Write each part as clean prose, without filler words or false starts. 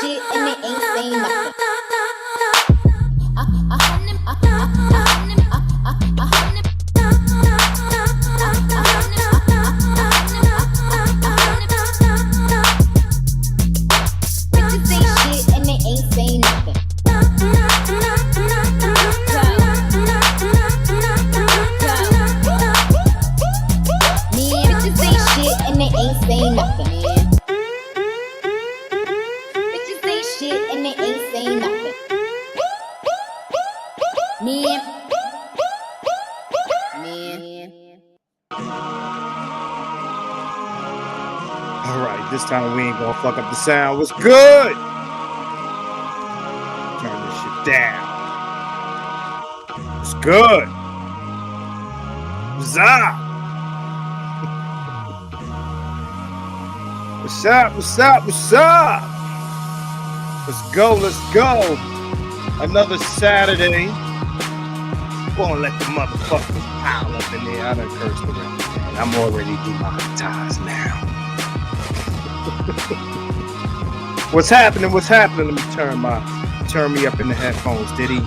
shit and they ain't saying nothing. Bitches say shit and they ain't saying nothing. Bitches say shit and they ain't saying nothing. Bitches say shit and they ain't saying nothing. Man. All right, this time we ain't gonna fuck up the sound. What's good? Turn this shit down. What's good? What's up? What's up? What's up? What's up? Let's go. Let's go. Another Saturday. Gonna let the motherfuckers pile up in there. I done cursed already, man. I'm already demonetized now. What's happening? What's happening? Let me turn me up in the headphones, Diddy.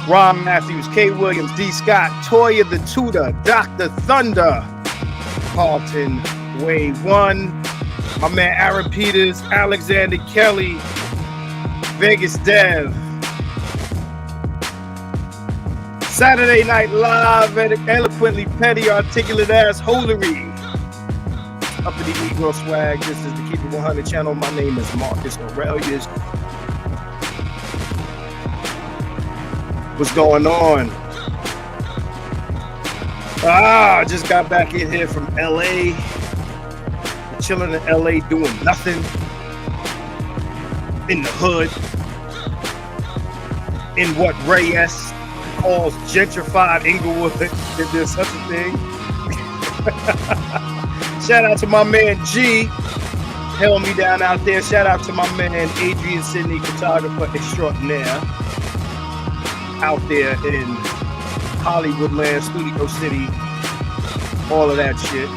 Ron Matthews, K. Williams, D. Scott, Toya the Tutor, Dr. Thunder, Carlton, Way 1, my man Aaron Peters, Alexander Kelly, Vegas Dev. Saturday Night Live, eloquently petty, articulate ass holery. Up to the Negro swag. This is the Keep It 100 channel. My name is Marcus Aurelius. What's going on? I just got back in here from LA. Chilling in LA doing nothing. In the hood. In what Reyes calls gentrified Inglewood, if there's such a thing. Shout out to my man G, held me down out there. Shout out to my man Adrian Sidney, photographer extraordinaire, out there in Hollywood land, Studio City, all of that shit.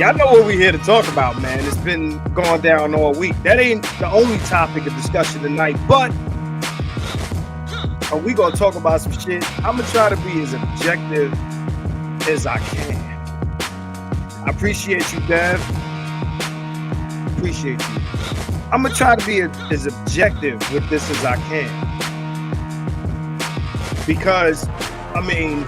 Y'all know what we're here to talk about, man. It's been going down all week. That ain't the only topic of discussion tonight, but we gonna talk about some shit. I'm gonna try to be as objective as I can. I appreciate you, Dev. Appreciate you. I'm gonna try to be as objective with this as I can. Because, I mean,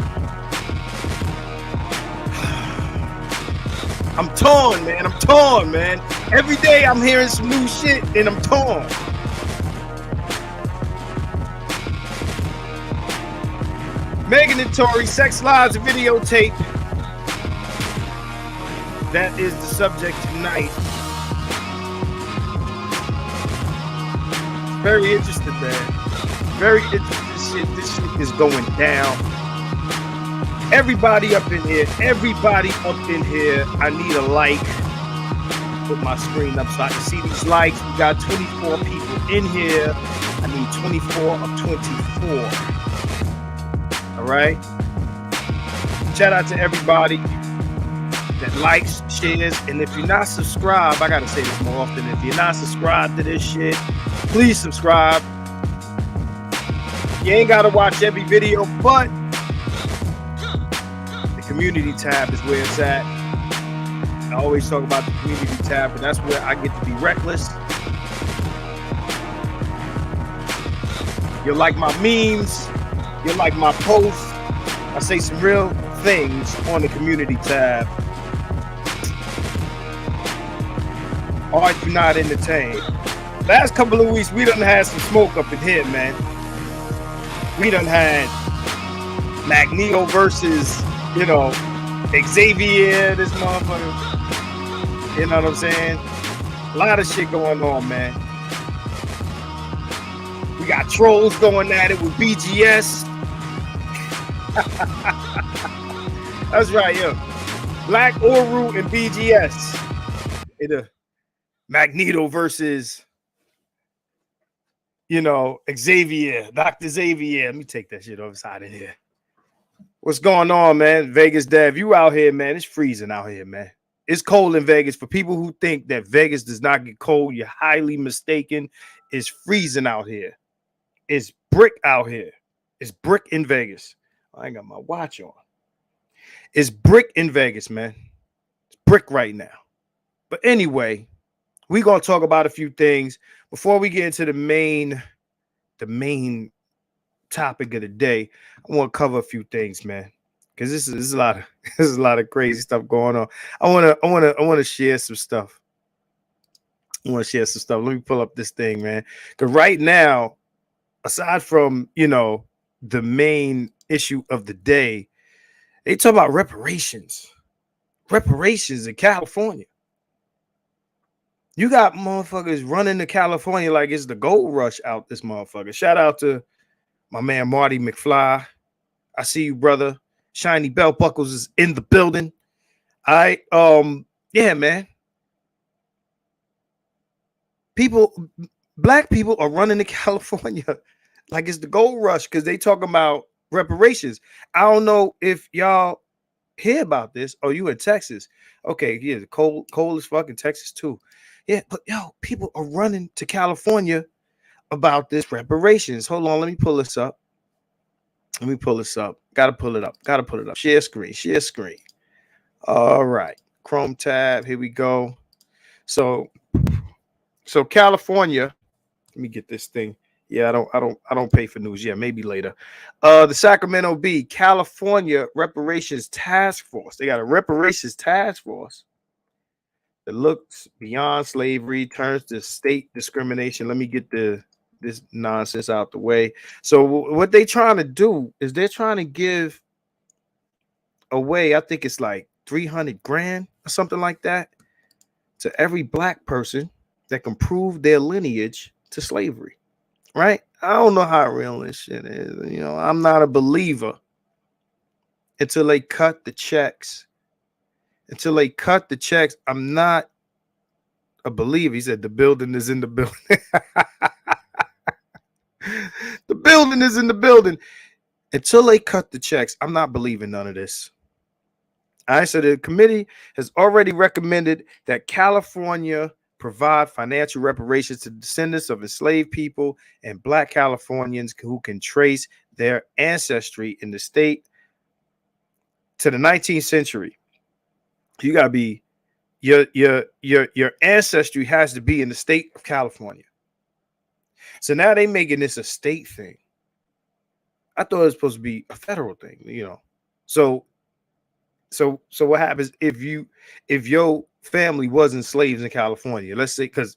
I'm torn, man. I'm torn, man. Every day I'm hearing some new shit and I'm torn. Megan and Torey, Sex Lives, Videotape. That is the subject tonight. Very interesting, man. Very interesting shit. This shit is going down. Everybody up in here. Everybody up in here. I need a like. Put my screen up so I can see these likes. We got 24 people in here. I need 24 of 24. All right. Shout out to everybody that likes, shares, and if you're not subscribed, I gotta say this more often. If you're not subscribed to this shit, please subscribe. You ain't gotta watch every video, but the community tab is where it's at. I always talk about the community tab, and that's where I get to be reckless. You like my memes. You like my posts. I say some real things on the community tab. Are you not entertained? Last couple of weeks, we done had some smoke up in here, man. We done had Magneto versus, Xavier, this motherfucker. You know what I'm saying? A lot of shit going on, man. We got trolls going at it with BGS. That's right, yo. Black Oru and BGS. Magneto versus, Xavier, Dr. Xavier. Let me take that shit outside of here. What's going on, man? Vegas Dev, you out here, man. It's freezing out here, man. It's cold in Vegas. For people who think that Vegas does not get cold, you're highly mistaken. It's freezing out here. It's brick out here. It's brick in Vegas. I ain't got my watch on. It's brick in Vegas, man. It's brick right now. But anyway, we're gonna talk about a few things before we get into the main topic of the day. I want to cover a few things, man, because this is a lot of this is a lot of crazy stuff going on. I want to share some stuff. I want to share some stuff. Let me pull up this thing, man. Because right now, aside from the main issue of the day, they talk about reparations in California. You got motherfuckers running to California like it's the gold rush out this motherfucker. Shout out to my man Marty McFly. I see you, brother. Shiny Belt Buckles is in the building. Yeah, man. Black people are running to California like it's the gold rush because they talking about reparations. I don't know if y'all hear about this. Oh, you in Texas? Okay, yeah, the cold as fuck in Texas too. Yeah, but people are running to California about this reparations. Hold on, let me pull this up. Gotta pull it up. Share screen. All right, Chrome tab. Here we go. So California. Let me get this thing. Yeah, I don't pay for news. Yeah, maybe later. The Sacramento Bee, California Reparations Task Force. They got a reparations task force that looks beyond slavery, turns to state discrimination. Let me get this nonsense out the way. So what they trying to do is they're trying to give away, I think it's like 300 grand or something like that, to every black person that can prove their lineage to slavery. Right? I don't know how real this shit is. I'm not a believer until they cut the checks. I'm not a believer. He said the building is in the building. The building is in the building. Until they cut the checks, I'm not believing none of this. All right, so the committee has already recommended that California provide financial reparations to descendants of enslaved people and black Californians who can trace their ancestry in the state to the 19th century. You gotta be your ancestry has to be in the state of California. So now they making this a state thing. I thought it was supposed to be a federal thing, So what happens if your family wasn't slaves in California? Let's say, because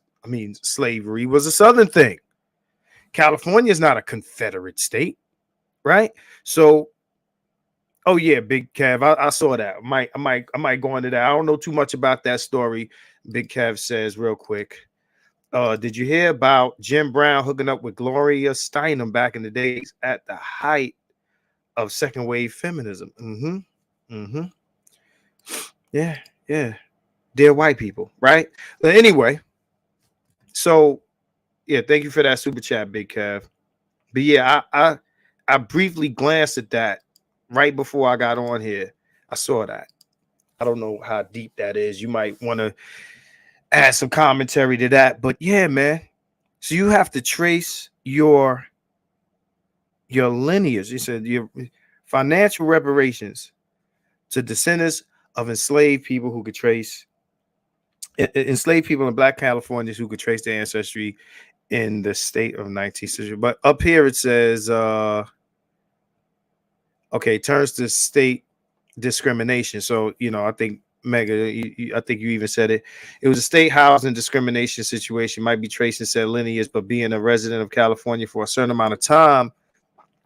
slavery was a southern thing. California is not a Confederate state, right? So, oh yeah, Big Kev, I saw that. I might go into that. I don't know too much about that story. Big Kev says real quick. Did you hear about Jim Brown hooking up with Gloria Steinem back in the days at the height of second wave feminism? Yeah. They're white people, right? But anyway, so yeah, thank you for that super chat, Big Kev. But yeah, I briefly glanced at that right before I got on here. I saw that. I don't know how deep that is. You might want to add some commentary to that. But yeah, man. So you have to trace your lineage. You said your financial reparations to descendants of enslaved people who could trace enslaved people in black Californians who could trace their ancestry in the state of 19th century. But up here it says, okay, turns to state discrimination. So, I think Mega, I think you even said it. It was a state housing discrimination situation, might be tracing said lineage, but being a resident of California for a certain amount of time,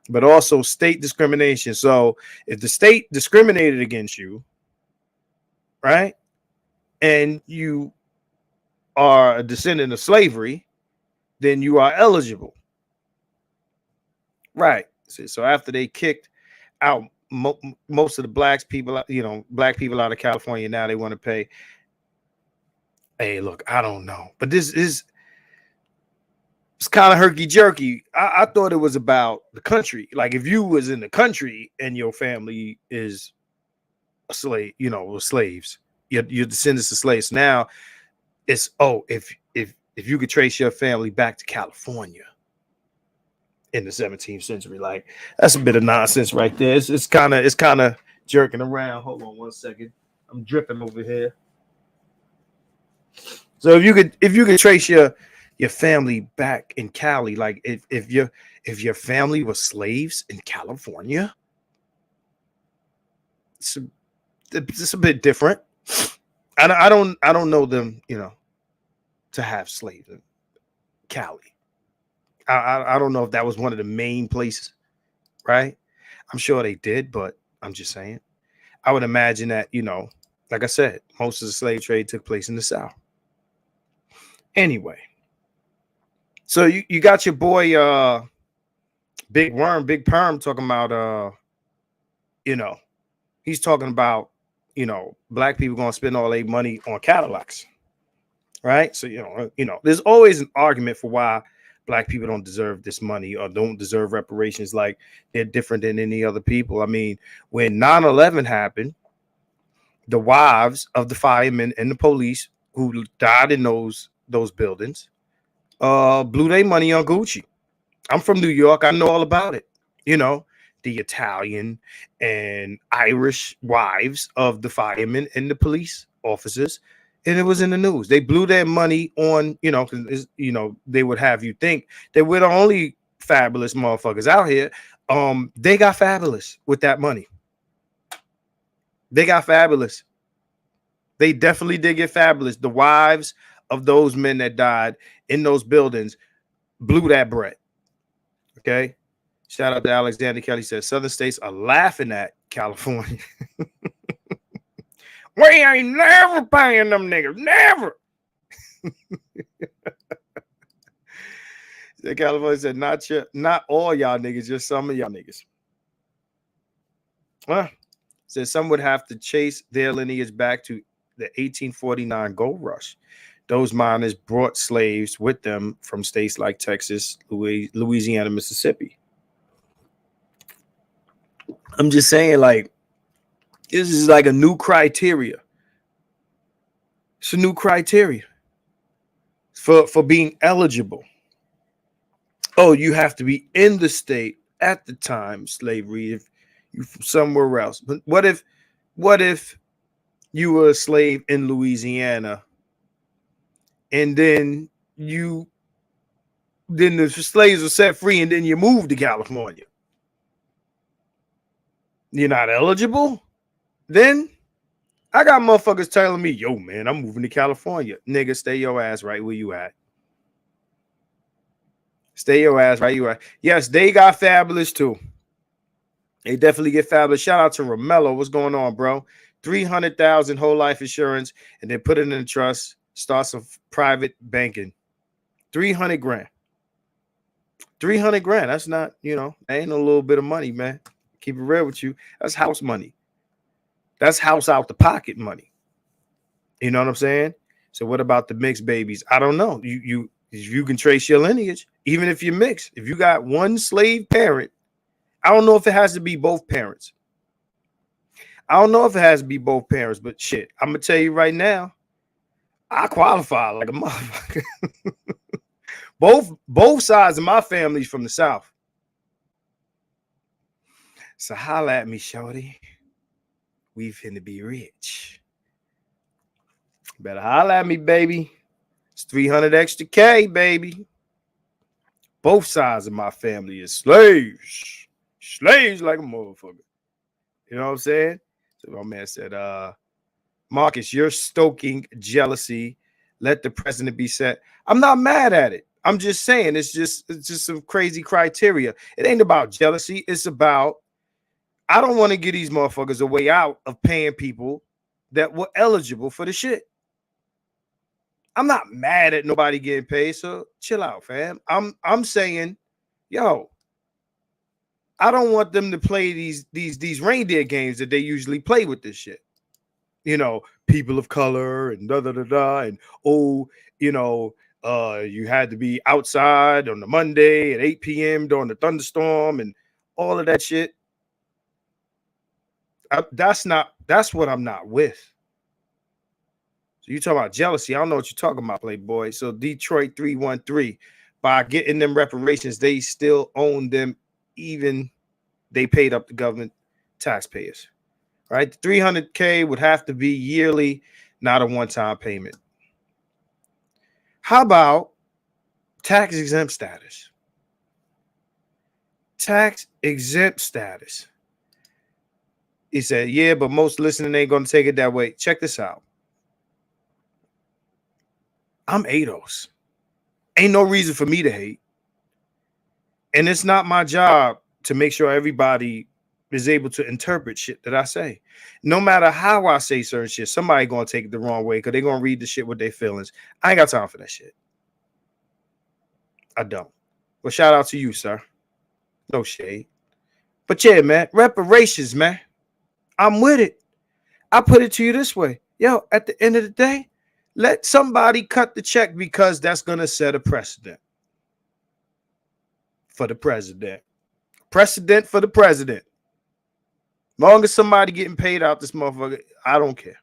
but also state discrimination. So if the state discriminated against you, right, and you are a descendant of slavery, then you are eligible. Right. So after they kicked out most of the black people out of California, now they want to pay. Hey, look, I don't know, but it's kind of herky jerky. I thought it was about the country. Like if you was in the country and your family is a slave, slaves, your descendants of slaves. Now it's if you could trace your family back to California in the 17th century, like that's a bit of nonsense right there. It's kind of jerking around. Hold on one second, I'm dripping over here. So if you could trace your family back in Cali, like if your family was slaves in California, it's it's a bit different. I don't know them, to have slaves in Cali. I don't know if that was one of the main places, right? I'm sure they did, but I'm just saying. I would imagine that, like I said, most of the slave trade took place in the South. Anyway, so you got your boy Big Worm, Big Perm talking about you know, he's talking about, black people gonna spend all their money on Cadillacs, right? So there's always an argument for why black people don't deserve this money or don't deserve reparations, like they're different than any other people. I mean, when 9/11 happened, the wives of the firemen and the police who died in those buildings blew their money on Gucci. I'm from New York. I know all about it. The Italian and Irish wives of the firemen and the police officers. And it was in the news. They blew their money on, because they would have you think they were the only fabulous motherfuckers out here. They got fabulous with that money. They got fabulous. They definitely did get fabulous. The wives of those men that died in those buildings blew that bread. Okay. Shout out to Alexander Kelly, says Southern states are laughing at California. We ain't never paying them niggas. Never. California said, not all y'all niggas, just some of y'all niggas. Said some would have to chase their lineage back to the 1849 gold rush. Those miners brought slaves with them from states like Texas, Louisiana, Mississippi. I'm just saying, like, this is like a new criteria. It's a new criteria for being eligible. Oh, you have to be in the state at the time slavery if you from somewhere else. But what if you were a slave in Louisiana and then the slaves were set free and then you moved to California? You're not eligible? Then I got motherfuckers telling me, yo, man, I'm moving to California. Nigga, stay your ass right where you at. Stay your ass right you at. Yes, they got fabulous too. They definitely get fabulous. Shout out to Romello. What's going on, bro? 300,000 whole life insurance and then put it in a trust. Start some private banking. 300 grand. 300 grand. That's not, that ain't a little bit of money, man. Keep it real with you. That's house money. That's house out the pocket money. You know what I'm saying? So what about the mixed babies? I don't know. You can trace your lineage, even if you're mixed. If you got one slave parent, I don't know if it has to be both parents. But shit, I'm gonna tell you right now, I qualify like a motherfucker. both sides of my family's from the South. So holla at me, shorty. We finna be rich. Better holla at me, baby. It's 300 extra K, baby. Both sides of my family is slaves. Slaves like a motherfucker. You know what I'm saying? So my man said, Marcus, you're stoking jealousy. Let the president be set. I'm not mad at it. I'm just saying it's just some crazy criteria. It ain't about jealousy. It's about, I don't want to give these motherfuckers a way out of paying people that were eligible for the shit. I'm not mad at nobody getting paid, so chill out, fam. I'm saying, yo, I don't want them to play these reindeer games that they usually play with this shit. People of color and and you had to be outside on the Monday at 8 p.m. during the thunderstorm and all of that shit. That's what I'm not with. So you talking about jealousy. I don't know what you're talking about, Playboy. So Detroit 313, by getting them reparations, they still own them, even they paid up the government taxpayers. Right? The 300K would have to be yearly, not a one-time payment. How about tax exempt status? Tax exempt status. He said, yeah, but most listening ain't going to take it that way. Check this out. I'm ADOS. Ain't no reason for me to hate. And it's not my job to make sure everybody is able to interpret shit that I say. No matter how I say certain shit, somebody going to take it the wrong way because they're going to read the shit with their feelings. I ain't got time for that shit. I don't. Well, shout out to you, sir. No shade. But yeah, man, reparations, man. I'm with it. I put it to you this way. Yo, at the end of the day, let somebody cut the check because that's going to set a precedent for the president. Precedent for the president. Long as somebody getting paid out this motherfucker, I don't care.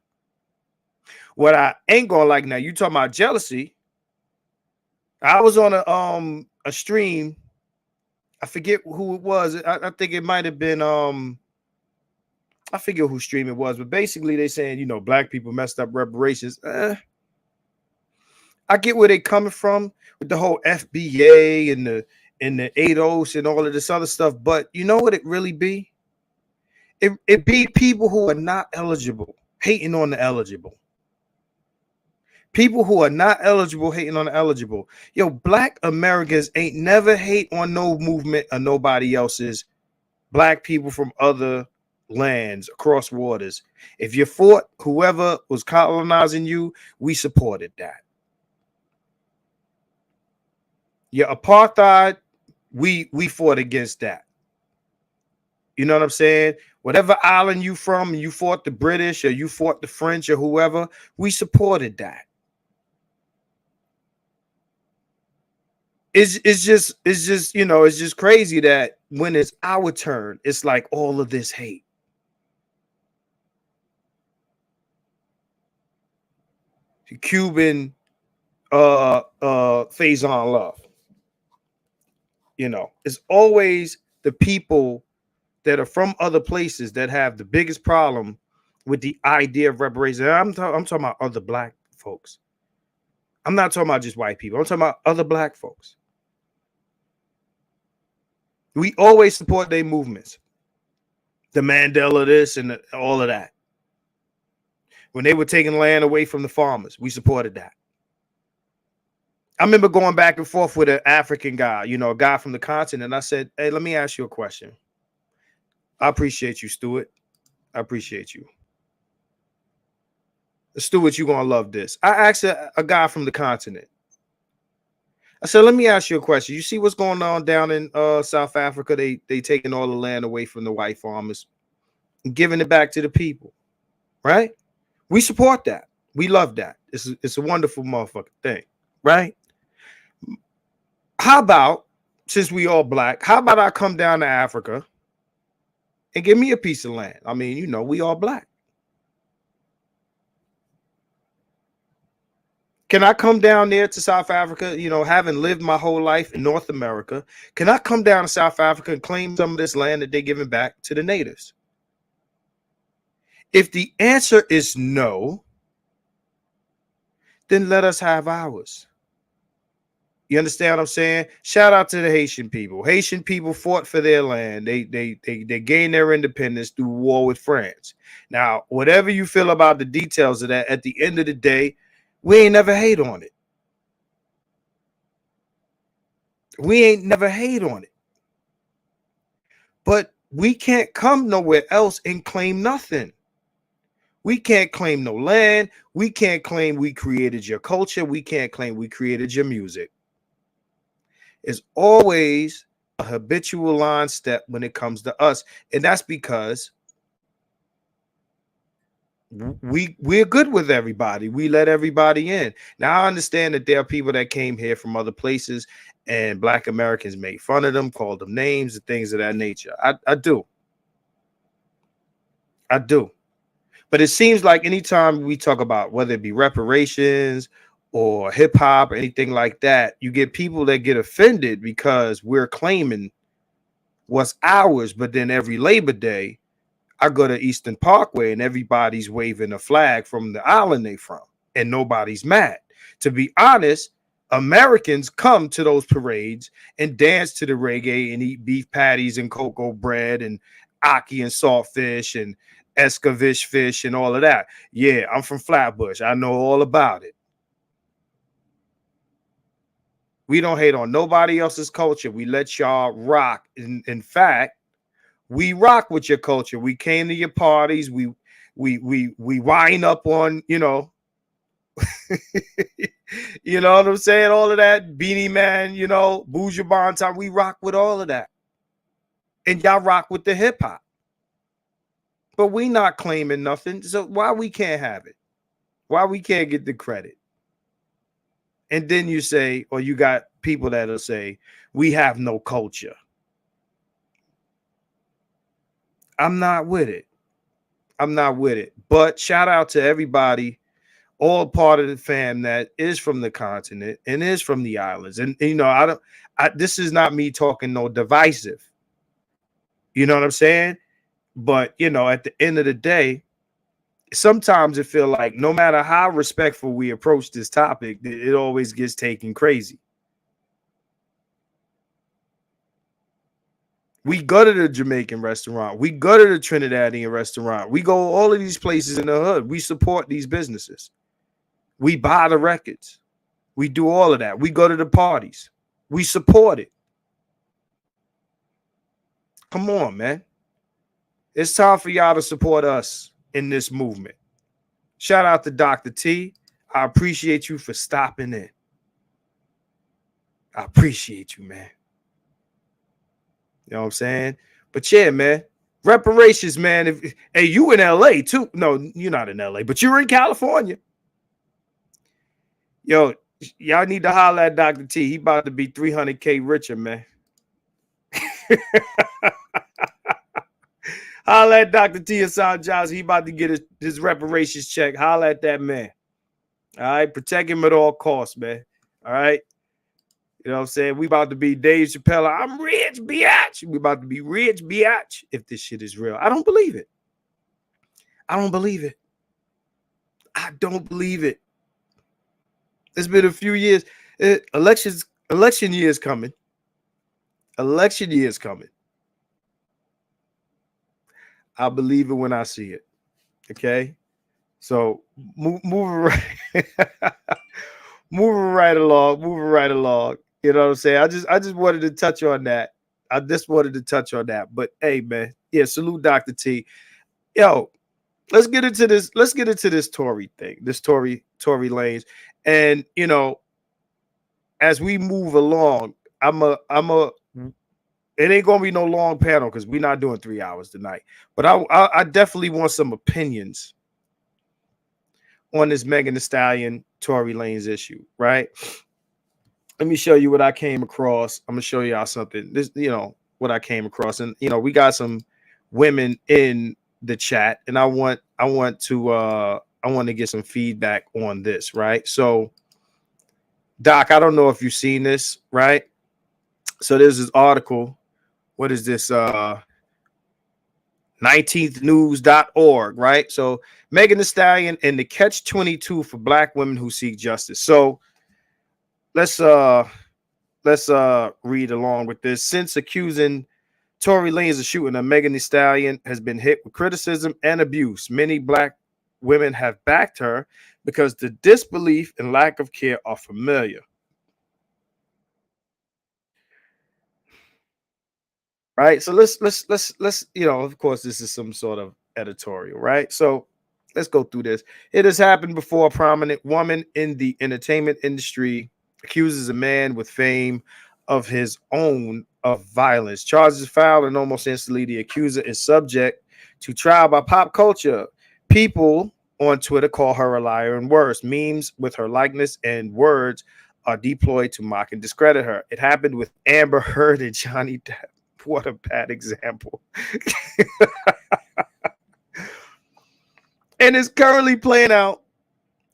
What I ain't going to like now, you talking about jealousy. I was on a stream. I forget who it was. I think it might have been I forget whose stream it was, but basically they saying, you know, black people messed up reparations. I get where they coming from with the whole FBA and the ADOS and all of this other stuff, but you know what it really be? It be people who are not eligible hating on the eligible. People who are not eligible hating on the eligible. Yo, black Americans ain't never hate on no movement or nobody else's. Black people from other lands across waters. If you fought whoever was colonizing you, we supported that. Your apartheid, we fought against that. You know what I'm saying? Whatever island you from, you fought the British or you fought the French or whoever, we supported that. It's just, you know, it's just crazy that when it's our turn, it's like all of this hate. Cuban phase on love. You know, it's always the people that are from other places that have the biggest problem with the idea of reparations. I'm talking about other black folks. I'm not talking about just white people. I'm talking about other black folks. We always support their movements. The Mandela this and all of that. When they were taking land away from the farmers, we supported that. I remember going back and forth with an African guy, you know, a guy from the continent. I said, hey, let me ask you a question. I appreciate you, Stuart. I appreciate you. Stuart, you're going to love this. I asked a guy from the continent. I said, let me ask you a question. You see what's going on down in South Africa? They taking all the land away from the white farmers and giving it back to the people, right? We support that. We love that. It's a wonderful motherfucking thing, right? How about, since we all black, how about I come down to Africa and give me a piece of land? I mean, you know, we all black. Can I come down there to South Africa, you know, having lived my whole life in North America? Can I come down to South Africa and claim some of this land that they're giving back to the natives? If the answer is no, then let us have ours. You understand what I'm saying? Shout out to the Haitian people. Haitian people fought for their land. They gained their independence through war with France. Now, whatever you feel about the details of that, at the end of the day, we ain't never hate on it. We ain't never hate on it. But we can't come nowhere else and claim nothing. We can't claim no land. We can't claim we created your culture. We can't claim we created your music. It's always a habitual line step when it comes to us. And that's because we're good with everybody. We let everybody in. Now, I understand that there are people that came here from other places and black Americans made fun of them, called them names and things of that nature. I do. But it seems like anytime we talk about whether it be reparations or hip hop or anything like that, you get people that get offended because we're claiming what's ours. But then every Labor Day, I go to Eastern Parkway and everybody's waving a flag from the island they from, and nobody's mad. To be honest, Americans come to those parades and dance to the reggae and eat beef patties and cocoa bread and ackee and saltfish and escavish fish and all of that. Yeah, I'm from Flatbush. I know all about it. We don't hate on nobody else's culture. We let y'all rock. In fact, we rock with your culture. We came to your parties. We wind up on, you know, you know what I'm saying? All of that, Beanie Man, you know, Bougie Bon time. We rock with all of that. And y'all rock with the hip hop. But we not claiming nothing. So why we can't have it? Why we can't get the credit? And then you say, or you got people that'll say, we have no culture. I'm not with it. I'm not with it. But shout out to everybody, all part of the fam that is from the continent and is from the islands. And you know, this is not me talking no divisive. You know what I'm saying? But you know, at the end of the day, sometimes it feel like no matter how respectful we approach this topic, it always gets taken crazy. We go to the Jamaican restaurant. We go to the Trinidadian restaurant. We go all of these places in the hood. We support these businesses. We buy the records. We do all of that. We go to the parties. We support it. Come on, man. It's time for y'all to support us in this movement. Shout out to Dr. T. I appreciate you for stopping in. I appreciate you, man. You know what I'm saying? But yeah, man. Reparations, man. Hey, you in LA too. No, you're not in LA, but you're in California. Yo, y'all need to holler at Dr. T. He about to be 300K richer, man. Holla at Dr. T and South Johnson. He about to get his reparations check. Holla at that man. All right. Protect him at all costs, man. All right. You know what I'm saying? We about to be Dave Chappelle. I'm rich, biatch. We about to be rich, biatch. If this shit is real. I don't believe it. I don't believe it. I don't believe it. It's been a few years. Election year is coming. Election year is coming. I believe it when I see it. Okay. So moving right, moving right along. You know what I'm saying? I just wanted to touch on that. But hey, man, yeah, salute Dr. T. Yo, let's get into this. Let's get into this Torey thing. This Torey Lanez, and you know, as we move along, it ain't gonna be no long panel because we're not doing 3 hours tonight. But I definitely want some opinions on this Megan Thee Stallion Tory Lanez issue, right? Let me show you what I came across. I'm gonna show y'all something. This, you know, what I came across, and you know, we got some women in the chat, and I want to get some feedback on this, right? So, Doc, I don't know if you've seen this, right? So there's this article. What is this? 19thnews.org, right? So Megan Thee Stallion and the catch-22 for black women who seek justice. So let's read along with this. Since accusing Tory Lanez of shooting a Megan Thee Stallion has been hit with criticism and abuse, many black women have backed her because the disbelief and lack of care are familiar. Right. So let's you know, of course, this is some sort of editorial, right? So let's go through this. It has happened before. A prominent woman in the entertainment industry accuses a man with fame of his own of violence. Charges filed, and almost instantly the accuser is subject to trial by pop culture. People on Twitter call her a liar and worse. Memes with her likeness and words are deployed to mock and discredit her. It happened with Amber Heard and Johnny Depp. What a bad example. And it's currently playing out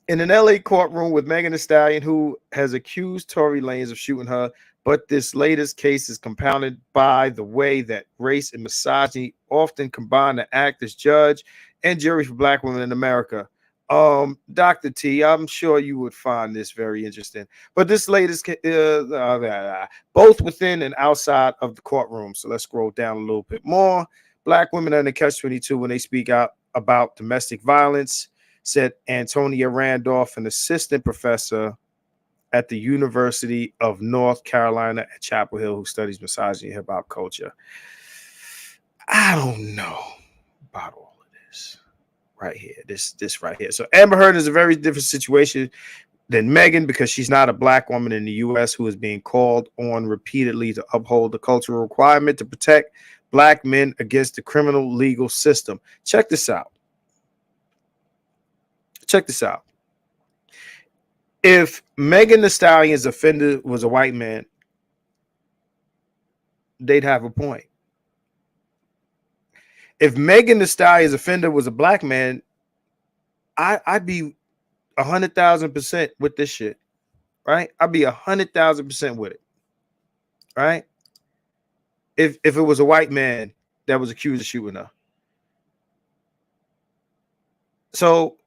in an LA courtroom with Megan Thee Stallion, who has accused Tory Lanez of shooting her. But this latest case is compounded by the way that race and misogyny often combine to act as judge and jury for Black women in America. Dr. T, I'm sure you would find this very interesting. But this latest, both within and outside of the courtroom. So let's scroll down a little bit more. Black women are in the catch-22 when they speak out about domestic violence, said Antonia Randolph, an assistant professor at the University of North Carolina at Chapel Hill, who studies misogyny and hip-hop culture. I don't know about all of this right here. This right here. So Amber Heard is a very different situation than Megan because she's not a Black woman in the U.S. who is being called on repeatedly to uphold the cultural requirement to protect Black men against the criminal legal system. Check this out. Check this out. If Megan Thee Stallion's offender was a white man, they'd have a point. If Megan Thee Stallion's offender was a Black man, I'd be 100,000% with this shit, right? I'd be 100,000% with it, right? If it was a white man that was accused of shooting her. So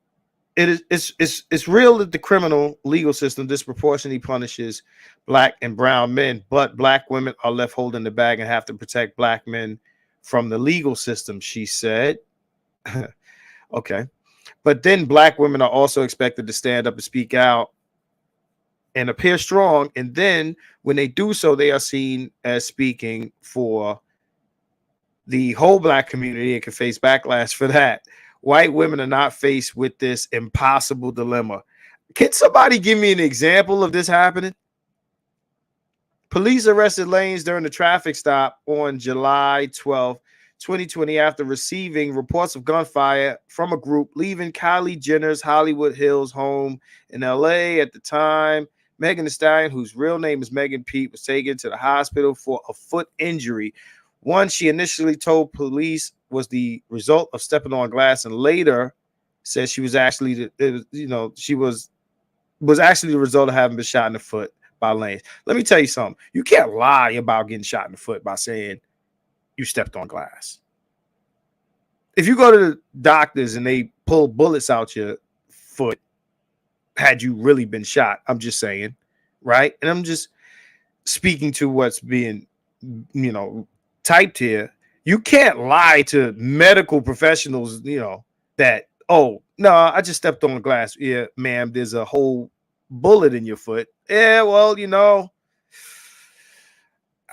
it's real that the criminal legal system disproportionately punishes Black and brown men, but Black women are left holding the bag and have to protect Black men from the legal system, she said. Okay. But then Black women are also expected to stand up and speak out and appear strong. And then when they do so, they are seen as speaking for the whole Black community and can face backlash for that. White women are not faced with this impossible dilemma. Can somebody give me an example of this happening? Police arrested Lanez during the traffic stop on July 12, 2020, after receiving reports of gunfire from a group leaving Kylie Jenner's Hollywood Hills home in LA. At the time, Megan Thee Stallion, whose real name is Megan Pete, was taken to the hospital for a foot injury. One she initially told police was the result of stepping on glass, and later said she was actually, she was actually the result of having been shot in the foot by Lanez. Let me tell you something. You can't lie about getting shot in the foot by saying you stepped on glass. If you go to the doctors and they pull bullets out your foot, had you really been shot, I'm just saying, right? And I'm just speaking to what's being, typed here. You can't lie to medical professionals, that, oh, no, I just stepped on glass. Yeah, ma'am, there's a whole bullet in your foot. Yeah, well,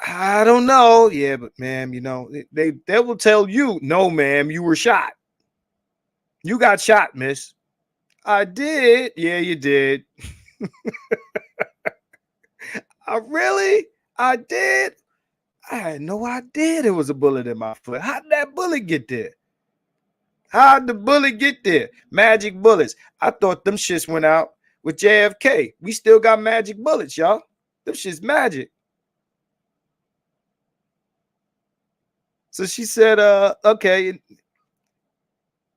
I don't know. Yeah, but ma'am, they will tell you, no, ma'am, you were shot. You got shot, miss. I did. Yeah, you did. I did. I had no idea there was a bullet in my foot. How did that bullet get there? How'd the bullet get there? Magic bullets. I thought them shits went out with JFK. We still got magic bullets, y'all. Them shit's magic. So she said, okay.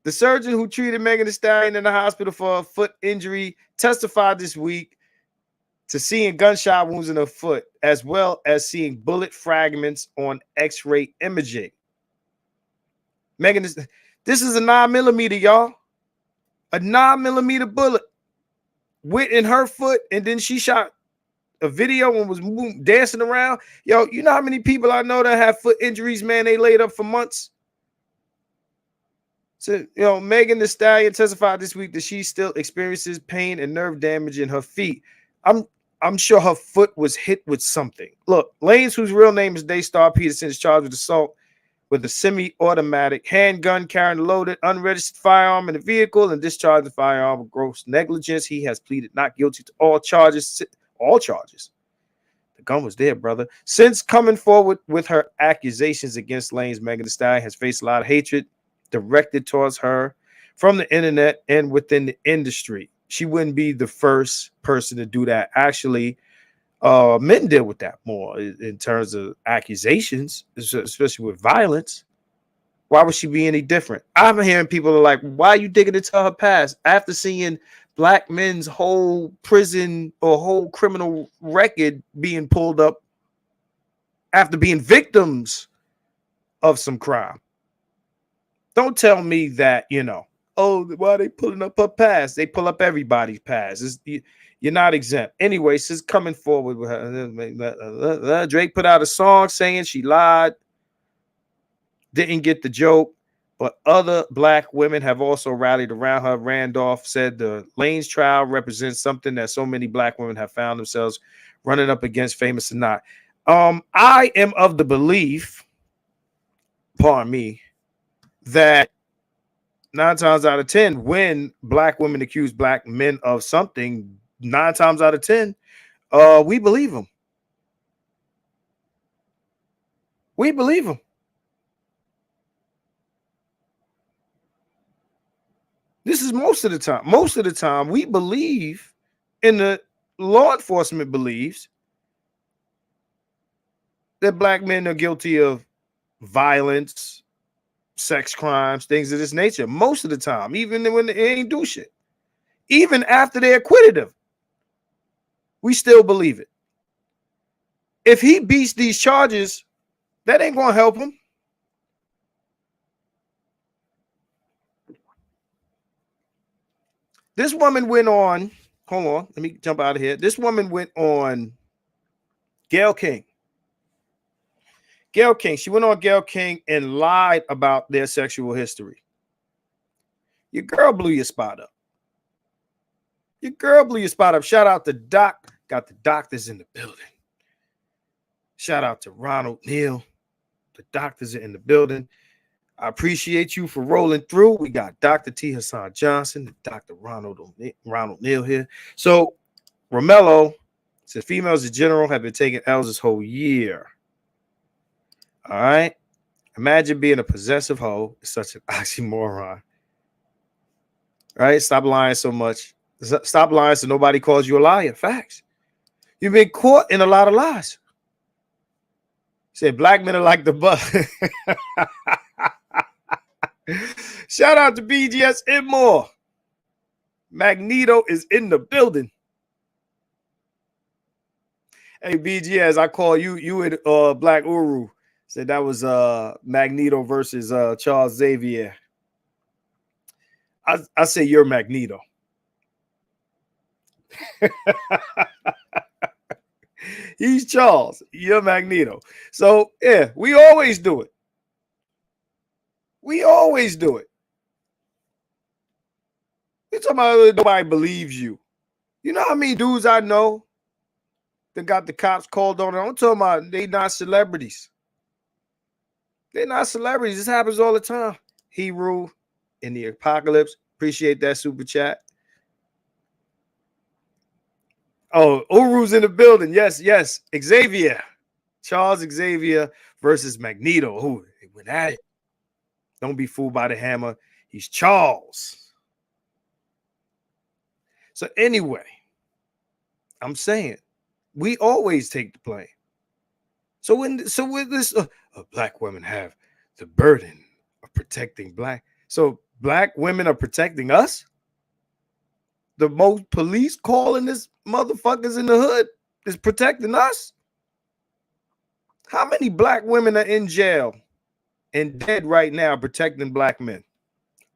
The surgeon who treated Megan Thee Stallion in the hospital for a foot injury testified this week to seeing gunshot wounds in her foot, as well as seeing bullet fragments on X-ray imaging. Megan, this is a 9mm, y'all. A 9mm bullet went in her foot, and then she shot a video and was dancing around. Yo, you know how many people I know that have foot injuries, man? They laid up for months. So, Megan Thee Stallion testified this week that she still experiences pain and nerve damage in her feet. I'm sure her foot was hit with something. Look, Lanez, whose real name is Daystar Peterson, is charged with assault with a semi-automatic handgun carrying a loaded, unregistered firearm in the vehicle and discharged the firearm with gross negligence. He has pleaded not guilty to all charges. All charges. The gun was there, brother. Since coming forward with her accusations against Lanez, Megan Thee Stallion has faced a lot of hatred directed towards her from the internet and within the industry. She wouldn't be the first person to do that. Actually, men deal with that more in terms of accusations, especially with violence. Why would she be any different? I'm hearing people are like, why are you digging into her past after seeing black men's whole prison or whole criminal record being pulled up after being victims of some crime? Don't tell me that, oh, why are they pulling up her past? They pull up everybody's past. You're not exempt. Anyway, she's coming forward with her. Drake put out a song saying she lied, didn't get the joke, but other black women have also rallied around her. Randolph said the Lane's trial represents something that so many black women have found themselves running up against, famous or not. I am of the belief, pardon me, that 9 times out of 10, when black women accuse black men of something, 9 times out of 10, we believe them. We believe them. This is most of the time. Most of the time, we believe, and the law enforcement believes, that black men are guilty of violence, sex crimes, things of this nature. Most of the time, even when they ain't do shit. Even after they acquitted him, we still believe it. If he beats these charges, that ain't gonna help him. This woman went on, hold on, let me jump out of here. This woman went on Gayle King. Gayle King, she went on Gayle King and lied about their sexual history. Your girl blew your spot up. Your girl blew your spot up. Shout out to Doc. Got the doctors in the building. Shout out to Ronald Neal. The doctors are in the building. I appreciate you for rolling through. We got Dr. T. Hassan Johnson and Dr. Ronald Neal here. So, Romello said females in general have been taking L's this whole year. All right. Imagine being a possessive hoe. It's such an oxymoron. All right. Stop lying so much. Stop lying so nobody calls you a liar. Facts. You've been caught in a lot of lies. Said black men are like the bus. Shout out to BGS and more. Magneto is in the building. Hey, BGS, I call you. You and Black Uru. Said that was Magneto versus Charles Xavier. I say you're Magneto. He's Charles. You're Magneto. So, yeah, we always do it. We always do it. You're talking about nobody believes you. You know how many dudes I know that got the cops called on? I'm talking about they not celebrities. They're not celebrities. This happens all the time. Hero in the apocalypse. Appreciate that super chat. Oh, Uru's in the building. Yes, yes. Xavier. Charles Xavier versus Magneto. Oh, they went at it. Don't be fooled by the hammer. He's Charles. So anyway, I'm saying we always take the blame. So when this black women have the burden of protecting black. So black women are protecting us. The most police calling this motherfuckers in the hood is protecting us. How many black women are in jail and dead right now protecting black men?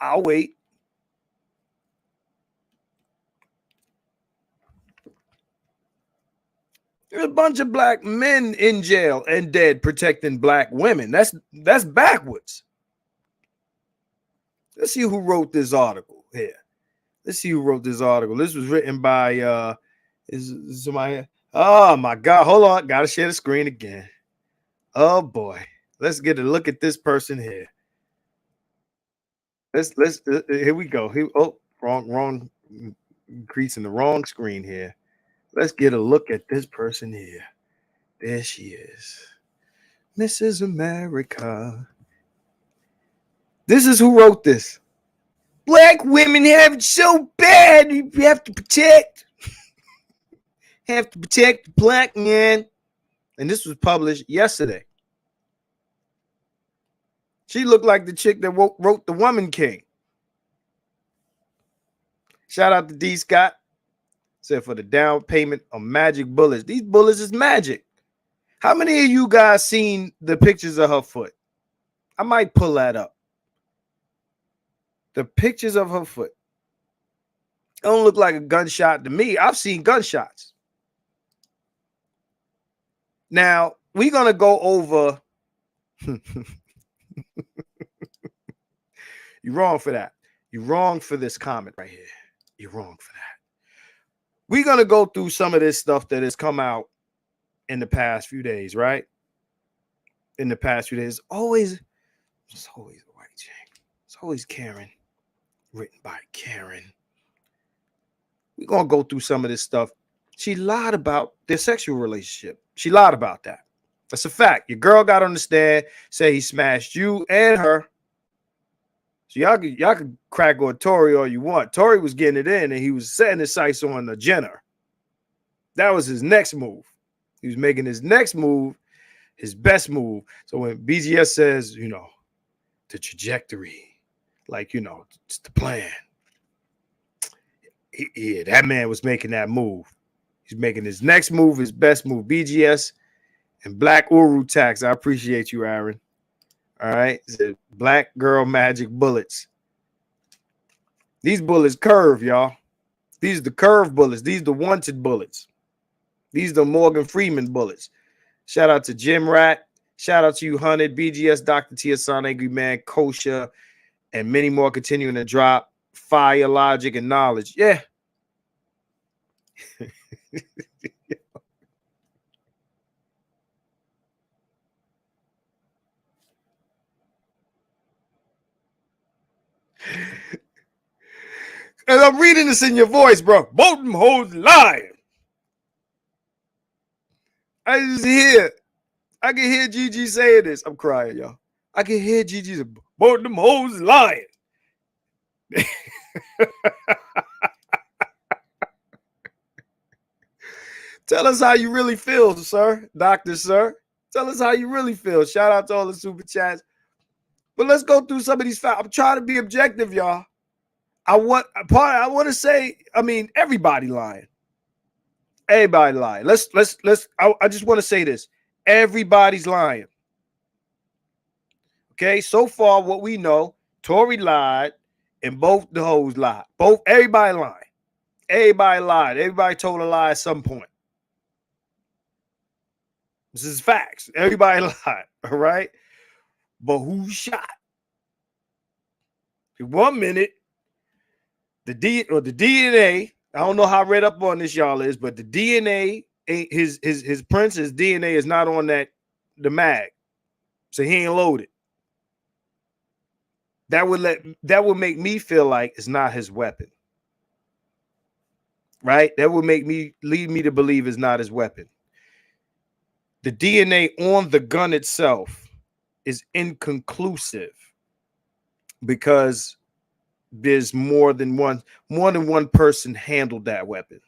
I'll wait. There's a bunch of black men in jail and dead protecting black women. That's backwards. Let's see who wrote this article here. Let's see who wrote this article. This was written by is somebody. Oh my God. Hold on. Gotta share the screen again. Oh boy. Let's get a look at this person here. Let's here we go. Wrong increasing the wrong screen here. Let's get a look at this person here. There she is. Mrs. America. This is who wrote this. Black women have it so bad. You have to protect. Have to protect the black man. And this was published yesterday. She looked like the chick that wrote The Woman King. Shout out to D. Scott. Said for the down payment of magic bullets. These bullets is magic. How many of you guys seen the pictures of her foot? I might pull that up. The pictures of her foot. It don't look like a gunshot to me. I've seen gunshots. Now, we're going to go over. You're wrong for that. You're wrong for this comment right here. You're wrong for that. We're going to go through some of this stuff that has come out in the past few days, right? In the past few days. It's always a white chick. It's always Karen. Written by Karen. We're going to go through some of this stuff. She lied about their sexual relationship. She lied about that. That's a fact. Your girl got on the stand, said he smashed you and her. So y'all could crack on Torey all you want. Torey was getting it in, and he was setting his sights on the Jenner. That was his next move. He was making his next move his best move. So when BGS says, you know, the trajectory, like, you know, it's the plan. Yeah, that man was making that move. He's making his next move, his best move. BGS and Black Uru Tax. I appreciate you, Aaron. All right. It's Black Girl Magic Bullets. These bullets curve, y'all. These are the curved bullets. These are the wanted bullets. These are the Morgan Freeman bullets. Shout out to Jim Rat. Shout out to you, Hunted, BGS, Dr. T. Hassan, Angry Man, Kosha, and many more continuing to drop. Fire, Logic, and Knowledge. Yeah. And I'm reading this in your voice, bro. Both them hoes lying. I can hear Gigi saying this. I'm crying, y'all. I can hear Gigi say, both them hoes lying. Tell us how you really feel, sir. Doctor, sir. Tell us how you really feel. Shout out to all the super chats. But let's go through some of these facts. I'm trying to be objective, y'all. I want to say, I mean, everybody lying. Everybody lying. I just want to say this. Everybody's lying. Okay, so far what we know, Torey lied and both the hoes lied. Everybody lied. Everybody lied. Everybody told a lie at some point. This is facts. Everybody lied. All right. But who shot? In 1 minute, the DNA. I don't know how read up on this y'all is, but the DNA ain't his Prince's DNA is not on the mag, so he ain't loaded. That would make me feel like it's not his weapon, right? That would lead me to believe it's not his weapon. The DNA on the gun itself is inconclusive because there's more than one person handled that weapon,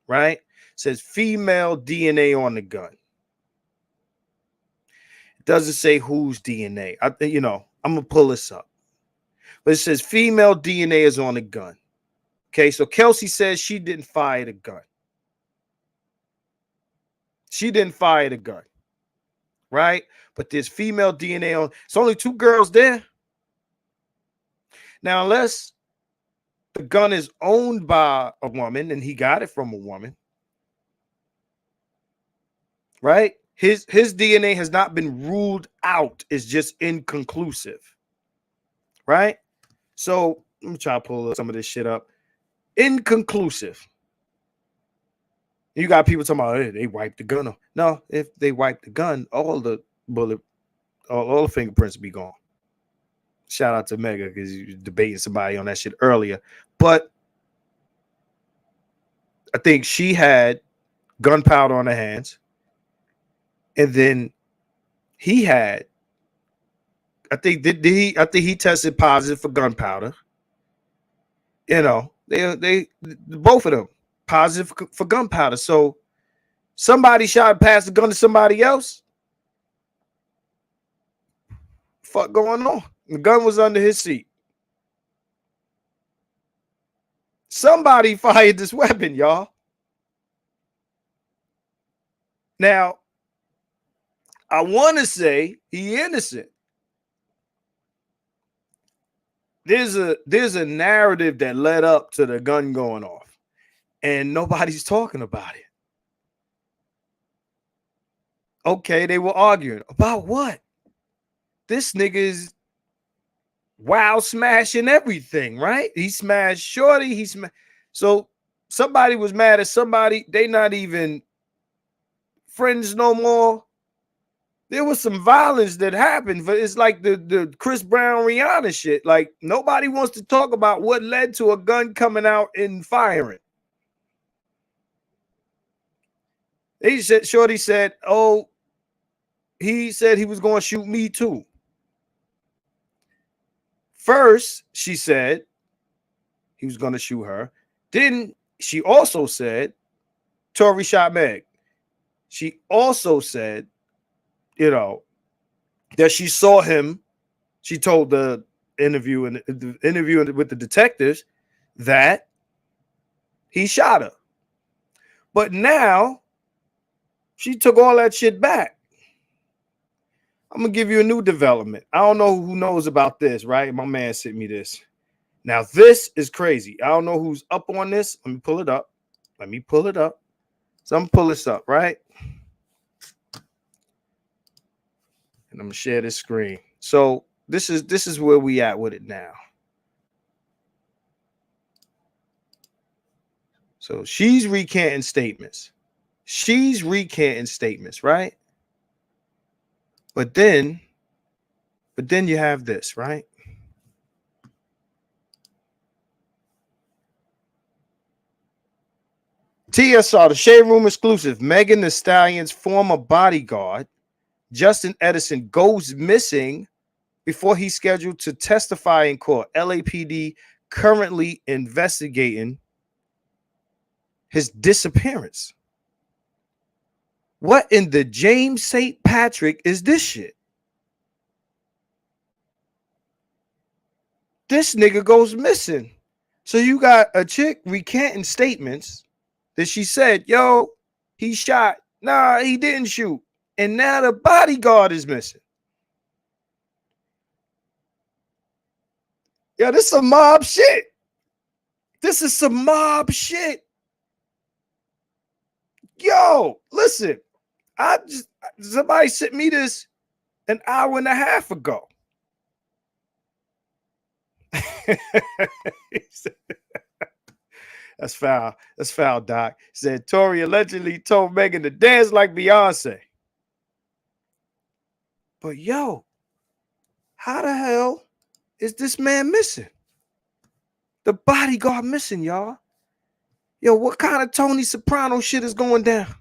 right? It says female DNA on the gun. It doesn't say whose DNA. I'm gonna pull this up, but it says female DNA is on the gun. Okay, so Kelsey says she didn't fire the gun. She didn't fire the gun, right? But there's female DNA on. It's only 2 girls there. Now, unless the gun is owned by a woman and he got it from a woman, right? His DNA has not been ruled out. It's just inconclusive, right? So let me try to pull some of this shit up. Inconclusive. You got people talking about, hey, they wiped the gun off. No, if they wiped the gun, all the fingerprints would be gone. Shout out to Mega because he was debating somebody on that shit earlier. But I think she had gunpowder on her hands. And then he had, I think he tested positive for gunpowder. You know, they both of them positive for gunpowder. So somebody shot past the gun to somebody else. fuck going on? The gun was under his seat. Somebody fired this weapon, y'all. Now, I want to say he innocent. There's a narrative that led up to the gun going off, and nobody's talking about it. Okay, they were arguing about what? This nigga is wow smashing everything, right? He smashed Shorty. So somebody was mad at somebody. They not even friends no more. There was some violence that happened. But it's like the Chris Brown Rihanna shit. Like nobody wants to talk about what led to a gun coming out and firing. Shorty said, "Oh, he said he was going to shoot me too." First, she said he was going to shoot her. Then she also said Torey shot Meg. She also said, that she saw him. She told the interview with the detectives that he shot her. But now she took all that shit back. I'm going to give you a new development. I don't know who knows about this, right? My man sent me this. Now, this is crazy. I don't know who's up on this. Let me pull it up. So I'm going to pull this up, right? And I'm going to share this screen. So this is where we at with it now. So she's recanting statements. Right? But then you have this, right? TSR, the Shade Room exclusive. Megan Thee Stallion's former bodyguard, Justin Edison, goes missing before he's scheduled to testify in court. LAPD currently investigating his disappearance. What in the James St. Patrick is this shit? This nigga goes missing. So you got a chick recanting statements that she said, yo, he shot. Nah, he didn't shoot. And now the bodyguard is missing. Yo, this is some mob shit. Yo, listen. Somebody sent me this an hour and a half ago. That's foul. That's foul, Doc. Said Torey allegedly told Megan to dance like Beyonce. But yo, how the hell is this man missing? The bodyguard missing, y'all. Yo, what kind of Tony Soprano shit is going down?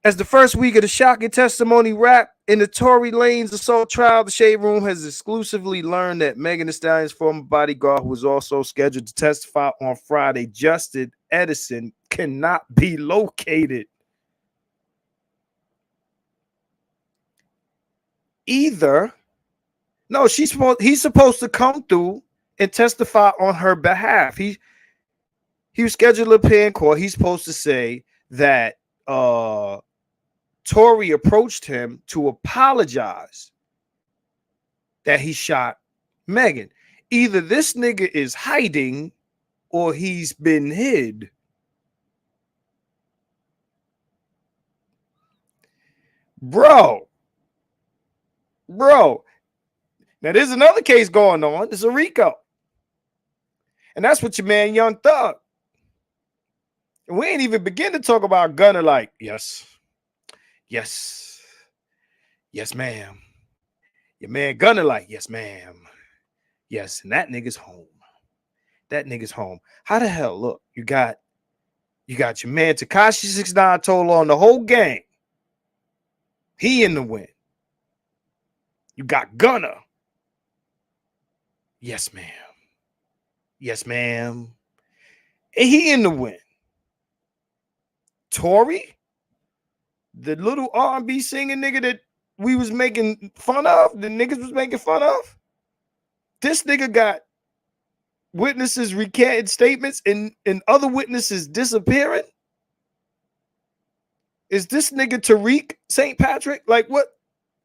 As the first week of the shocking testimony wrapped in the Tory Lanez assault trial, the Shade Room has exclusively learned that Megan Thee Stallion's former bodyguard, who was also scheduled to testify on Friday, Justin Edison, cannot be located. Either, no, he's supposed to come through and testify on her behalf. He was scheduled to appear in court. He's supposed to say that Torey approached him to apologize that he shot Megan. Either this nigga is hiding or he's been hid. Bro. Now, there's another case going on. It's a RICO. And that's what your man Young Thug. And we ain't even begin to talk about Gunner like, yes, ma'am. Your man Gunner like, yes, ma'am. Yes, and that nigga's home. How the hell? Look, you got your man Tekashi 6ix9ine told on the whole gang. He in the win. You got Gunner. Yes, ma'am. And he in the win. Torey, the little R&B singing nigga that we was making fun of, the niggas was making fun of. This nigga got witnesses recanting statements and other witnesses disappearing. Is this nigga Tariq St. Patrick? Like, what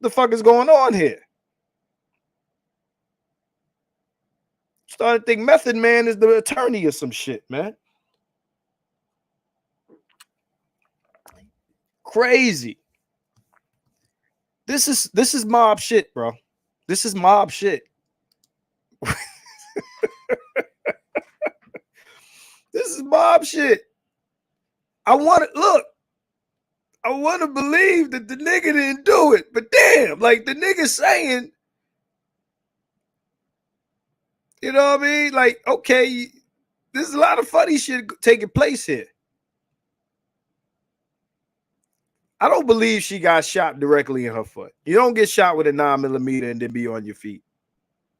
the fuck is going on here? Started to think Method Man is the attorney or some shit, man. Crazy. This is mob shit, bro. This is mob shit. This is mob shit. I want to believe that the nigga didn't do it, but damn, like the nigga saying, you know what I mean? Like, okay, there's a lot of funny shit taking place here. I don't believe she got shot directly in her foot. You don't get shot with a 9mm and then be on your feet.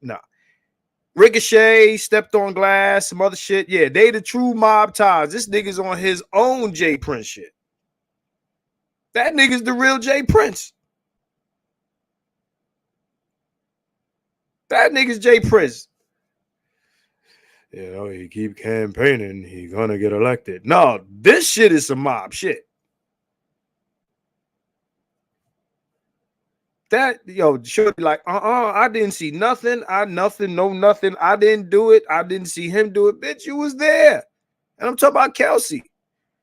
No. Ricochet, stepped on glass, some other shit. Yeah, they the true mob ties. This nigga's on his own J Prince shit. That nigga's the real J Prince. That nigga's J Prince. You know, he keep campaigning, he gonna get elected. No, this shit is some mob shit. That, yo, should be like, I didn't see nothing. Nothing. I didn't do it. I didn't see him do it. Bitch, you was there. And I'm talking about Kelsey.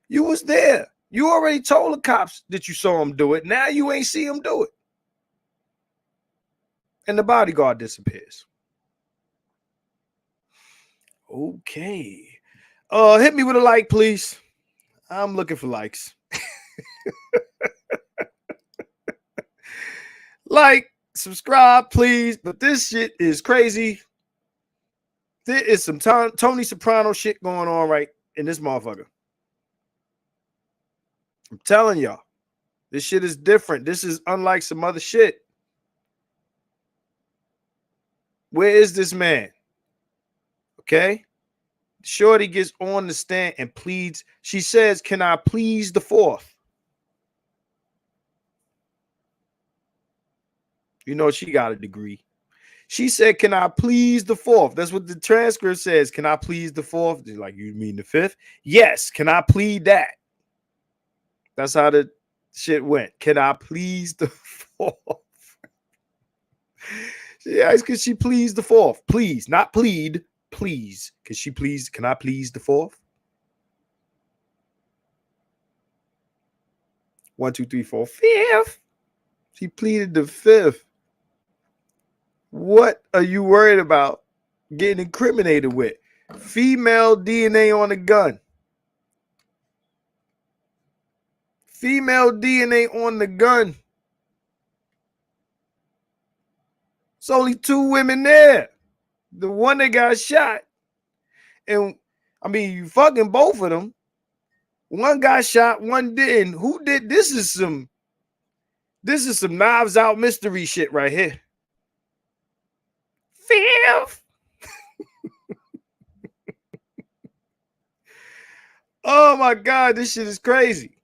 You was there. You already told the cops that you saw him do it. Now you ain't see him do it. And the bodyguard disappears. Okay. Hit me with a like, please. I'm looking for likes. Like, subscribe, please. But this shit is crazy. There is some Tony Soprano shit going on right in this motherfucker. I'm telling y'all, this shit is different. This is unlike some other shit. Where is this man? Okay. Shorty gets on the stand and pleads. She says, "Can I please the fourth?" You know, she got a degree. She said, "Can I please the fourth?" That's what the transcript says. Can I please the fourth? Like, you mean the fifth? Yes. Can I plead that? That's how the shit went. Can I please the fourth? She asked, "Can she please the fourth?" Please, not plead. Please. Can she please? Can I please the fourth? 1, 2, 3, 4, fifth. She pleaded the fifth. What are you worried about getting incriminated with? Female DNA on the gun. Female DNA on the gun. It's only 2 women there. The one that got shot. And I mean, you fucking both of them. One got shot, one didn't. Who did? This is some Knives Out mystery shit right here. Fifth. Oh my God, this shit is crazy.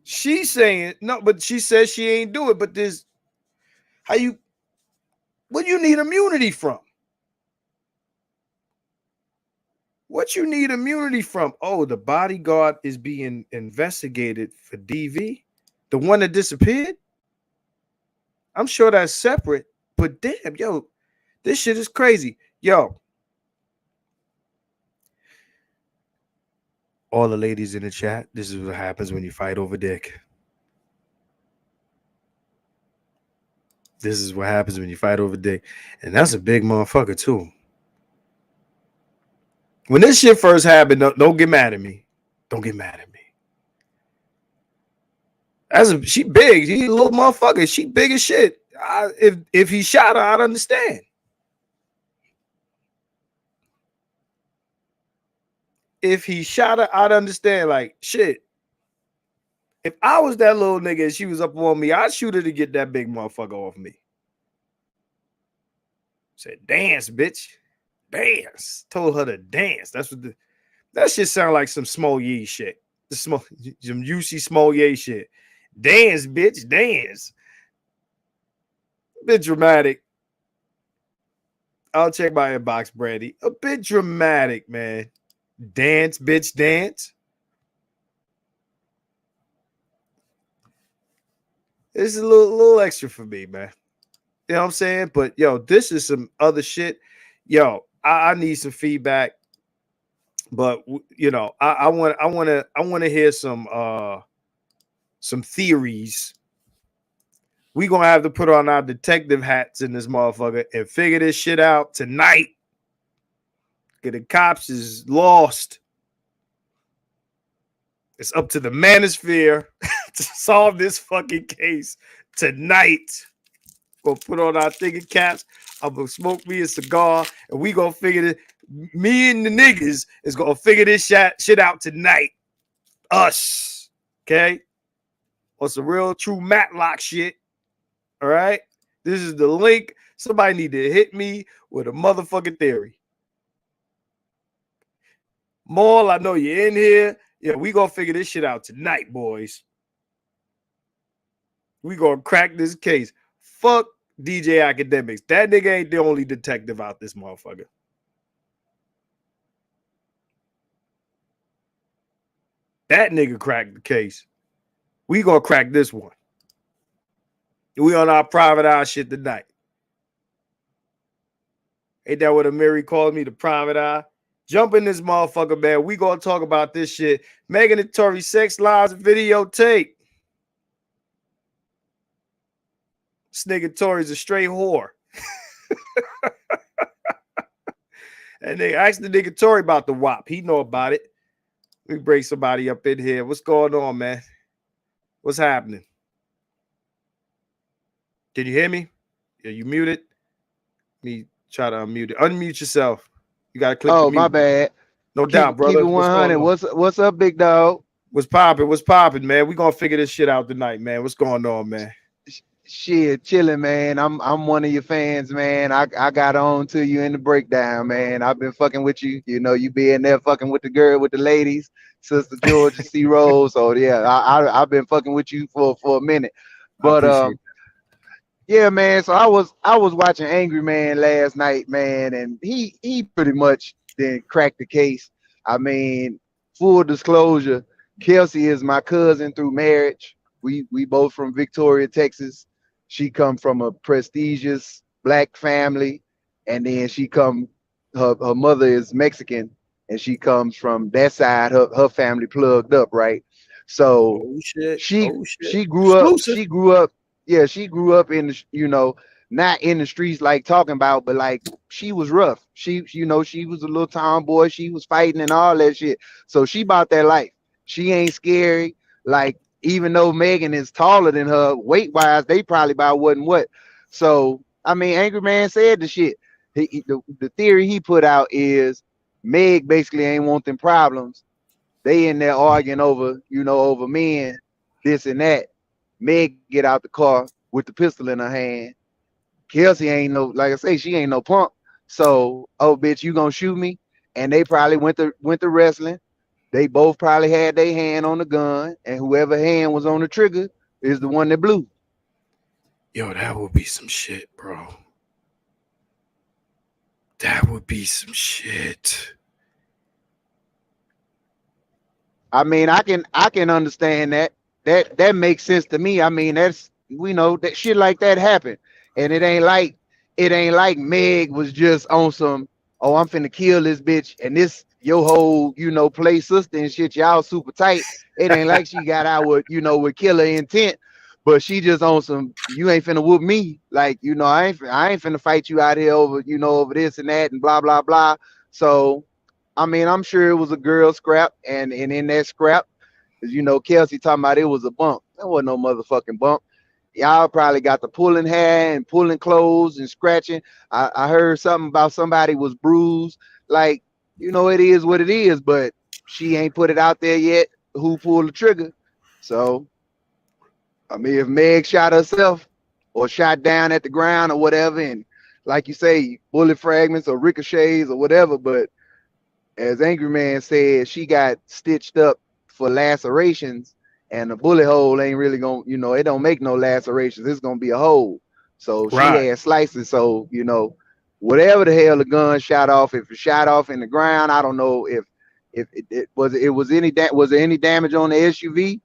She's saying no, but she says she ain't do it. But there's what you need immunity from? What you need immunity from? Oh, the bodyguard is being investigated for DV. The one that disappeared? I'm sure that's separate, but damn, yo, this shit is crazy. Yo, all the ladies in the chat, this is what happens when you fight over dick. This is what happens when you fight over dick. And that's a big motherfucker, too. When this shit first happened, don't get mad at me. Don't get mad at me. She big. She a little motherfucker. She big as shit. If he shot her, I'd understand. If he shot her, I'd understand. Like, shit. If I was that little nigga and she was up on me, I'd shoot her to get that big motherfucker off me. Said, dance, bitch. Dance. Told her to dance. That's what that shit sound like some small yee shit. some UC Smollier shit. Dance, bitch, dance. A bit dramatic. I'll check my inbox, Brandy. A bit dramatic, man. Dance, bitch, dance. It's a little extra for me, man. You know what I'm saying? But yo, this is some other shit. Yo, I need some feedback. But you know, I want to hear some theories. We gonna have to put on our detective hats in this motherfucker and figure this shit out tonight. Cause the cops is lost. It's up to the manosphere to solve this fucking case tonight. Gonna put on our thinking caps. I'm gonna smoke me a cigar, and we gonna figure it. Me and the niggas is gonna figure this shit out tonight. Us, okay? On some real true Matlock shit. All right. This is the link. Somebody need to hit me with a motherfucking theory. Maul, I know you're in here. Yeah, we gonna figure this shit out tonight, boys. We gonna crack this case. Fuck DJ Academics. That nigga ain't the only detective out this motherfucker. That nigga cracked the case. We gonna crack this one. We on our private eye shit tonight. Ain't that what Amiri called me, the private eye? Jump in this motherfucker, man. We gonna talk about this shit. Megan and Torey, Secks Lives videotape. This nigga Torey's a straight whore. And they asked the nigga Torey about the WAP. He know about it. We bring somebody up in here. What's going on, man? What's happening? Can you hear me? Yeah, you muted? Let me try to unmute it. Unmute yourself. You gotta click the mute. My bad. No doubt, brother. Keep it 100. What's up, big dog? What's popping, man? We gonna figure this shit out tonight, man. What's going on, man? Shit, chilling, man. I'm one of your fans, man. I got on to you in the breakdown, man. I've been fucking with you. You know, you be in there fucking with the girl, with the ladies, Sister Georgia C. Rose. So yeah, I've been fucking with you for a minute. But yeah, man. So I was watching Angry Man last night, man, and he pretty much didn't crack the case. I mean, full disclosure, Kelsey is my cousin through marriage. We both from Victoria, Texas. She come from a prestigious black family, and then her mother is Mexican, and she comes from that side. Her family plugged up, right? So she grew up. She grew up. Yeah, she grew up in the, not in the streets like talking about, but like she was rough. She was a little tomboy. She was fighting and all that shit. So she bought that life. She ain't scary. Like, even though Megan is taller than her weight wise, they probably about wasn't what. So I mean, Angry Man said the shit. The theory he put out is Meg basically ain't want them problems. They in there arguing over men, this and that. Meg get out the car with the pistol in her hand. Kelsey ain't no, like I say, she ain't no punk. So, oh bitch, you gonna shoot me? And they probably went to wrestling. They both probably had their hand on the gun, and whoever hand was on the trigger is the one that blew. Yo, that would be some shit, bro. That would be some shit. I mean, I can understand that. That makes sense to me. I mean, we know that shit like that happened, and it ain't like Meg was just on some, oh, I'm finna kill this bitch, and this your whole play sister and shit. Y'all super tight. It ain't like she got out with with killer intent, but she just on some, you ain't finna whoop me. Like, I ain't finna fight you out here over over this and that and blah blah blah. So, I mean, I'm sure it was a girl scrap, and in that scrap, Kelsey talking about it was a bump. That wasn't no motherfucking bump. Y'all probably got the pulling hair and pulling clothes and scratching. I heard something about somebody was bruised. Like, it is what it is, but she ain't put it out there yet who pulled the trigger. So, I mean, if Meg shot herself or shot down at the ground or whatever, and like you say, bullet fragments or ricochets or whatever, but as Angry Man said, she got stitched up for lacerations, and the bullet hole ain't really gonna, it don't make no lacerations. It's gonna be a hole. So she Right. had slices. So whatever the hell the gun shot off, if it shot off in the ground, I don't know if was there any damage on the SUV?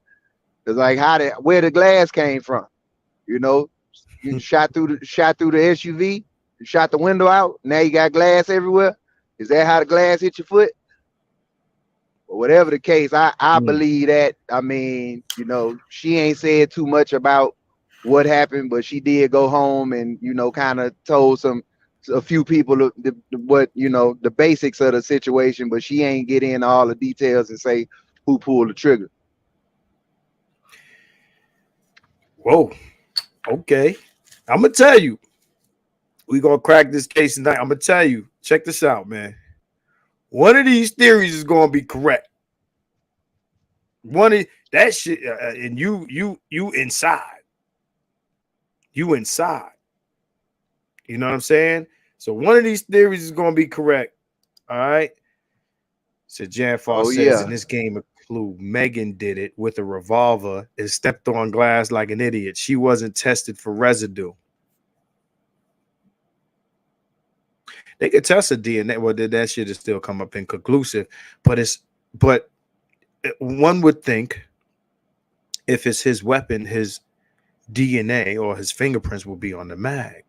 Cause like where the glass came from, you know, you shot through the SUV, you shot the window out. Now you got glass everywhere. Is that how the glass hit your foot? Or whatever the case, I believe that. I mean, she ain't said too much about what happened, but she did go home and kind of told a few people what the basics of the situation, but she ain't get in all the details and say who pulled the trigger. Whoa. Okay. I'm gonna tell you. We gonna crack this case tonight. I'm gonna tell you. Check this out, man. One of these theories is gonna be correct. One of that shit, and you inside. You inside. You know what I'm saying? So one of these theories is gonna be correct. All right. So Janfar says in this game of Clue, Megan did it with a revolver and stepped on glass like an idiot. She wasn't tested for residue. They could test a DNA. Well, that shit is still come up inconclusive, but one would think if it's his weapon, his DNA or his fingerprints will be on the mag.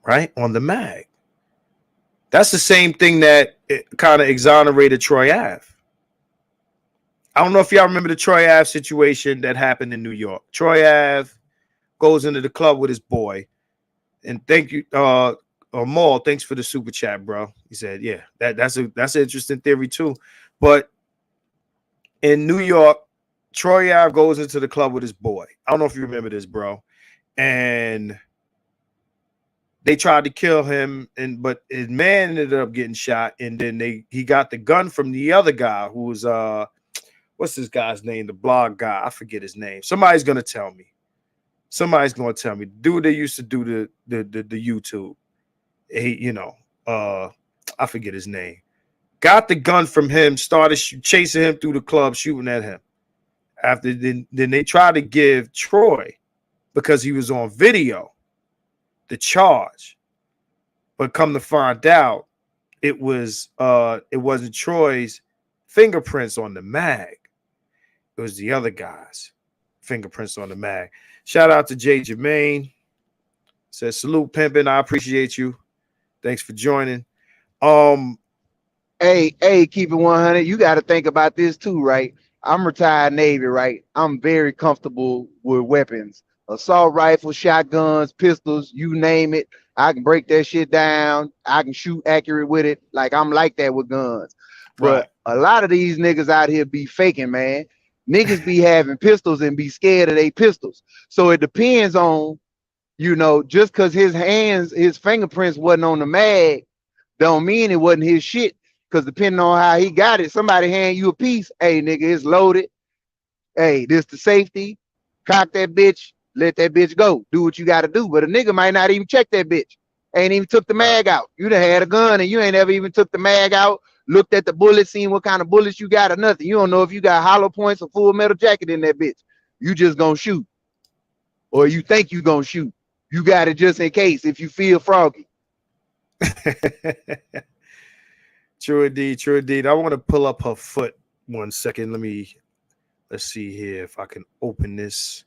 Right? On the mag. That's the same thing that kind of exonerated Troy Ave. I don't know if y'all remember the Troy Ave situation that happened in New York. Troy Ave goes into the club with his boy. And thank you, Maul, thanks for the super chat, bro. He said, yeah, that's an interesting theory too. But in New York, Troy Ave goes into the club with his boy. I don't know if you remember this, bro. And they tried to kill him, but his man ended up getting shot, and then he got the gun from the other guy who was what's this guy's name? The blog guy. I forget his name. Somebody's gonna tell me. The dude they used to do the YouTube. He, I forget his name. Got the gun from him, started chasing him through the club, shooting at him. After then they tried to give Troy, because he was on video, the charge, but come to find out it wasn't Troy's fingerprints on the mag. It was the other guy's fingerprints on the mag. Shout out to Jay Jermaine. Says salute pimping. I appreciate you. Thanks for joining. Hey, keep it 100. You got to think about this too, right? I'm retired Navy, right? I'm very comfortable with weapons. Assault rifles, shotguns, pistols, you name it. I can break that shit down. I can shoot accurate with it. Like, I'm like that with guns. But a lot of these niggas out here be faking, man. Niggas be having pistols and be scared of their pistols. So it depends on, just because his fingerprints wasn't on the mag, don't mean it wasn't his shit. Because depending on how he got it, somebody hand you a piece. Hey, nigga, it's loaded. Hey, this the safety. Cock that bitch. Let that bitch go. Do what you got to do. But a nigga might not even check that bitch. Ain't even took the mag out. You done had a gun and you ain't ever even took the mag out. Looked at the bullets, seen what kind of bullets you got or nothing. You don't know if you got hollow points or full metal jacket in that bitch. You just gonna shoot. Or you think you gonna shoot. You got it just in case if you feel froggy. True indeed. I want to pull up her foot 1 second. Let's see here if I can open this.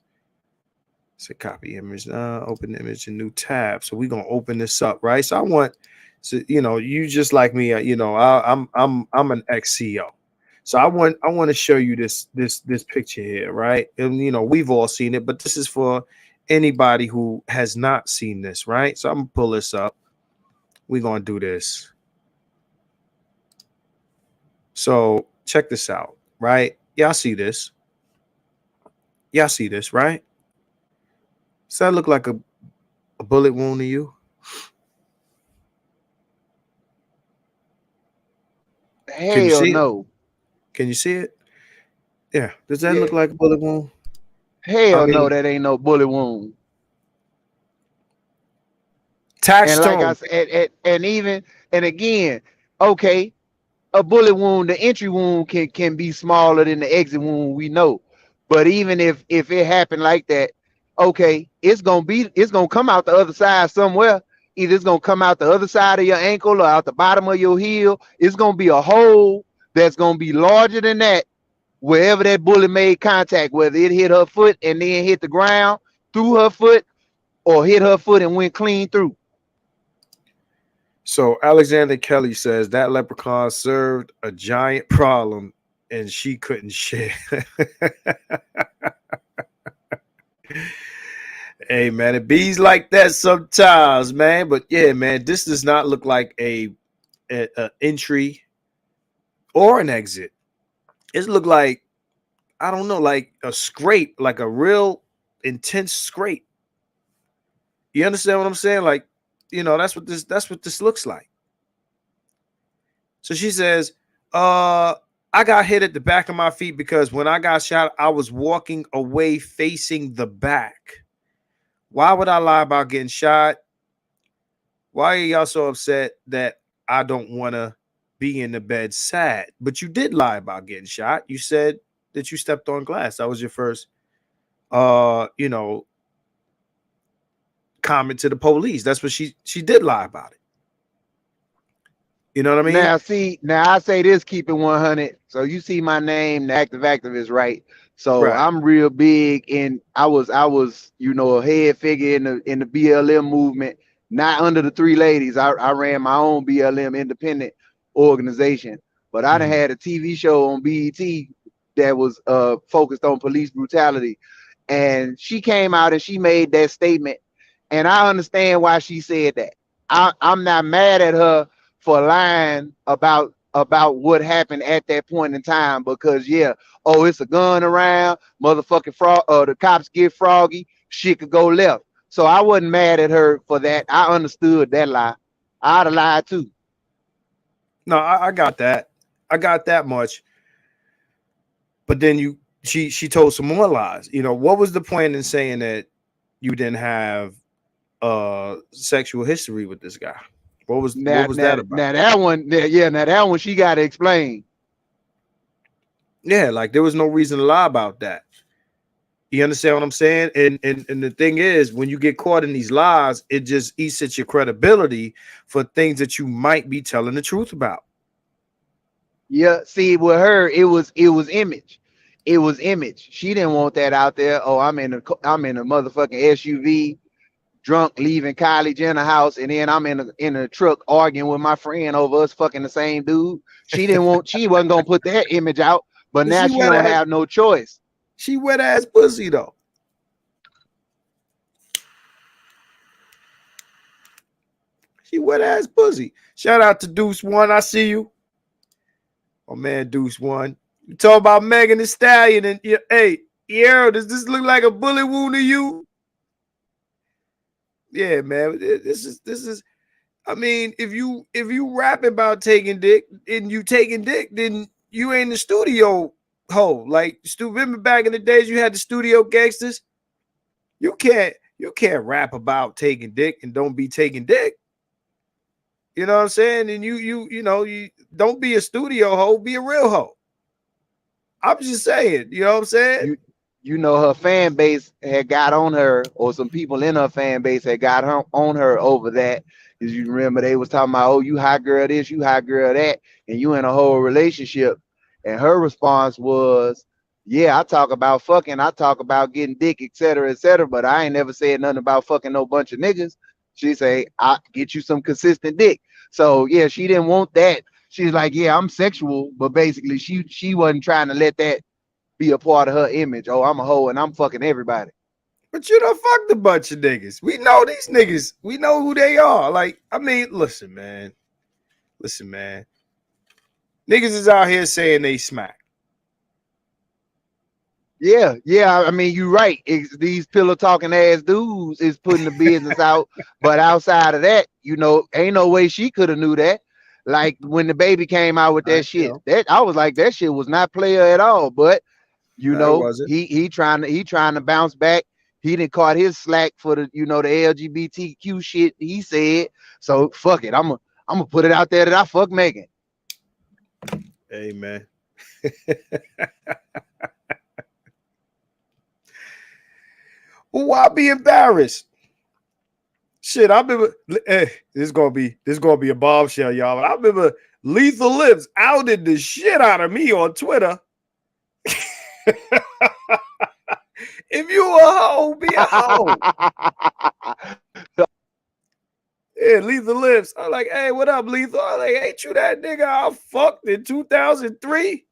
Say copy image. Open image in new tab. So we're gonna open this up, right? So I want, you just like me, I'm an ex-CEO. So I want to show you this picture here, right? And we've all seen it, but this is for anybody who has not seen this, right? So I'm gonna pull this up. We're gonna do this. So check this out, right? Y'all see this? Right? Does that look like a bullet wound to you? Hell no. Can you see it? Yeah. Does that look like a bullet wound? Hell no, that ain't no bullet wound. Tax and like I said, and again, okay, a bullet wound, the entry wound can be smaller than the exit wound, we know. But even if it happened like that, okay, it's gonna come out the other side somewhere. Either it's gonna come out the other side of your ankle or out the bottom of your heel. It's gonna be a hole that's gonna be larger than that wherever that bullet made contact, whether it hit her foot and then hit the ground through her foot, or hit her foot and went clean through. So Alexander Kelly says that leprechaun served a giant problem and she couldn't share. Hey man, it bees like that sometimes, man. But yeah, man, this does not look like a entry or an exit. It looked like, I don't know, like a scrape, like a real intense scrape. You understand what I'm saying? Like, you know, that's what this looks like. So she says, I got hit at the back of my feet because when I got shot, I was walking away facing the back. Why would I lie about getting shot? Why are y'all so upset that I don't want to be in the bed sad? But you did lie about getting shot. You said that you stepped on glass. That was your first, you know, comment to the police. That's what she did lie about it. You know what I mean? Now, see, now I say this, keep it 100. So you see my name, the active activist, right? So Right. I'm real big in. I was, you know, a head figure in the BLM movement. Not under the three ladies. I ran my own BLM independent organization, but I done had a TV show on BET that was focused on police brutality, and she came out and she made that statement, and I understand why she said that. I'm not mad at her for lying about what happened at that point in time, because yeah, oh, it's a gun around, motherfucking frog, the cops get froggy, shit could go left. So I wasn't mad at her for that. I understood that lie. I'd have lied too. No, I got that. I got that much. But then she told some more lies. You know, what was the point in saying that you didn't have sexual history with this guy? What was that about? Now that one, yeah, now that one she got to explain. Yeah, like there was no reason to lie about that. You understand what I'm saying? And the thing is, when you get caught in these lies, it just eats at your credibility for things that you might be telling the truth about. Yeah, see, with her, it was image. It was image. She didn't want that out there. Oh, I'm in a motherfucking SUV, drunk, leaving Kylie Jenner house, and then I'm in a truck arguing with my friend over us fucking the same dude. She wasn't gonna put that image out, but now she don't have no choice. She wet ass pussy though. She wet ass pussy. Shout out to Deuce One. I see you. Oh man, Deuce One. You talk about Megan Thee Stallion, and hey, yeah, does this look like a bullet wound to you? Yeah, man. This is. I mean, if you rap about taking dick and you taking dick, then you ain't in the studio hoe. Like, remember back in the days you had the studio gangsters? You can't rap about taking dick and don't be taking dick. You know what I'm saying? And you know, you don't be a studio hoe, be a real hoe. I'm just saying, you know what I'm saying? You know, her fan base had got on her, or some people in her fan base had got on her over that. Because you remember they was talking about, oh, you hot girl this, you hot girl that, and you in a whole relationship. And her response was, yeah, I talk about fucking, I talk about getting dick, etc., but I ain't never said nothing about fucking no bunch of niggas. She say, I get you some consistent dick. So yeah, she didn't want that. She's like, yeah, I'm sexual, but basically she wasn't trying to let that be a part of her image. Oh, I'm a hoe and I'm fucking everybody. But you done fucked a bunch of niggas. We know these niggas. We know who they are. Like, I mean, listen, man. Niggas is out here saying they smack. Yeah. I mean, you're right. These pillow talking ass dudes is putting the business out. But outside of that, you know, ain't no way she could have knew that. Like when the baby came out with that shit, that I was like, that shit was not player at all. But you know, he trying to bounce back. He didn't caught his slack for the, you know, the LGBTQ shit he said. So fuck it. I'm gonna put it out there that I fuck Megan. Hey, man. Well, why be embarrassed? Shit, I remember. This is gonna be a bombshell, y'all. I remember Lethal Lips outed the shit out of me on Twitter. If you a hoe, be a hoe. Yeah, Lethal Lips. I'm like, hey, what up, Lethal? I'm like, ain't you that nigga I fucked in 2003?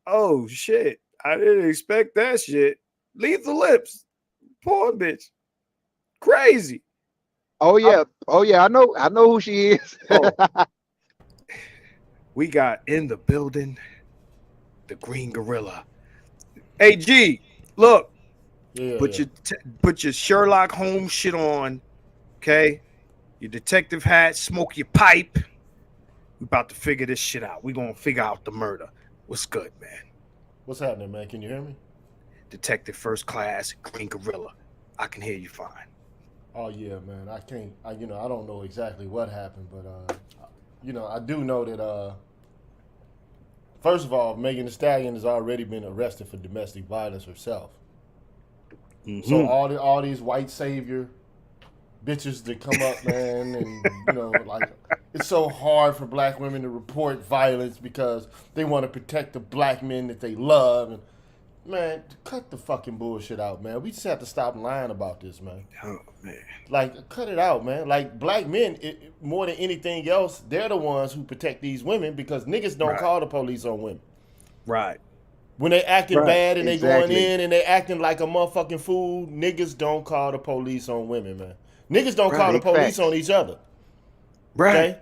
Oh shit, I didn't expect that shit. Lethal Lips, poor bitch, crazy. Oh yeah, I know who she is. Oh, we got in the building the Green Gorilla. Hey G, look, put your Sherlock Holmes shit on, okay? Your detective hat, smoke your pipe. We about to figure this shit out. We gonna figure out the murder. What's good, man? What's happening, man? Can you hear me? Detective First Class, Green Gorilla. I can hear you fine. Oh yeah, man. I can't. I don't know exactly what happened, but I do know that. First of all, Megan Thee Stallion has already been arrested for domestic violence herself. Mm-hmm. So all these white savior bitches that come up, man, and like it's so hard for black women to report violence because they want to protect the black men that they love. And man, cut the fucking bullshit out, man. We just have to stop lying about this, man. Oh man, like cut it out, man. Like black men, more than anything else, they're the ones who protect these women because niggas don't call the police on women. Right. When they acting bad and they going in and they acting like a motherfucking fool, niggas don't call the police on women, man. Niggas don't call the police on each other. Right. Okay?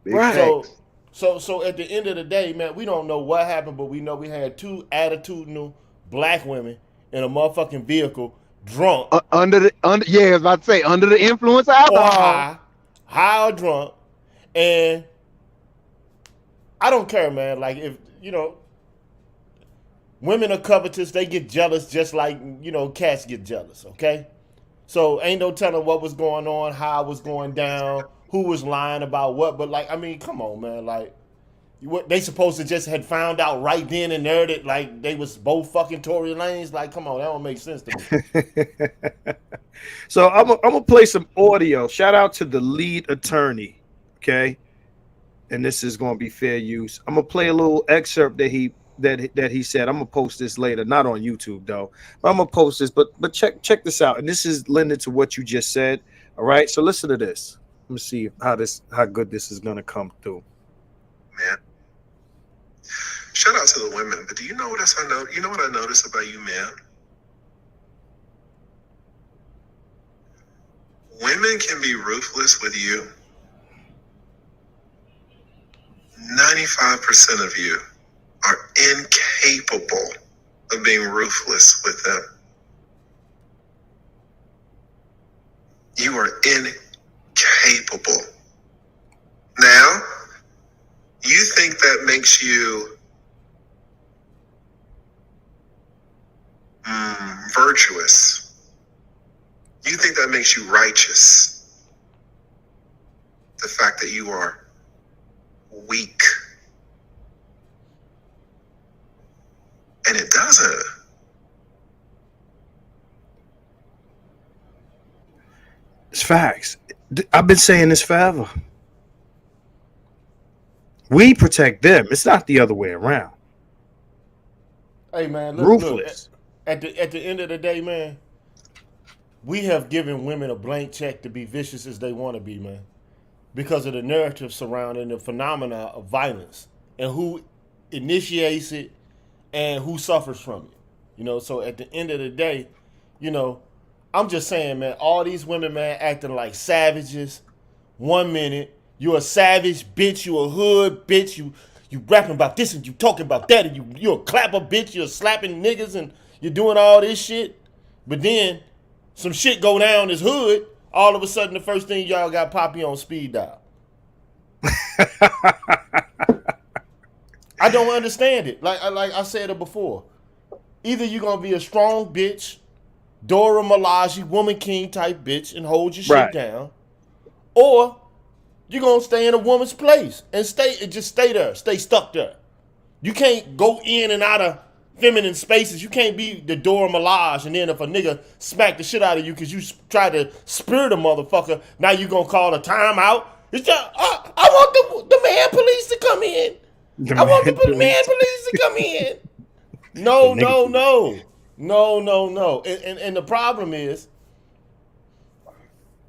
Right. So at the end of the day, man, we don't know what happened, but we know we had two attitudinal black women in a motherfucking vehicle, drunk. I was about to say under the influence of alcohol. Or high or drunk. And I don't care, man. Like if women are covetous, they get jealous just like, cats get jealous, okay? So ain't no telling what was going on, how it was going down, who was lying about what. But like, I mean, come on, man. Like, what they supposed to just had found out right then and there that like they was both fucking Tory Lanes. Like, come on, that don't make sense to me. So I'm gonna play some audio. Shout out to the lead attorney, okay? And this is gonna be fair use. I'm gonna play a little excerpt that he said. I'm gonna post this later, not on YouTube though. But I'm gonna post this. But check this out. And this is lended to what you just said. All right. So listen to this. Let me see how good this is gonna come through. Man, shout out to the women. But do you know what else I know? You know what I noticed about you, man? Women can be ruthless with you. 95% of you are incapable of being ruthless with them. You are incapable. Now, you think that makes you virtuous. You think that makes you righteous. The fact that you are weak. And it doesn't. It's facts. I've been saying this forever. We protect them. It's not the other way around. Hey man, ruthless. Look, at the end of the day, man, we have given women a blank check to be vicious as they want to be, man, because of the narrative surrounding the phenomena of violence and who initiates it and who suffers from it. So at the end of the day, I'm just saying, man, all these women, man, acting like savages. 1 minute, you a savage bitch, you a hood bitch, you rapping about this and you talking about that, and you a clapper bitch, you're slapping niggas and you're doing all this shit. But then some shit go down this hood, all of a sudden the first thing y'all got Poppy on speed dial. I don't understand it. Like I said it before. Either you're gonna be a strong bitch, Dora Milaje, woman king type bitch, and hold your shit down, or you're gonna stay in a woman's place and just stay there, stay stuck there. You can't go in and out of feminine spaces. You can't be the Dora Milaje, and then if a nigga smack the shit out of you because you try to spirit a motherfucker, now you gonna call a timeout. It's just, I want the man police to come in. I want the man police to come in. No. And the problem is,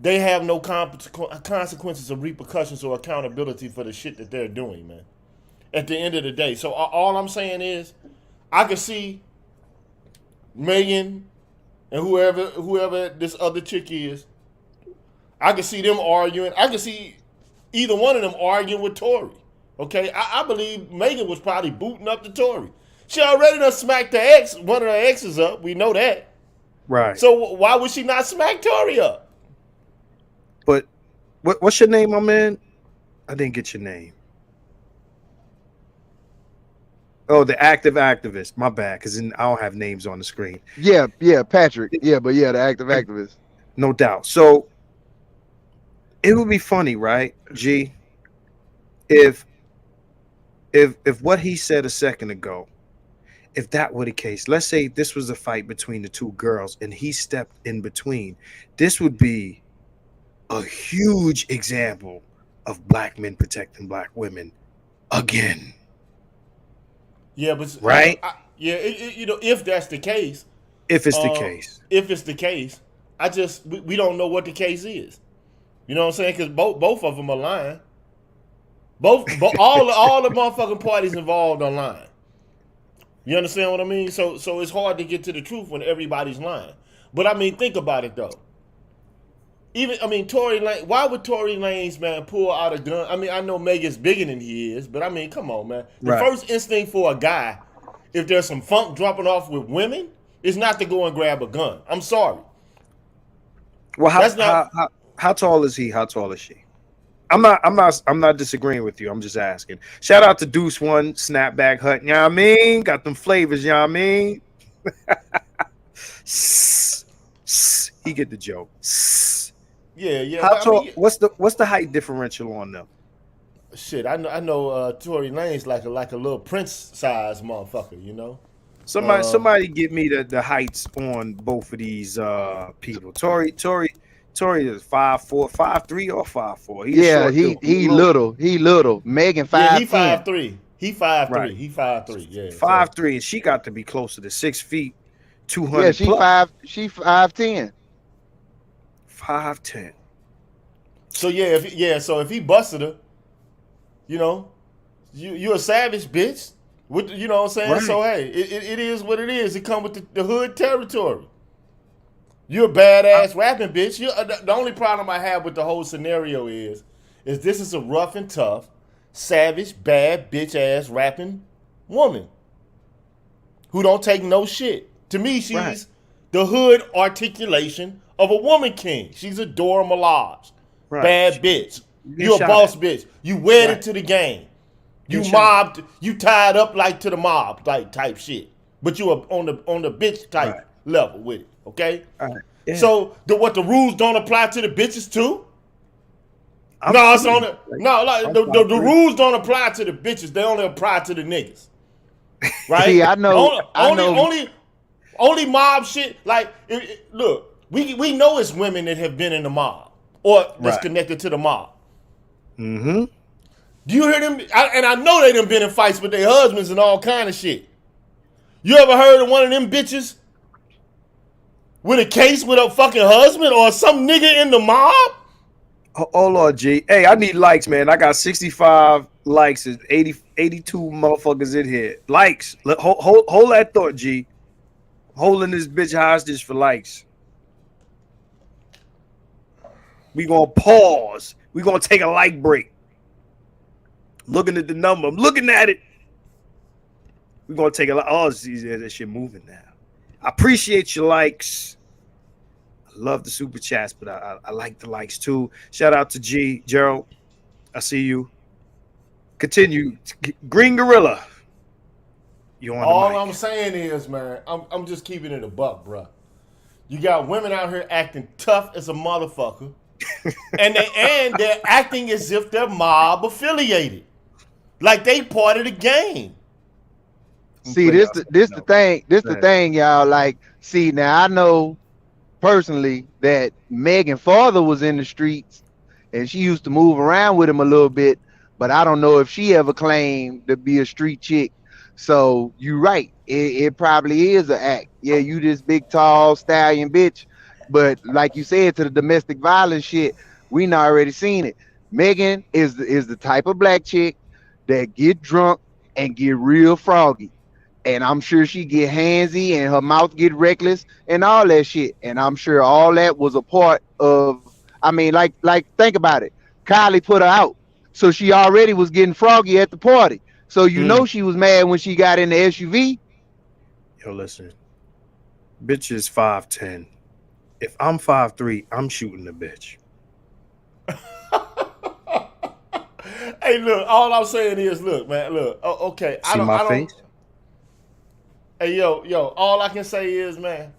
they have no consequences or repercussions or accountability for the shit that they're doing, man. At the end of the day. So all I'm saying is, I can see Megan and whoever this other chick is, I can see them arguing. I can see either one of them arguing with Torey. Okay? I believe Megan was probably booting up to Torey. She already done smacked one of her exes up. We know that. Right. So why would she not smack Torey up? But what's your name, my man? I didn't get your name. Oh, the active activist. My bad, because I don't have names on the screen. Yeah, Patrick. Yeah, but yeah, the active activist. No doubt. So it would be funny, right, G? If what he said a second ago, if that were the case, let's say this was a fight between the two girls and he stepped in between, this would be a huge example of black men protecting black women again. Yeah, but right? If that's the case. If it's the case. We don't know what the case is. You know what I'm saying? Because both of them are lying. All the motherfucking parties involved are lying. You understand what I mean? So it's hard to get to the truth when everybody's lying. But I mean, think about it though. Tory Lanez, why would Tory Lanez, man, pull out a gun? I mean, I know Megan's bigger than he is, but I mean, come on, man. The first instinct for a guy, if there's some funk dropping off with women, is not to go and grab a gun. I'm sorry. Well, how tall is he? How tall is she? I'm not disagreeing with you. I'm just asking. Shout out to Deuce One, Snapback Hut. You know what I mean? Got them flavors, you know what I mean? He get the joke. Yeah. How tall? What's the height differential on them? Shit, I know. Tory Lanez like a little Prince size motherfucker. You know. Somebody give me the heights on both of these people. Tory is 5'4", 5'3", or 5'4". He little. Megan 5'10". Yeah, he 5'3". He 5'3". Right. He 5'3". Yeah, 5'3", and she got to be closer to 6 feet, 200. Yeah, she 5'10". 5'10". So if he busted her, you know, you a savage bitch. You know what I'm saying? Right. So hey, it is what it is. It come with the hood territory. You're a badass rapping bitch. The only problem I have with the whole scenario is this is a rough and tough, savage, bad bitch ass rapping woman who don't take no shit. To me, she's the hood articulation of a woman king. She's a Dora Milaje. Right. Bad bitch. You a boss bitch. You wedded to the game. You mobbed. You tied up like to the mob type shit. But you are on the bitch type level with it. Okay. Yeah. So what the rules don't apply to the bitches too? The rules don't apply to the bitches. They only apply to the niggas. Right? See, I know. Only mob shit. Like, look, we know it's women that have been in the mob or that's connected to the mob. Mm-hmm. Do you hear them? I know they done been in fights with their husbands and all kind of shit. You ever heard of one of them bitches with a case with a fucking husband or some nigga in the mob? Oh Lord, G. Hey, I need likes, man. I got 65 likes. 82 motherfuckers in here. Likes. Hold that thought, G. Holding this bitch hostage for likes. We gonna pause. We gonna take a like break. Looking at the number. I'm looking at it. We're gonna take a like. Oh, that shit moving now. I appreciate your likes. I love the super chats, but I like the likes too. Shout out to G. Gerald. I see you. Continue. Green Gorilla. You on All the mic. I'm saying is, man, I'm just keeping it a buck, bro. You got women out here acting tough as a motherfucker. and they're acting as if they're mob affiliated, like they part of the game. See, this the thing, y'all. Like, see, now I know personally that Megan's father was in the streets and she used to move around with him a little bit, but I don't know if she ever claimed to be a street chick. So you're right. It probably is an act. Yeah, you this big tall stallion bitch. But like you said, to the domestic violence shit, we not already seen it. Megan is the type of black chick that get drunk and get real froggy. And I'm sure she get handsy and her mouth get reckless and all that shit. And I'm sure all that was a part of, I mean, like think about it. Kylie put her out. So she already was getting froggy at the party. So you know she was mad when she got in the SUV. Yo, listen. Bitch is 5'10". If I'm 5'3", I'm shooting the bitch. Hey, look, all I'm saying is, look, man, look. Oh, okay. See my face? Hey, yo, all I can say is, man,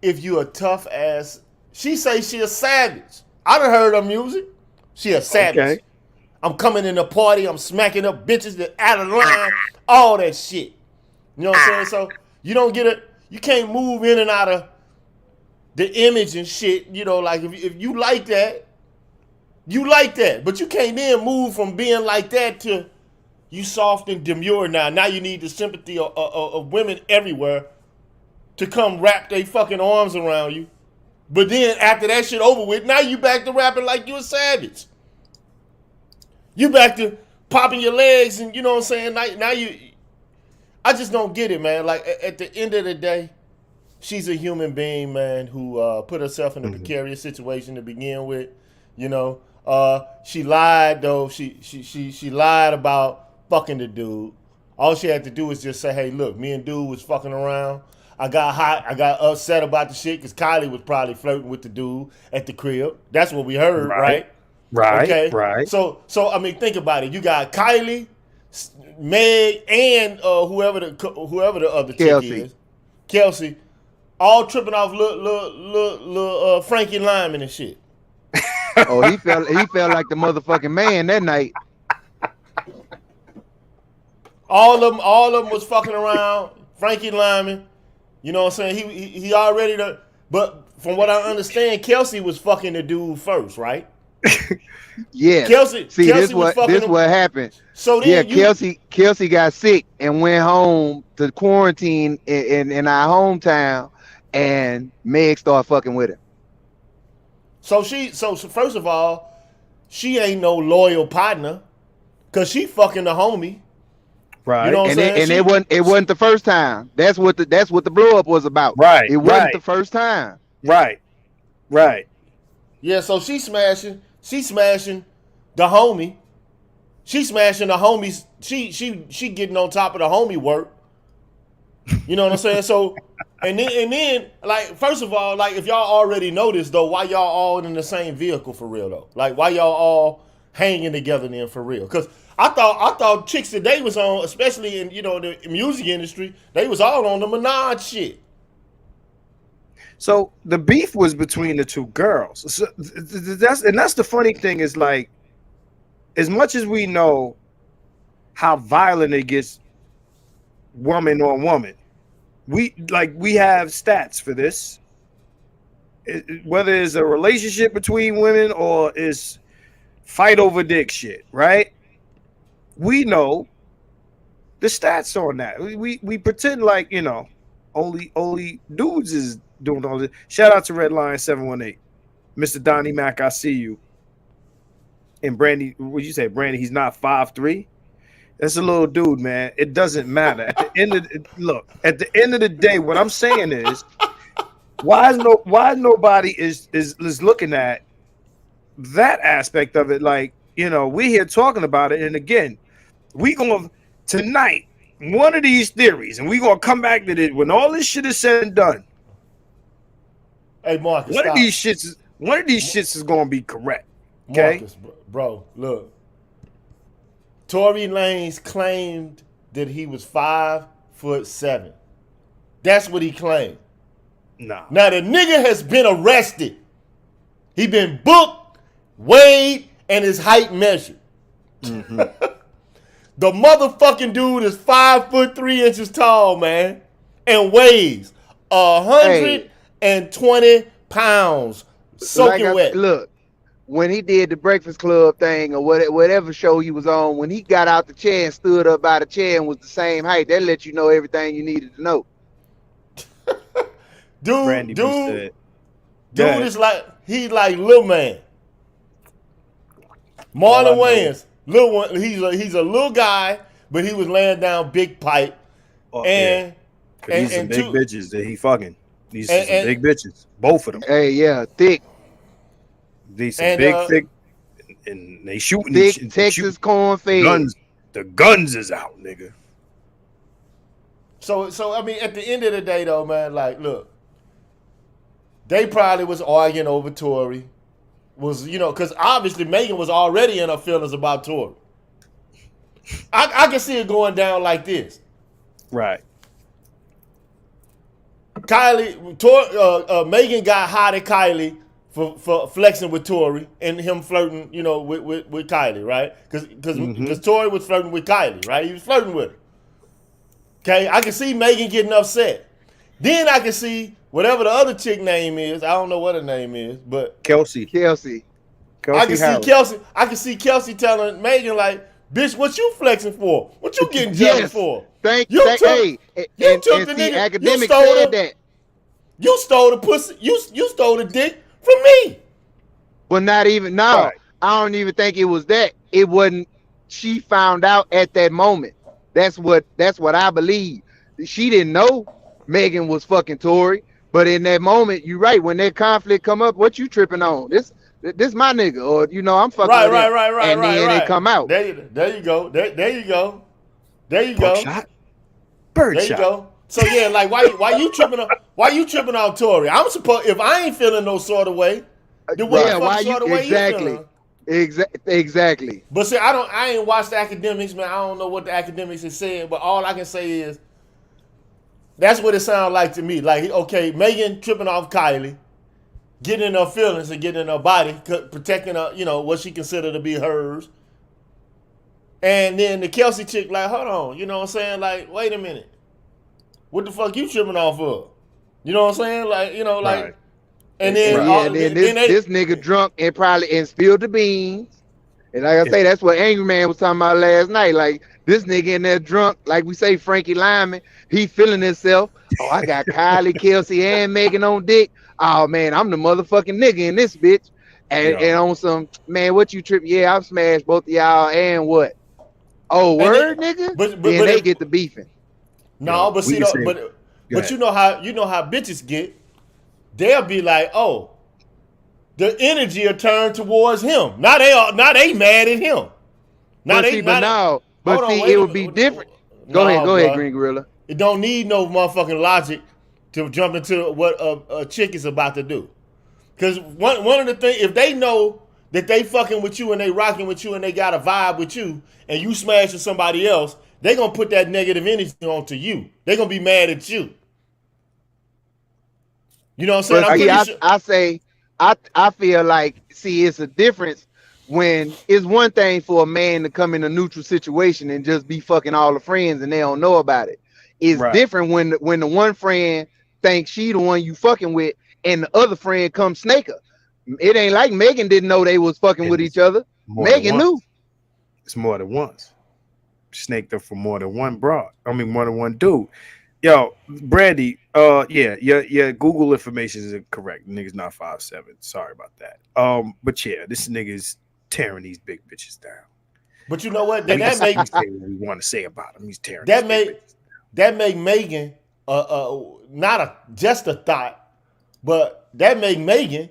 if you a tough ass, she say she a savage. I done heard her music. She a savage. Okay. I'm coming in the party, I'm smacking up bitches that out of line, all that shit. You know what I'm saying? So you don't get it, you can't move in and out of the image and shit, you know, like if you like that, you like that. But you can't then move from being like that to you soft and demure now. Now you need the sympathy of women everywhere to come wrap their fucking arms around you. But then after that shit over with, now you back to rapping like you a savage. You back to popping your legs and, you know what I'm saying? Now you, I just don't get it, man. Like at the end of the day, she's a human being, man, who put herself in a precarious situation to begin with. You know, she lied though. She lied about fucking the dude. All she had to do was just say, hey, look, me and dude was fucking around. I got hot. I got upset about the shit because Kylie was probably flirting with the dude at the crib. That's what we heard, right? Right. Okay. Right. So I mean, think about it. You got Kylie, Meg, and whoever the other chick is, Kelsey, all tripping off little Frankie Lyman and shit. Oh, he felt like the motherfucking man that night. All of them was fucking around. Frankie Lyman, you know what I'm saying? He already done. But from what I understand, Kelsey was fucking the dude first, right? Yeah. Kelsey this what happened. So then Kelsey got sick and went home to quarantine in our hometown, and Meg started fucking with him. So first of all, she ain't no loyal partner, cause she fucking the homie. Right. You know what I'm saying? And it wasn't the first time. That's what the blow up was about. Right. It wasn't the first time. Right. Yeah, so she smashing the homie. She smashing the homies. She getting on top of the homie work. You know what I'm saying? So and then like, first of all, like, if y'all already know this though, why y'all all in the same vehicle for real though? Like, why y'all all hanging together then for real? Because I thought chicks that they was on, especially in, you know, the music industry, they was all on the Minaj shit. So the beef was between the two girls. So that's the funny thing is, like, as much as we know how violent it gets woman on woman, we have stats for this. Whether it's a relationship between women or it's fight over dick shit, right? We know the stats on that. We pretend like, you know, only dudes is doing all this. Shout out to Redline 718, Mr. Donnie Mac. I see you. And Brandy, what'd you say, Brandy? He's not 5'3". That's a little dude, man. It doesn't matter. At the end of the day, what I'm saying is, why nobody is looking at that aspect of it? Like, you know, we're here talking about it, and again, we gonna tonight one of these theories, and we gonna come back to it when all this shit is said and done. Hey, Marcus, one of these shits is gonna be correct. Okay, Marcus, bro, look. Tory Lanez claimed that he was 5'7". That's what he claimed. Nah. Now the nigga has been arrested. He been booked, weighed, and his height measured. Mm-hmm. The motherfucking dude is 5'3" tall, man, and weighs 120 pounds, soaking wet. Look, when he did the Breakfast Club thing or whatever show he was on, when he got out the chair and stood up by the chair and was the same height, that let you know everything you needed to know. Brandy Dude said, is like, he's like Lil Man. Marlon Wayans, Lil one, he's a little guy, but he was laying down big pipe. And these some big bitches that he fucking. These some big bitches, both of them. Hey, yeah, thick. These some big, thick, and they shooting. Thick Texas corn fed. Guns, the guns is out, nigga. So I mean, at the end of the day, though, man, like, look, they probably was arguing over Torey. Was, you know, because obviously Megan was already in her feelings about Torey. I can see it going down like this. Right. Megan got hot at Kylie for flexing with Torey and him flirting, you know, with Kylie, right? Because Torey was flirting with Kylie, right? He was flirting with her. Okay, I can see Megan getting upset. Then I can see whatever the other chick name is. I don't know what her name is, but Kelsey. I can see Kelsey telling Megan, like, bitch, what you flexing for? What you getting jealous for? You took the nigga. Academic said that. You stole the pussy. You stole the dick from me. Well, not even now. Right. I don't even think it was that. It wasn't. She found out at that moment. That's what I believe. She didn't know Megan was fucking Torey, but in that moment, you're right. When that conflict come up, what you tripping on? This my nigga, or you know, I'm fucking right, with him. Right. And then they come out. There you go. There you go. Bird there shot. You go. So yeah, like why you tripping on Torey? I'm supposed, if I ain't feeling no sort of way, then what the fuck sort of way you feeling? Exactly. But see, I ain't watched the academics, man. I don't know what the academics is saying, but all I can say is that's what it sounds like to me. Like, okay, Megan tripping off Kylie, getting in her feelings and getting in her body, protecting her, you know, what she considered to be hers. And then the Kelsey chick, like, hold on, you know what I'm saying? Like, wait a minute. What the fuck you tripping off of? You know what I'm saying? Like, you know, like, right. And then, this nigga drunk and probably spilled the beans. And like I say, that's what Angry Man was talking about last night. Like, this nigga in there drunk, like we say, Frankie Lyman, he feeling himself. Oh, I got Kylie, Kelsey, and Megan on dick. Oh man, I'm the motherfucking nigga in this bitch. And on some, man, what you tripping? Yeah, I've smashed both of y'all and what? Oh, word, nigga? But they get the beefing. No, but see, but you know how bitches get. They'll be like, oh, the energy will turn towards him. Now they mad at him. It would be different. Go ahead, Green Gorilla. It don't need no motherfucking logic to jump into what a chick is about to do. Because one of the things, if they know that they fucking with you and they rocking with you and they got a vibe with you and you smashing somebody else, they gonna put that negative energy onto you. They gonna be mad at you. You know what I'm saying? I feel like, see, it's a difference when it's one thing for a man to come in a neutral situation and just be fucking all the friends and they don't know about it. It's different when the one friend thinks she the one you fucking with and the other friend comes snake her. It ain't like Megan didn't know they was fucking with each other. Megan knew. It's more than once. Snaked her for more than one broad. I mean, more than one dude. Yo, Brandy, yeah, Google information is correct. The nigga's not 5'7". Sorry about that. But yeah, this nigga's tearing these big bitches down. But you know what? Then that makes what we want to say about him. He's tearing that make Megan not just a thought, but that make Megan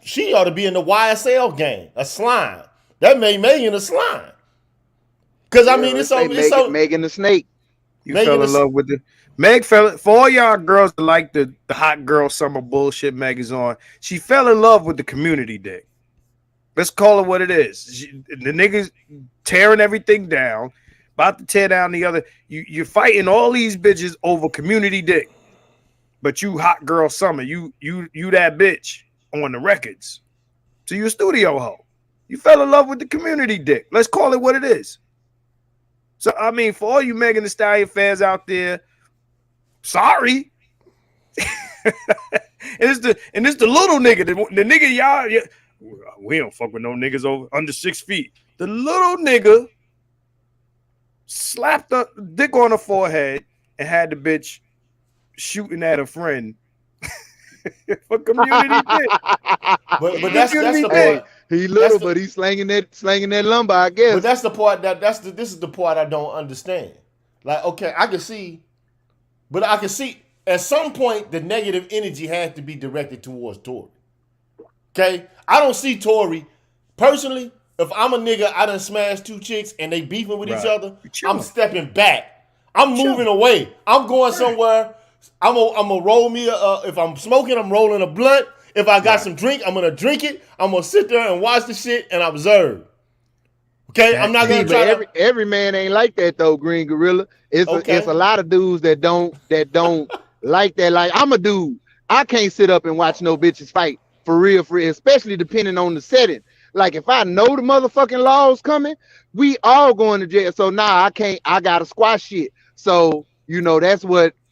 she ought to be in the YSL game, a slime. That made Megan a slime. Because I mean, it's so Megan the snake. You fell in love with the Meg for all y'all girls that like the hot girl summer bullshit Meg is on. She fell in love with the community dick. Let's call it what it is. The niggas tearing everything down, about to tear down the other. You're fighting all these bitches over community dick. but you hot girl summer, you that bitch on the records. So you a studio hoe. You fell in love with the community dick. Let's call it what it is. So I mean, for all you Megan Thee Stallion fans out there, sorry. and it's the little nigga, the nigga y'all. We don't fuck with no niggas over under 6 feet. The little nigga slapped the dick on her forehead and had the bitch shooting at a friend for community dick. But that's the part. He little, but he's slanging that lumber, I guess. But that's the part this is the part I don't understand. Like, okay, I can see at some point the negative energy had to be directed towards Torey. Okay? I don't see Torey personally. If I'm a nigga, I done smashed 2 chicks and they beefing with each other, I'm stepping back. I'm moving away. I'm going somewhere. I'm gonna roll me if I'm smoking, I'm rolling a blunt. If I got some drink, I'm gonna drink it. I'm gonna sit there and watch the shit and observe. Okay, I'm not gonna try every man ain't like that though, Green Gorilla. It's a lot of dudes that don't like that. Like, I'm a dude. I can't sit up and watch no bitches fight for real, especially depending on the setting. Like, if I know the motherfucking law's coming, we all going to jail. So I can't. I gotta squash shit. So that's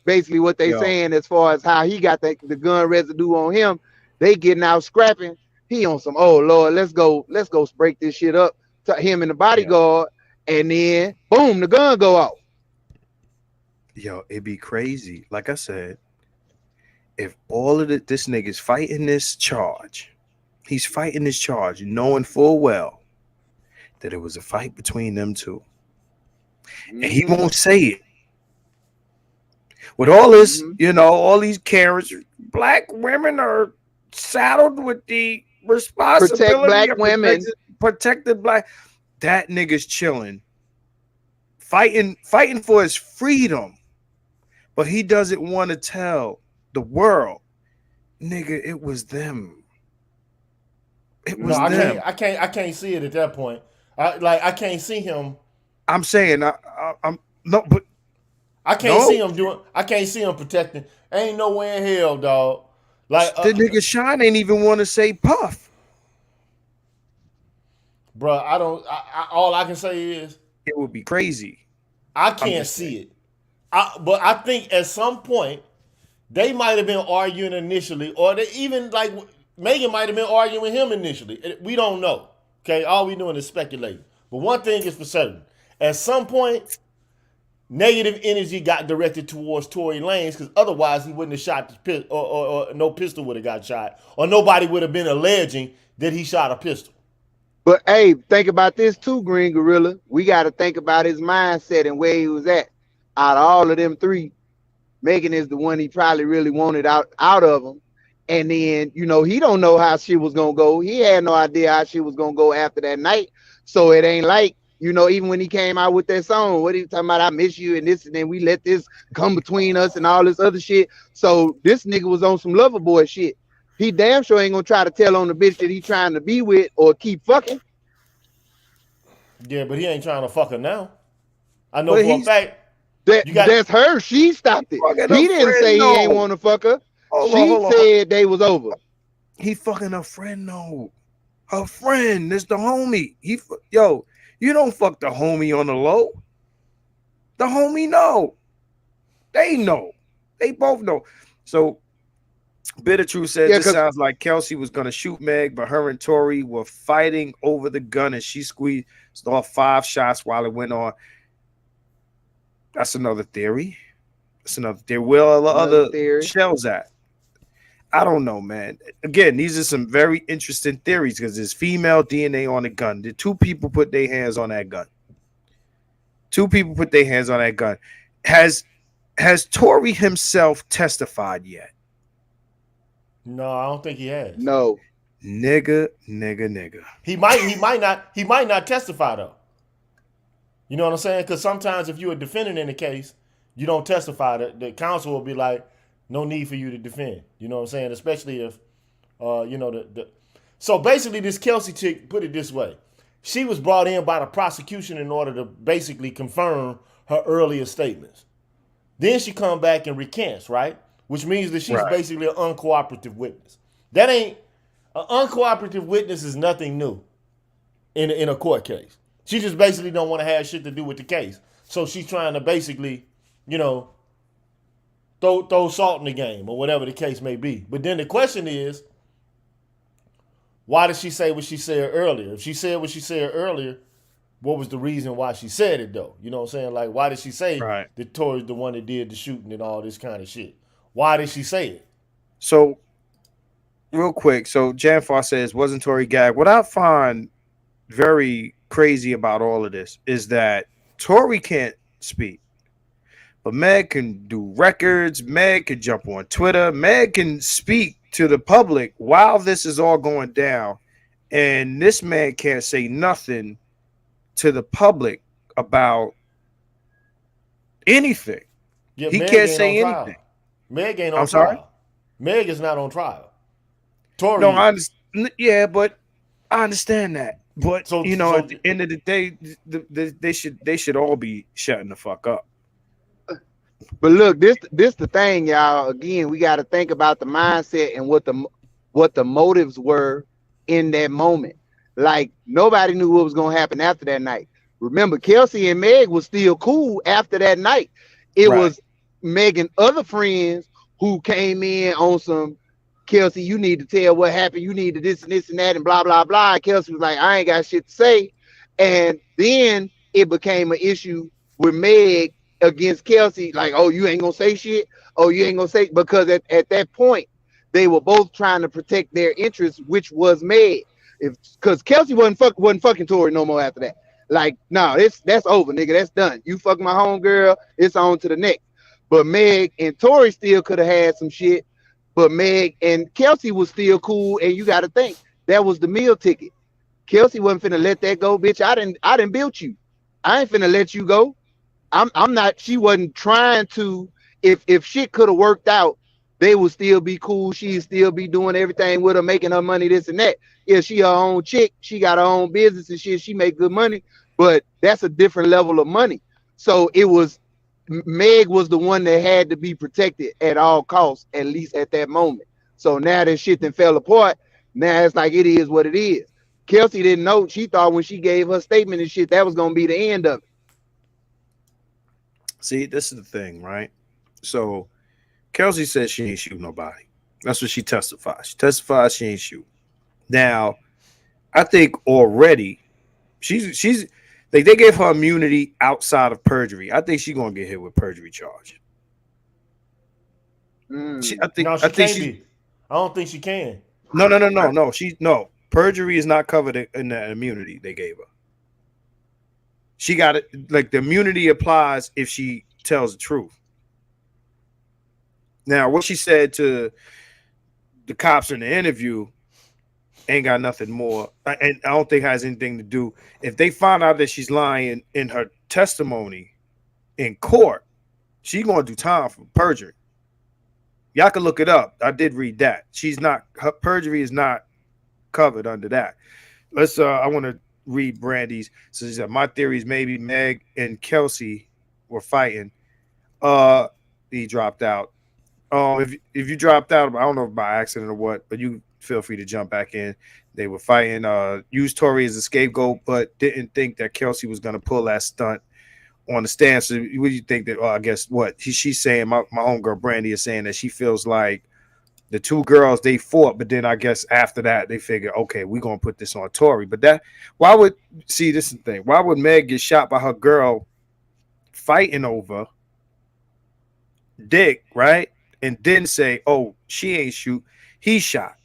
basically what they saying as far as how he got the gun residue on him. They getting out scrapping. He on some, oh Lord, let's go break this shit up to him and the bodyguard, and then boom, the gun go off. Yo, it'd be crazy. Like I said, if all of this nigga's fighting this charge, he's fighting this charge, knowing full well that it was a fight between them two. And he won't say it. With all this, all these Karens, black women are saddled with the responsibility protect black women. Protected black. That nigga's chilling, fighting for his freedom, but he doesn't want to tell the world, nigga, it was them. It was them. I can't see it at that point. I can't see him. I'm saying, I'm no, but I can't see him doing. I can't see him protecting. Ain't no way in hell, dog. Like the nigga Sean ain't even want to say Puff. Bruh, I don't. All I can say is it would be crazy. I can't see it. But I think at some point they might have been arguing initially, or they even like Megan might have been arguing with him initially. We don't know. Okay, all we doing is speculating. But one thing is for certain: at some point, negative energy got directed towards Tory Lanez, because otherwise he wouldn't have shot the pistol, or no pistol would have got shot, or nobody would have been alleging that he shot a pistol. But hey, think about this too, Green Gorilla. We got to think about his mindset and where he was at. Out of all of them 3, Megan is the one he probably really wanted out of him. And then, he don't know how shit was going to go. He had no idea how shit was going to go after that night. So it ain't like, even when he came out with that song, what he talking about, I miss you and this, and then we let this come between us and all this other shit. So this nigga was on some lover boy shit. He damn sure ain't gonna try to tell on the bitch that he trying to be with or keep fucking. Yeah, but he ain't trying to fuck her now. I know for a fact. That's her. She stopped it. He didn't say he ain't want to fuck her. She said they was over. He fucking a friend, no. Her friend, that's the homie. You don't fuck the homie on the low. The homie know. They know. They both know. So Bitter Truth said this sounds like Kelsey was gonna shoot Meg, but her and Torey were fighting over the gun, and she squeezed off 5 shots while it went on. That's another theory. Where are the other shells at? I don't know, man. Again, these are some very interesting theories because there's female DNA on the gun. Did 2 people put their hands on that gun? 2 people put their hands on that gun. Has Torey himself testified yet? No, I don't think he has. No. Nigga. He might not testify though. You know what I'm saying? Because sometimes if you're a defendant in the case, you don't testify. The counsel will be like, no need for you to defend. You know what I'm saying? Especially if, So basically, this Kelsey chick, put it this way. She was brought in by the prosecution in order to basically confirm her earlier statements. Then she come back and recants, right? which means that she's Right. basically an uncooperative witness. That ain't an uncooperative witness is nothing new in a court case. She just basically don't want to have shit to do with the case. So she's trying to basically, you know, throw salt in the game or whatever the case may be. But then the question is, why did she say what she said earlier? If she said what she said earlier, what was the reason why she said it though? You know what I'm saying? Like, why did she say Right. that Torey's the one that did the shooting and all this kind of shit? Why did she say it? So, real quick, so Janfar says, wasn't Torey gagged? What I find very crazy about all of this is that Torey can't speak, but Meg can do records. Meg can jump on Twitter. Meg can speak to the public while this is all going down, and this man can't say nothing to the public about anything. Yeah, He Meg can't ain't say on trial. anything. Meg ain't on I'm trial. sorry? Meg is not on trial. Torey. No, I understand. Yeah, but I understand that. But So- you know, so- at the end of the day, they should all be shutting the fuck up. But look, this the thing, y'all. Again, we got to think about the mindset and what the motives were in that moment. Like nobody knew what was gonna happen after that night. Remember, Kelsey and Meg was still cool after that night. It Right. was Meg and other friends who came in on some Kelsey, you need to tell what happened. You need to this and this and that and blah blah blah. And Kelsey was like, I ain't got shit to say. And then it became an issue with Meg against Kelsey, like, oh, you ain't gonna say shit. Oh, you ain't gonna say, because at that point they were both trying to protect their interests, which was Meg. Because Kelsey wasn't fucking Torey no more after that. Like, no, that's over, nigga. That's done. You fuck my homegirl, it's on to the next. But Meg and Torey still could have had some shit. But Meg and Kelsey was still cool, and you got to think that was the meal ticket. Kelsey wasn't finna let that go, bitch. I didn't build you. I ain't finna let you go. I'm not. She wasn't trying to. If shit could have worked out, they would still be cool. She'd still be doing everything with her, making her money, this and that. Yeah, she her own chick. She got her own business and shit. She make good money, but that's a different level of money. So it was Meg was the one that had to be protected at all costs, at least at that moment. So now that shit then fell apart. Now it's like it is what it is. Kelsey didn't know. She thought when she gave her statement and shit, that was gonna be the end of it. See, this is the thing, right? So Kelsey says she ain't shoot nobody. That's what she testifies. She testifies she ain't shoot. Now, I think already she's like they gave her immunity outside of perjury. I think she's gonna get hit with perjury charge. I think No, she I think can't she's be. I don't think she can. no. No. Perjury is not covered in the immunity they gave her. She got it. Like the immunity applies if she tells the truth. Now, what she said to the cops in the interview ain't got nothing more, and I don't think has anything to do. If they find out that she's lying in her testimony in court, she's gonna do time for perjury. Y'all can look it up. I did read that. Her perjury is not covered under that. Let's I want to read Brandy's. So she said, my theory is maybe Meg and Kelsey were fighting. He dropped out. If you dropped out, I don't know if by accident or what, but you feel free to jump back in. They were fighting, used Torey as a scapegoat, but didn't think that Kelsey was gonna pull that stunt on the stand. So what do you think that I guess what she's saying, my homegirl Brandy is saying that she feels like the two girls they fought, but then I guess after that they figure, okay, we're gonna put this on Torey. But this is the thing. Why would Meg get shot by her girl fighting over Dick, right? And then say, oh, she ain't shoot, he shot.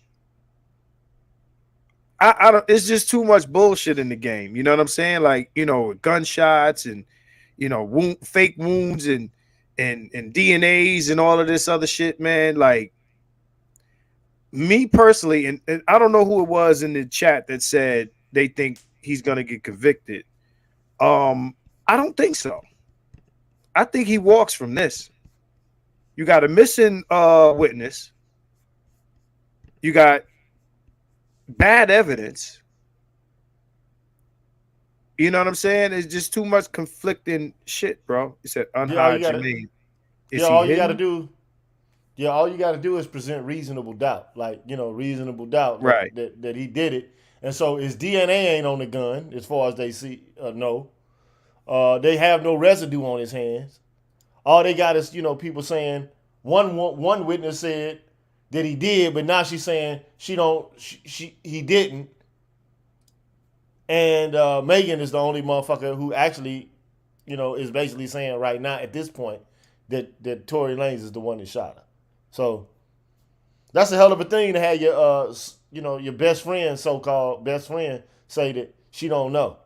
I don't, it's just too much bullshit in the game. You know what I'm saying? Like, gunshots and fake wounds and DNAs and all of this other shit, man. Like, me personally, and I don't know who it was in the chat that said they think he's gonna get convicted. I don't think so. I think he walks from this. You got a missing witness. You got bad evidence. You know what I'm saying? It's just too much conflicting shit, bro. He said unhide Jermaine. All you got to do Yeah, all you got to do is present reasonable doubt, like reasonable doubt Right. that he did it. And so his DNA ain't on the gun, as far as they see. No, they have no residue on his hands. All they got is people saying one witness said that he did, but now she's saying he didn't. And Megan is the only motherfucker who actually, is basically saying right now at this point that Tory Lanez is the one that shot her. So that's a hell of a thing to have your best friend, so-called best friend, say that she don't know,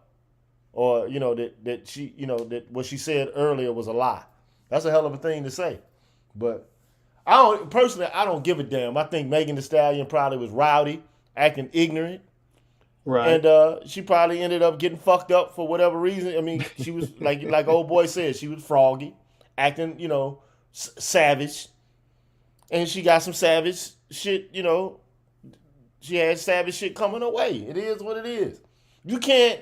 or that she that what she said earlier was a lie. That's a hell of a thing to say. But I don't give a damn. I think Megan Thee Stallion probably was rowdy, acting ignorant. Right. And she probably ended up getting fucked up for whatever reason. I mean, she was like old boy said, she was froggy, acting, savage. And she got some savage shit, she had savage shit coming her way. It is what it is. You can't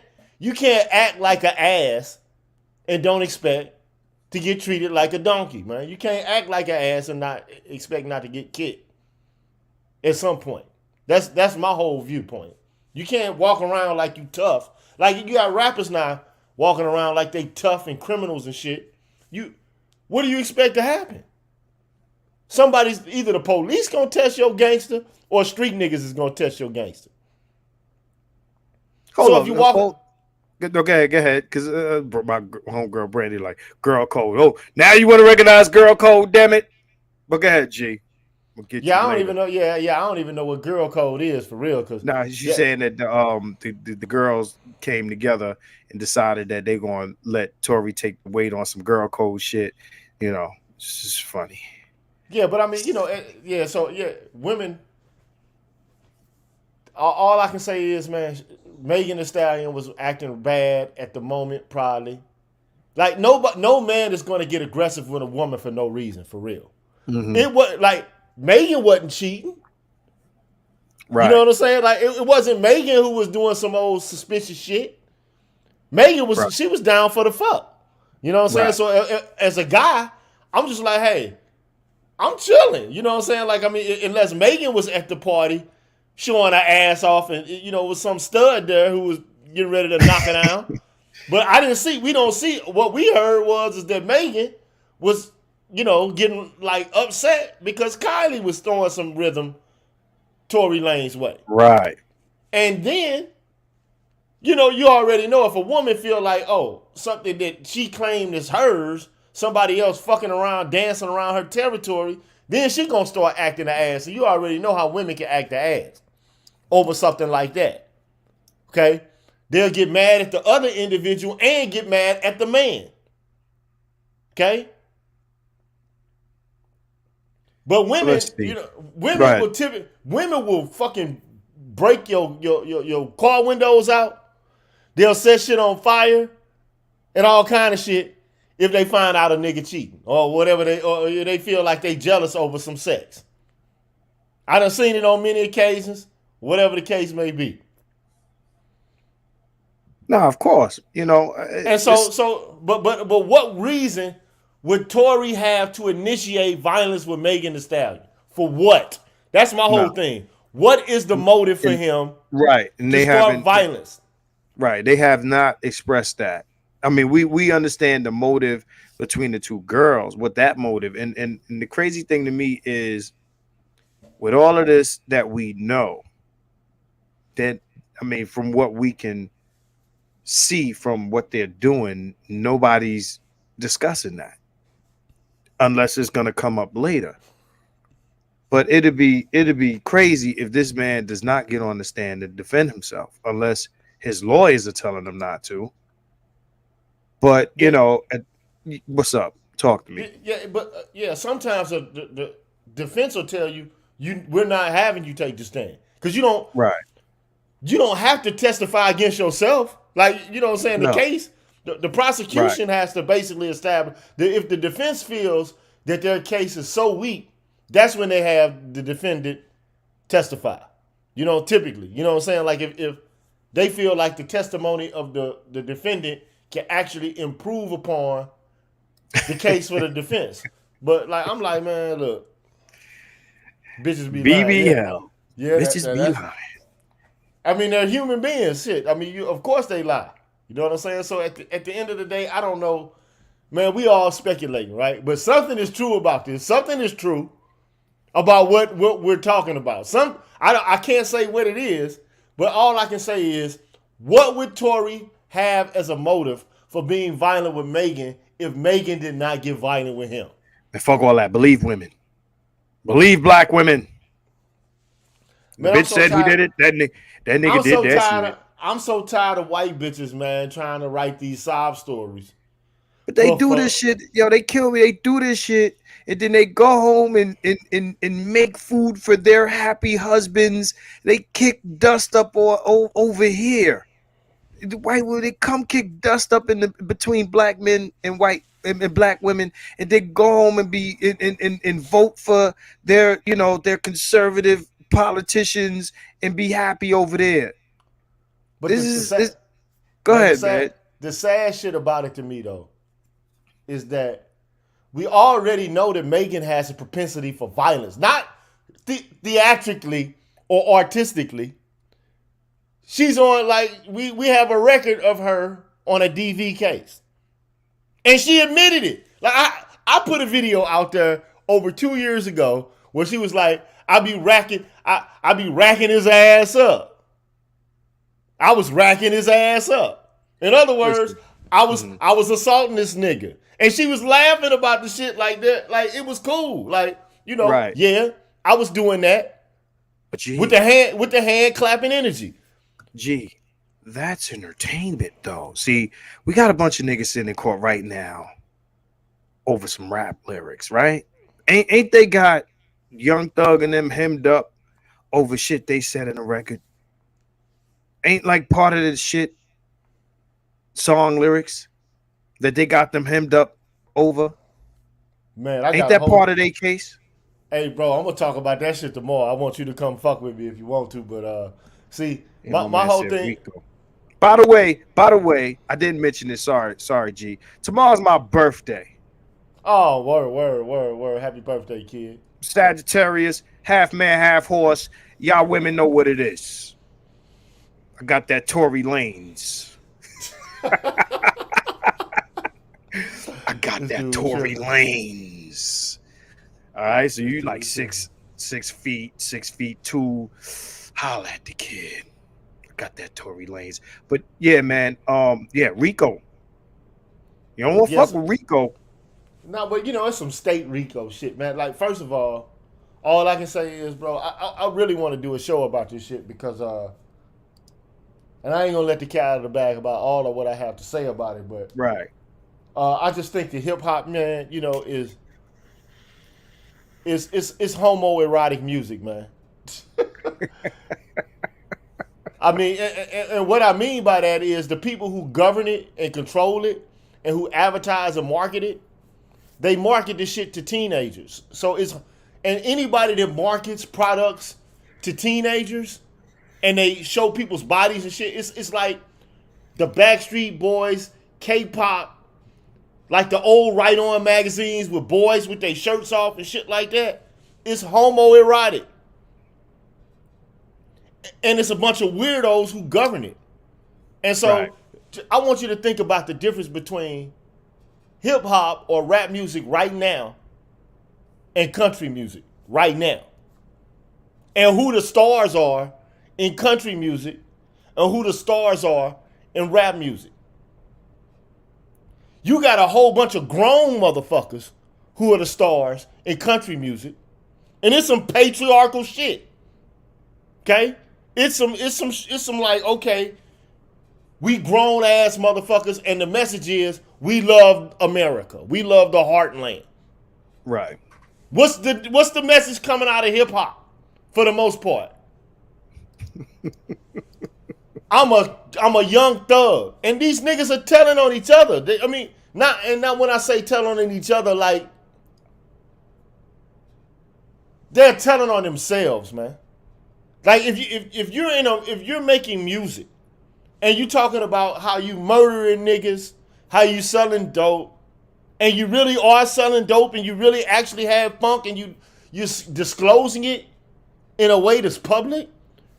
act like an ass and don't expect to get treated like a donkey, man. You can't act like an ass and not expect not to get kicked at some point. That's my whole viewpoint. You can't walk around like you tough. Like you got rappers now walking around like they tough and criminals and shit. What do you expect to happen? Somebody's either the police gonna test your gangster or street niggas is gonna test your gangster. Hold on. If you walk, okay, go ahead. Because my homegirl Brandy like girl code. Oh, now you want to recognize girl code? Damn it! But go ahead, G. We'll get yeah, you I don't later. even know. Yeah, I don't even know what girl code is for real. Cause nah, she's saying that the girls came together and decided that they're gonna let Torey take the weight on some girl code shit. It's just funny. Yeah, but I mean, yeah. So yeah, women. All I can say is, man, Megan Thee Stallion was acting bad at the moment, probably. Like no man is going to get aggressive with a woman for no reason, for real. Mm-hmm. It was like Megan wasn't cheating. Right. You know what I'm saying? Like it wasn't Megan who was doing some old suspicious shit. Megan was She was down for the fuck. You know what I'm saying? So as a guy, I'm just like, hey, I'm chilling. You know what I'm saying? Like, I mean, unless Megan was at the party showing her ass off and, was some stud there who was getting ready to knock her down. But we don't see, what we heard is that Megan was, getting like upset because Kylie was throwing some rhythm Tory Lanez way. Right. And then, you already know if a woman feel like, oh, something that she claimed is hers, somebody else fucking around, dancing around her territory, then she gonna start acting the ass. So you already know how women can act the ass over something like that. Okay? They'll get mad at the other individual and get mad at the man. Okay? But women, women will fucking break your car windows out. They'll set shit on fire and all kind of shit if they find out a nigga cheating or whatever or they feel like they jealous over some sex. I done seen it on many occasions, whatever the case may be. No, of course, And but what reason would Tory have to initiate violence with Megan Thee Stallion? For what? That's my whole thing. What is the motive for him? Right, and to they start haven't violence. Right, they have not expressed that. I mean, we understand the motive between the two girls, what that motive, and the crazy thing to me is, with all of this that we know, that I mean, from what we can see from what they're doing, nobody's discussing that unless it's going to come up later. But it'd be crazy if this man does not get on the stand and defend himself unless his lawyers are telling him not to. But what's up? Talk to me. Yeah, but sometimes the defense will tell you we're not having you take the stand because you don't have to testify against yourself. Like, you know what I'm saying? The case, the prosecution has to basically establish that if the defense feels that their case is so weak, that's when they have the defendant testify. Typically, you know what I'm saying? Like if they feel like the testimony of the defendant can actually improve upon the case for the defense. But like, I'm like, man, look, Bitches be lying. Yeah, BBL. yeah. Bitches be That's. lying. I mean, they're human beings. Shit. I mean, of course they lie. You know what I'm saying? So at the end of the day, I don't know, man. We all speculating, right? But something is true about this. Something is true about what we're talking about. I can't say what it is, but all I can say is, what would Torey have as a motive for being violent with Megan if Megan did not get violent with him? And fuck all that. Believe women. Believe black women. The Man, I'm bitch so said he tired. did it. That nigga did that shit. I'm so tired of white bitches, man, trying to write these sob stories. But they do this shit. Yo, they kill me. They do this shit. And then they go home and make food for their happy husbands. They kick dust up over here. Why would they come kick dust up in the between black men and white and black women, and they go home and be and vote for their their conservative politicians and be happy over there? But Go ahead, man. The sad shit about it to me though is that we already know that Megan has a propensity for violence, not theatrically or artistically. She's on, like, we have a record of her on a DV case. And she admitted it. Like, I put a video out there over 2 years ago where she was like, I be racking his ass up. I was racking his ass up. In other words, I was assaulting this nigga. And she was laughing about the shit like that. Like, it was cool. Like, right. Yeah, I was doing that. But with the hand clapping energy. Gee, that's entertainment, though. See, we got a bunch of niggas sitting in court right now over some rap lyrics, right? Ain't they got Young Thug and them hemmed up over shit they said in a record? Ain't like part of this shit song lyrics that they got them hemmed up over? Man, ain't that part of their case? Hey, bro, I'm gonna talk about that shit tomorrow. I want you to come fuck with me if you want to, but see, my whole thing. Rico. By the way, I didn't mention this. Sorry, G. Tomorrow's my birthday. Oh, word. Happy birthday, kid. Sagittarius, half man, half horse. Y'all women know what it is. I got that Tory Lanez. I got that Tory Lanez. All right, so you like 6 feet, 6'2". Holla at the kid. I got that Tory Lanez. But yeah, man. Rico. You don't want to fuck with Rico. No, but it's some state Rico shit, man. Like, first of all I can say is, bro, I really want to do a show about this shit because and I ain't gonna let the cat out of the bag about all of what I have to say about it, but right. I just think the hip hop, man, is homoerotic music, man. I mean, and what I mean by that is the people who govern it and control it and who advertise and market it, they market this shit to teenagers. So and anybody that markets products to teenagers and they show people's bodies and shit, it's like the Backstreet Boys, K-pop, like the old Right On magazines with boys with their shirts off and shit like that. It's homoerotic. And it's a bunch of weirdos who govern it. And so I want you to think about the difference between hip hop or rap music right now and country music right now. And who the stars are in country music and who the stars are in rap music. You got a whole bunch of grown motherfuckers who are the stars in country music. And it's some patriarchal shit. Okay? It's some like, okay, we grown ass motherfuckers, and the message is we love America. We love the heartland. Right. What's the message coming out of hip hop for the most part? I'm a young thug, and these niggas are telling on each other. Not when I say telling on each other, like they're telling on themselves, man. Like if you're making music and you talking about how you murdering niggas, how you selling dope, and you really are selling dope, and you really actually have funk, and you're disclosing it in a way that's public,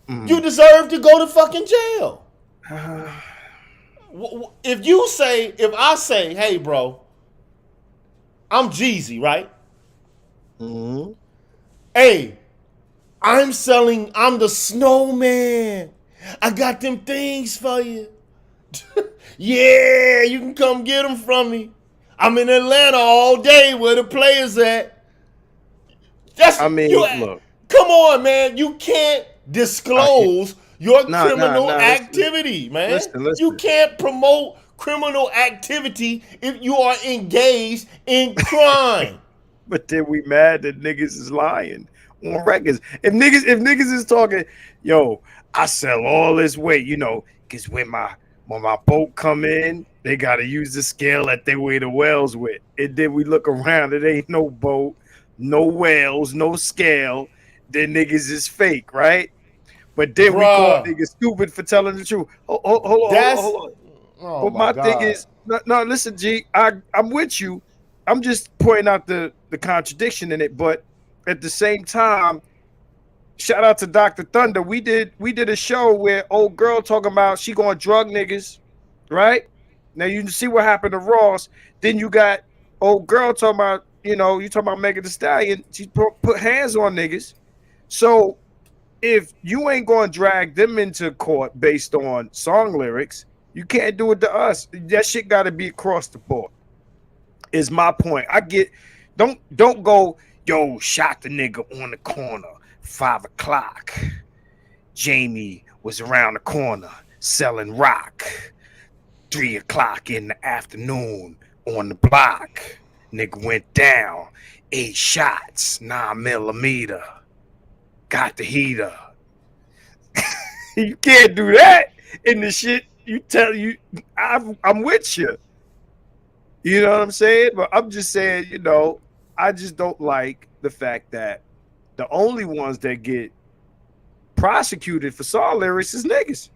you deserve to go to fucking jail. If I say, hey, bro, I'm Jeezy, right? Mm-hmm. Hey, I'm the snowman. I got them things for you. Yeah, you can come get them from me. I'm in Atlanta all day where the players at. Look. Come on, man. You can't disclose your criminal activity, man. Listen. You can't promote criminal activity if you are engaged in crime. But then we mad that niggas is lying on records. If niggas is talking, yo, I sell all this weight, because when my boat come in, they gotta use the scale that they weigh the whales with. And then we look around, it ain't no boat, no whales, no scale. Then niggas is fake, right? But then we call niggas stupid for telling the truth. Hold on. Oh, but my thing is, no, listen, G, I'm with you. I'm just pointing out the contradiction in it, but at the same time, shout out to Dr. Thunder. We did a show where old girl talking about she going to drug niggas, right? Now you see what happened to Ross. Then you got old girl talking about, you talking about Megan Thee Stallion. She put hands on niggas. So if you ain't going to drag them into court based on song lyrics, you can't do it to us. That shit got to be across the board. Is my point. I get, don't go, yo, shot the nigga on the corner, 5 o'clock. Jamie was around the corner selling rock. 3 o'clock in the afternoon on the block. Nigga went down, 8 shots, 9mm. Got the heater. You can't do that in the shit. I'm with you. You know what I'm saying? But I'm just saying, I just don't like the fact that the only ones that get prosecuted for song lyrics is niggas.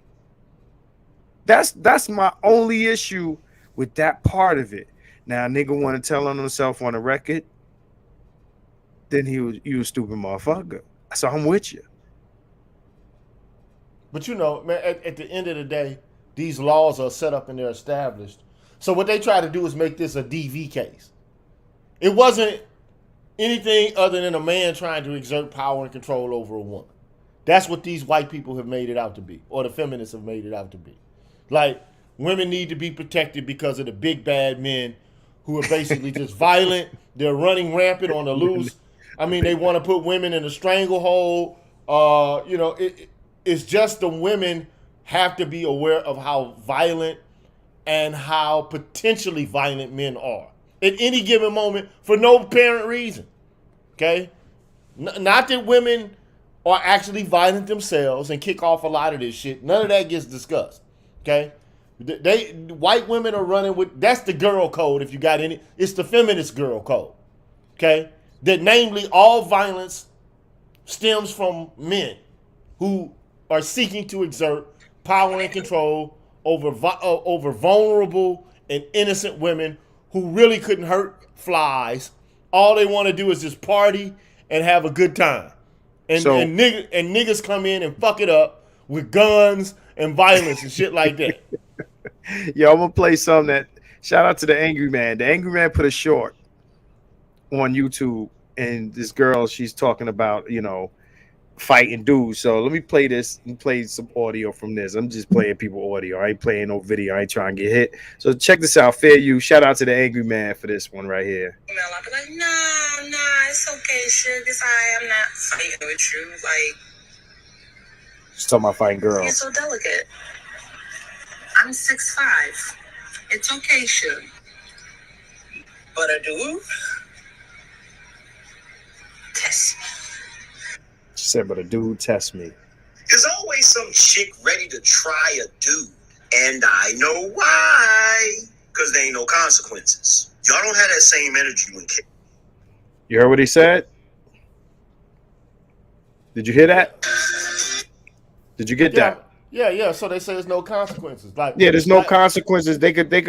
That's my only issue with that part of it. Now, a nigga want to tell on himself on a record, then you a stupid motherfucker. So I'm with you. But man, at the end of the day, these laws are set up and they're established. So what they try to do is make this a DV case. It wasn't anything other than a man trying to exert power and control over a woman. That's what these white people have made it out to be, or the feminists have made it out to be. Like, women need to be protected because of the big bad men who are basically just violent. They're running rampant on the loose. I mean, they want to put women in a stranglehold. It's just the women have to be aware of how violent and how potentially violent men are at any given moment for no apparent reason. Okay? Not that women are actually violent themselves and kick off a lot of this shit. None of that gets discussed. Okay? White women are running with, that's the girl code if you got any. It's the feminist girl code. Okay? That namely all violence stems from men who are seeking to exert power and control over vulnerable and innocent women who really couldn't hurt flies. All they want to do is just party and have a good time. And niggas come in and fuck it up with guns and violence and shit like that. Yo, I'm gonna play something that, shout out to the Angry Man. The Angry Man put a short on YouTube, and this girl, she's talking about, fighting dudes. So let me play this and play some audio from this. I'm just playing people audio. I ain't playing no video. I ain't trying to get hit. So check this out. Fair you. Shout out to the Angry Man for this one right here. I'll be like, nah, it's okay, sugar. I'm not fighting with you. Like, She's talking about fighting girls. you're so delicate. I'm 6'5". It's okay, sugar. But a dude? Test me. She said, but a dude test me. There's always some chick ready to try a dude. And I know why. Because there ain't no consequences. Y'all don't have that same energy when kids. You heard what he said? Did you hear that? Did you get that? Yeah. So they say there's no consequences. There's no consequences. They don't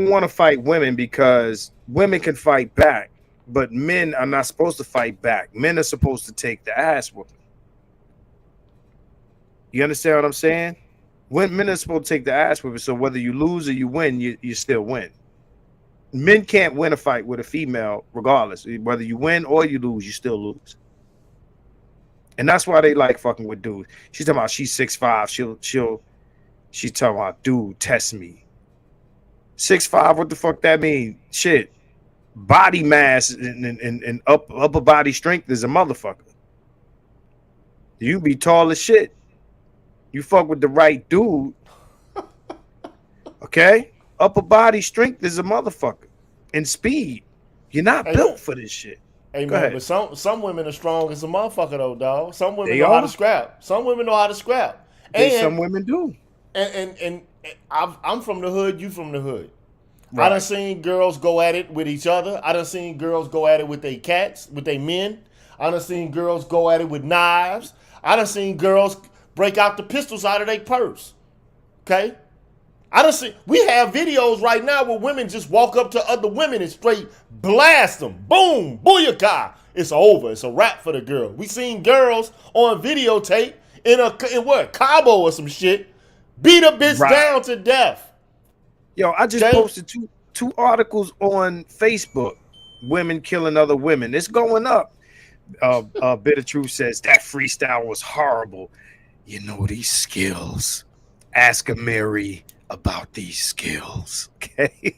want to fight women because women can fight back. but men are not supposed to fight back. Men are supposed to take the ass whooping. You understand what I'm saying? When men are supposed to take the ass whooping, so whether you lose or you win, you still win. Men can't win a fight with a female, regardless. Whether you win or you lose, you still lose. And that's why they like fucking with dudes. She's talking about she's 6'5". She's talking about, dude, test me. 6'5", what the fuck that mean? Shit. Body mass and upper body strength is a motherfucker. You be tall as shit. You fuck with the right dude. Okay? Upper body strength is a motherfucker. And speed. You're not built for this shit. Hey, Go man, ahead. but some women are strong as a motherfucker, though, dog. Some women They know how are. to scrap. Some women know how to scrap. Some women do. And I'm from the hood, you from the hood. Right. I done seen girls go at it with each other. I done seen girls go at it with their cats, with their men. I done seen girls go at it with knives. I done seen girls break out the pistols out of their purse. Okay? I done see, we have videos right now where women just walk up to other women and straight blast them. Boom, booyakah. It's over. It's a wrap for the girl. We seen girls on videotape in what, Cabo or some shit, beat a bitch down to death. Yo, I just posted two articles on Facebook. Women killing other women. It's going up. Bit of Truth says that freestyle was horrible. You know these skills. Ask a Mary about these skills. Okay.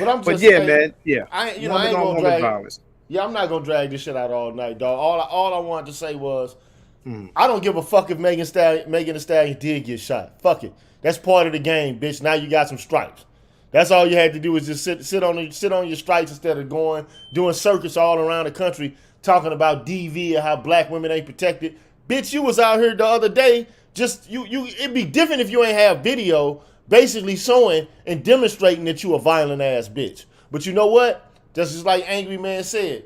But yeah, man. Yeah. I ain't gonna drag. Violence. Yeah, I'm not gonna drag this shit out all night, dog. All I wanted to say was, I don't give a fuck if Megan Thee Stallion did get shot. Fuck it. That's part of the game, bitch. Now you got some stripes. That's all you had to do is just sit on your stripes instead of doing circus all around the country talking about DV and how black women ain't protected. Bitch, you was out here the other day. Just it'd be different if you ain't have video basically showing and demonstrating that you a violent ass bitch. But you know what? Just like Angry Man said.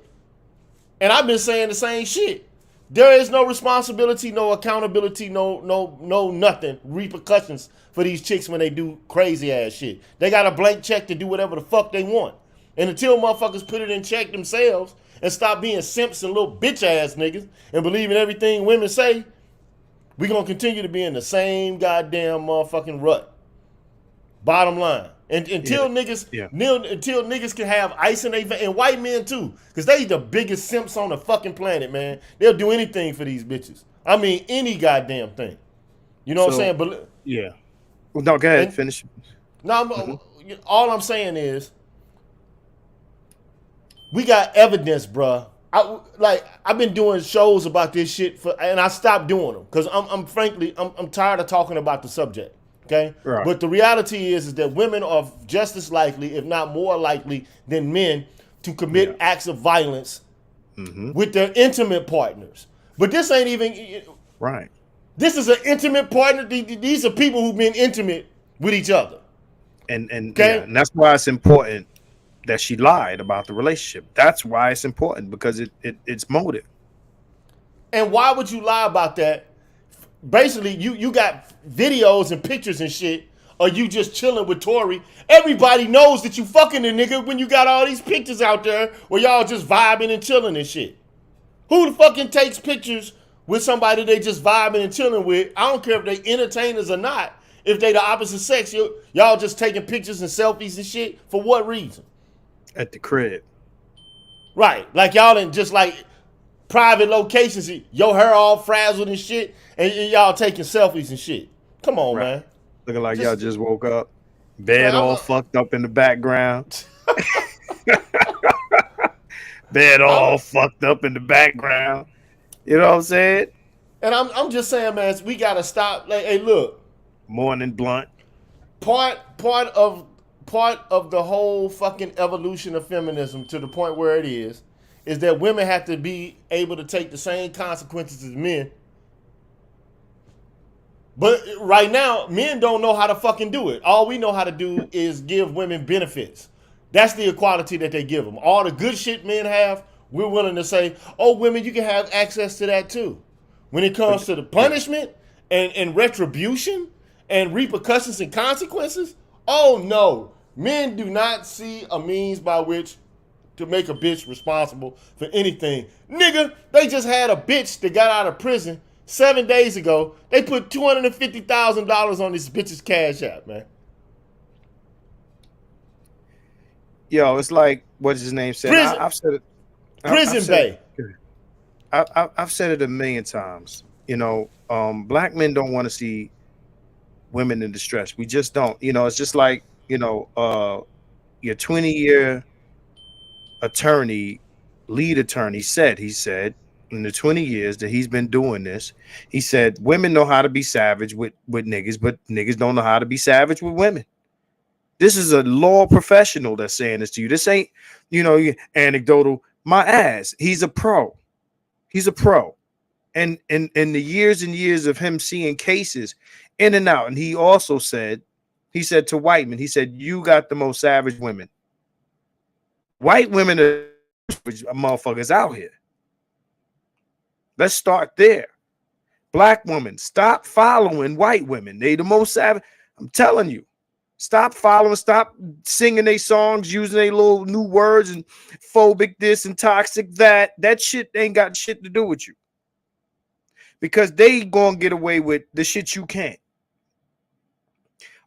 And I've been saying the same shit. There is no responsibility, no accountability, no nothing, repercussions for these chicks when they do crazy ass shit. They got a blank check to do whatever the fuck they want. And until motherfuckers put it in check themselves and stop being simps and little bitch ass niggas and believing everything women say, we gonna continue to be in the same goddamn motherfucking rut. Bottom line. And until niggas can have ice in their veins, and white men too, because they the biggest simps on the fucking planet, man. They'll do anything for these bitches. I mean, any goddamn thing. You know what I'm saying? But yeah. Well, no, go ahead. Finish. No, all I'm saying is, we got evidence, bruh. I've been doing shows about this shit and I stopped doing them because I'm frankly tired of talking about the subject. Okay, right. But the reality is that women are just as likely, if not more likely, than men to commit acts of violence with their intimate partners. But this ain't even right. This is an intimate partner. These are people who've been intimate with each other. And that's why it's important that she lied about the relationship. That's why it's important, because it's motive. And why would you lie about that? Basically, you got videos and pictures and shit, or you just chilling with Torey. Everybody knows that you fucking the nigga when you got all these pictures out there where y'all just vibing and chilling and shit. Who the fucking takes pictures with somebody they just vibing and chilling with? I don't care if they entertainers or not. If they the opposite sex, y'all just taking pictures and selfies and shit. For what reason? At the crib. Right. Like y'all in just like private locations, your hair all frazzled and shit, and y'all taking selfies and shit. Come on, man. Looking like y'all just woke up. Bed all fucked up in the background. Bed all fucked up in the background. You know what I'm saying? And I'm just saying, man, we gotta stop. Like, hey, look. Morning blunt. Part of the whole fucking evolution of feminism to the point where it is that women have to be able to take the same consequences as men. But right now, men don't know how to fucking do it. All we know how to do is give women benefits. That's the equality that they give them. All the good shit men have, we're willing to say, oh, women, you can have access to that too. When it comes to the punishment and retribution and repercussions and consequences, oh no. Men do not see a means by which to make a bitch responsible for anything. Nigga, they just had a bitch that got out of prison 7 days ago. They put $250,000 on this bitch's Cash App, man. Yo, it's like what's his name said. Prison, I've said it. Prison Bay. I've said it a million times. You know, black men don't want to see women in distress. We just don't. You know, it's just like, you know, your 20-year attorney, lead attorney he said in the 20 years that he's been doing this, he said women know how to be savage with niggas, but niggas don't know how to be savage with women. This is a law professional that's saying this to you. This ain't, you know, anecdotal. My ass. He's a pro. He's a pro. And in the years and years of him seeing cases in and out, and he also said, he said to white men, he said, you got the most savage women. White women are motherfuckers out here. Let's start there. Black women, stop following white women. They the most savage. I'm telling you. Stop following, stop singing their songs, using their little new words and phobic this and toxic that. That shit ain't got shit to do with you. Because they gonna get away with the shit you can't.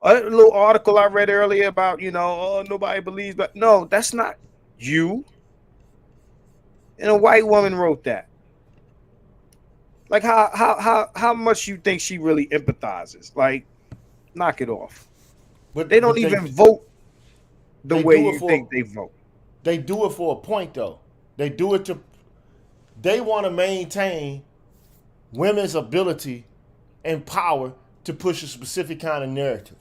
A little article I read earlier about, you know, oh, nobody believes, but no, that's not you. And a white woman wrote that. Like how much you think she really empathizes? Like, knock it off. But they don't even vote the way you think they vote. They do it for a point, though. They do it to. They want to maintain women's ability and power to push a specific kind of narrative.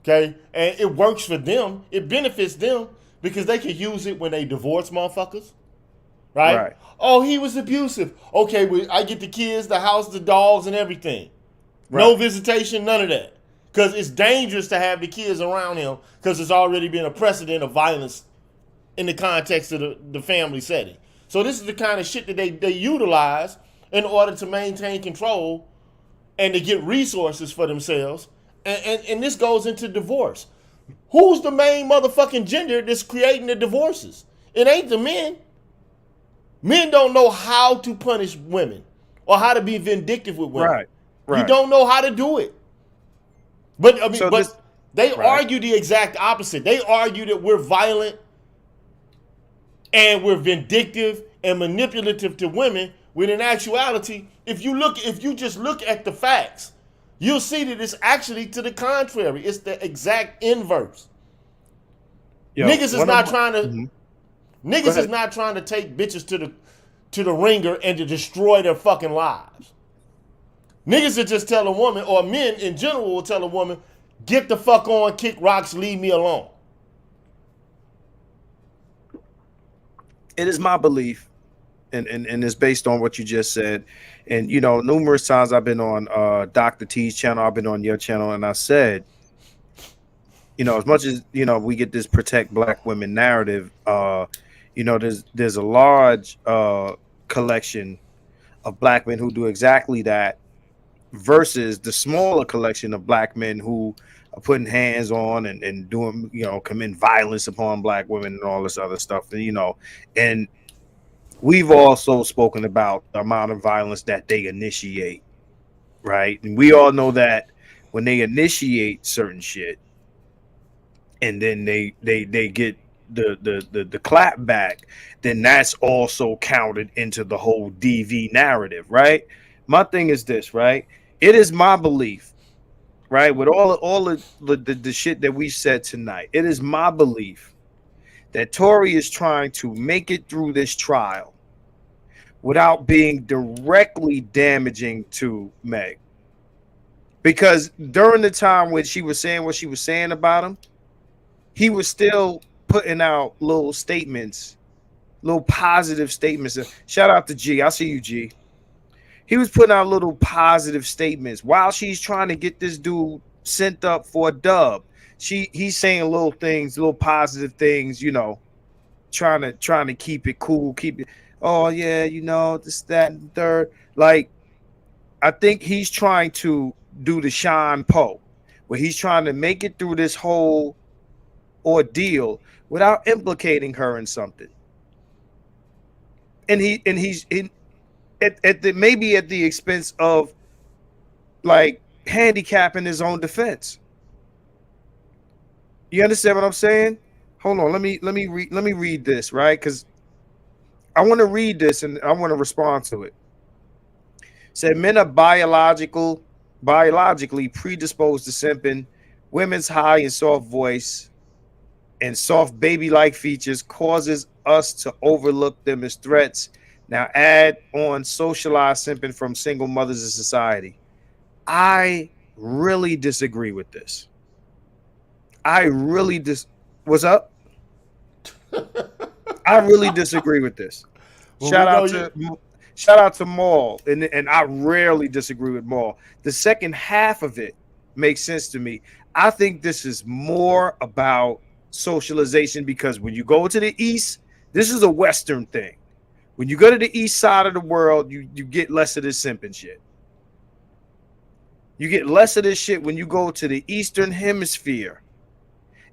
Okay, and it works for them. It benefits them because they can use it when they divorce motherfuckers. Right? Oh, he was abusive. Okay, well, I get the kids, the house, the dogs, and everything. Right. No visitation, none of that. Because it's dangerous to have the kids around him because there's already been a precedent of violence in the context of the family setting. So this is the kind of shit that they utilize in order to maintain control and to get resources for themselves. And this goes into divorce. Who's the main motherfucking gender that's creating the divorces? It ain't the men. Men don't know how to punish women or how to be vindictive with women. Right. You don't know how to do it. But I mean, so they argue the exact opposite. They argue that we're violent and we're vindictive and manipulative to women. When in actuality, if you just look at the facts, you'll see that it's actually to the contrary. It's the exact inverse. Yo, niggas is not trying to. Mm-hmm. Niggas is not trying to take bitches to the ringer and to destroy their fucking lives. Niggas will just tell a woman, or men in general will tell a woman, get the fuck on, kick rocks, leave me alone. It is my belief, and it's based on what you just said. And, you know, numerous times I've been on Dr. T's channel, I've been on your channel, and I said, you know, as much as, you know, we get this protect black women narrative, you know, there's a large collection of black men who do exactly that, versus the smaller collection of black men who are putting hands on and doing, you know, commit violence upon black women and all this other stuff. And, you know, and we've also spoken about the amount of violence that they initiate, right? And we all know that when they initiate certain shit and then they get the clap back, then that's also counted into the whole DV narrative, right? My thing is this, right? It is my belief, right, with all of the shit that we said tonight, it is my belief that Torey is trying to make it through this trial without being directly damaging to Meg. Because during the time when she was saying what she was saying about him, he was still putting out little statements, little positive statements. Shout out to G. I see you, G. He was putting out little positive statements while she's trying to get this dude sent up for a dub. He's saying little things, little positive things, you know, trying to keep it cool, keep it. Oh yeah, you know, this, that, and third. Like, I think he's trying to do the Sean Poe, where he's trying to make it through this whole ordeal without implicating her in something. and he's maybe at the expense of like handicapping his own defense. You understand what I'm saying? Hold on, let me read this, right? Because I want to read this and I want to respond to it. Said men are biologically predisposed to simping. Women's high and soft voice and soft baby-like features causes us to overlook them as threats. Now add on socialized simping from single mothers in society. I really disagree with this. What's up? I really disagree with this. Well, Shout out to Maul, and I rarely disagree with Maul. The second half of it makes sense to me. I think this is more about socialization because when you go to the East, this is a Western thing. When you go to the East side of the world, you get less of this simping shit. You get less of this shit when you go to the Eastern Hemisphere.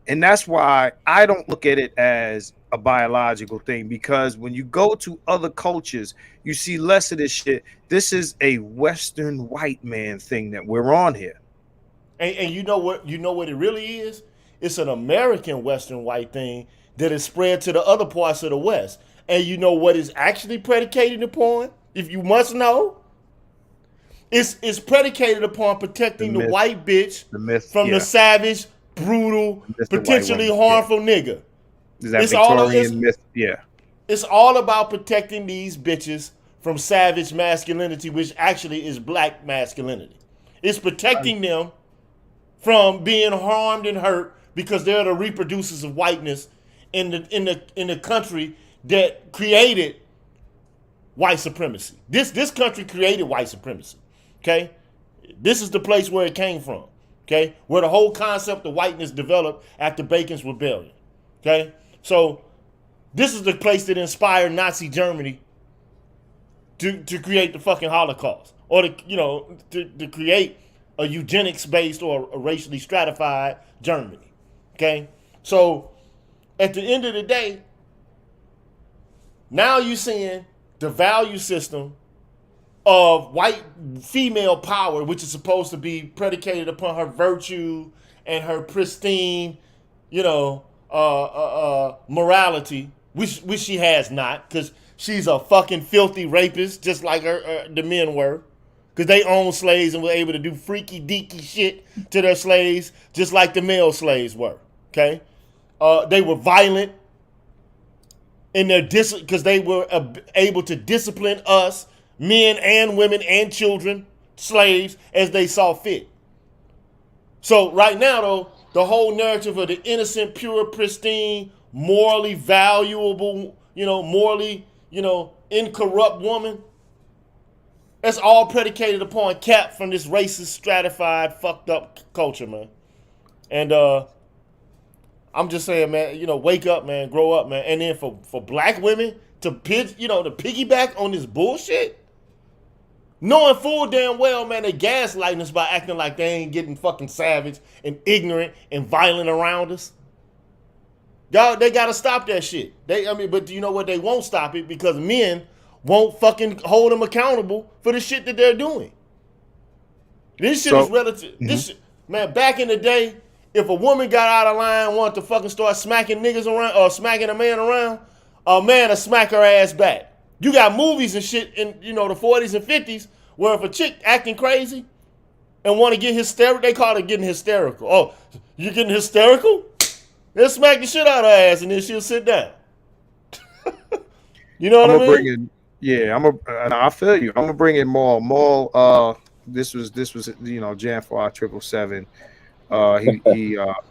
And that's why I don't look at it as a biological thing, because when you go to other cultures, you see less of this shit. This is a Western white man thing that we're on here. And you know what it really is? It's an American Western white thing that is spread to the other parts of the West. And you know what is actually predicated upon? If you must know, it's predicated upon protecting the white bitch from the savage, brutal, potentially harmful nigga. Is that Victorian myth? Yeah. It's all about protecting these bitches from savage masculinity, which actually is black masculinity. It's protecting them from being harmed and hurt because they're the reproducers of whiteness in the country that created white supremacy. This country created white supremacy. Okay? This is the place where it came from. Okay? Where the whole concept of whiteness developed after Bacon's Rebellion. Okay? So this is the place that inspired Nazi Germany to create the fucking Holocaust, or to create a eugenics-based or a racially stratified Germany. Okay? So at the end of the day, now you're seeing the value system of white female power, which is supposed to be predicated upon her virtue and her pristine, morality, which she has not, because she's a fucking filthy rapist, just like the men were, because they owned slaves and were able to do freaky deaky shit to their slaves, just like the male slaves were. Okay, they were violent in their because they were able to discipline us, men and women and children, slaves, as they saw fit. So right now, though, the whole narrative of the innocent, pure, pristine, morally valuable, morally, incorrupt woman, that's all predicated upon cap from this racist, stratified, fucked up culture, man. And I'm just saying, man, wake up, man, grow up, man. And then for black women to piggyback on this bullshit, knowing full damn well, man, they gaslighting us by acting like they ain't getting fucking savage and ignorant and violent around us. Y'all, they gotta stop that shit. But you know what? They won't stop it because men won't fucking hold them accountable for the shit that they're doing. This shit is relative. Mm-hmm. This shit, man, back in the day, if a woman got out of line and wanted to fucking start smacking niggas around or smacking a man around, a man will smack her ass back. You got movies and shit in the 40s and 50s where if a chick acting crazy and want to get hysterical, they call it getting hysterical. Oh, you getting hysterical? They'll smack the shit out of her ass and then she'll sit down. You know what I mean? I feel you. I'm gonna bring in Maul. Maul, this was Jan 4777.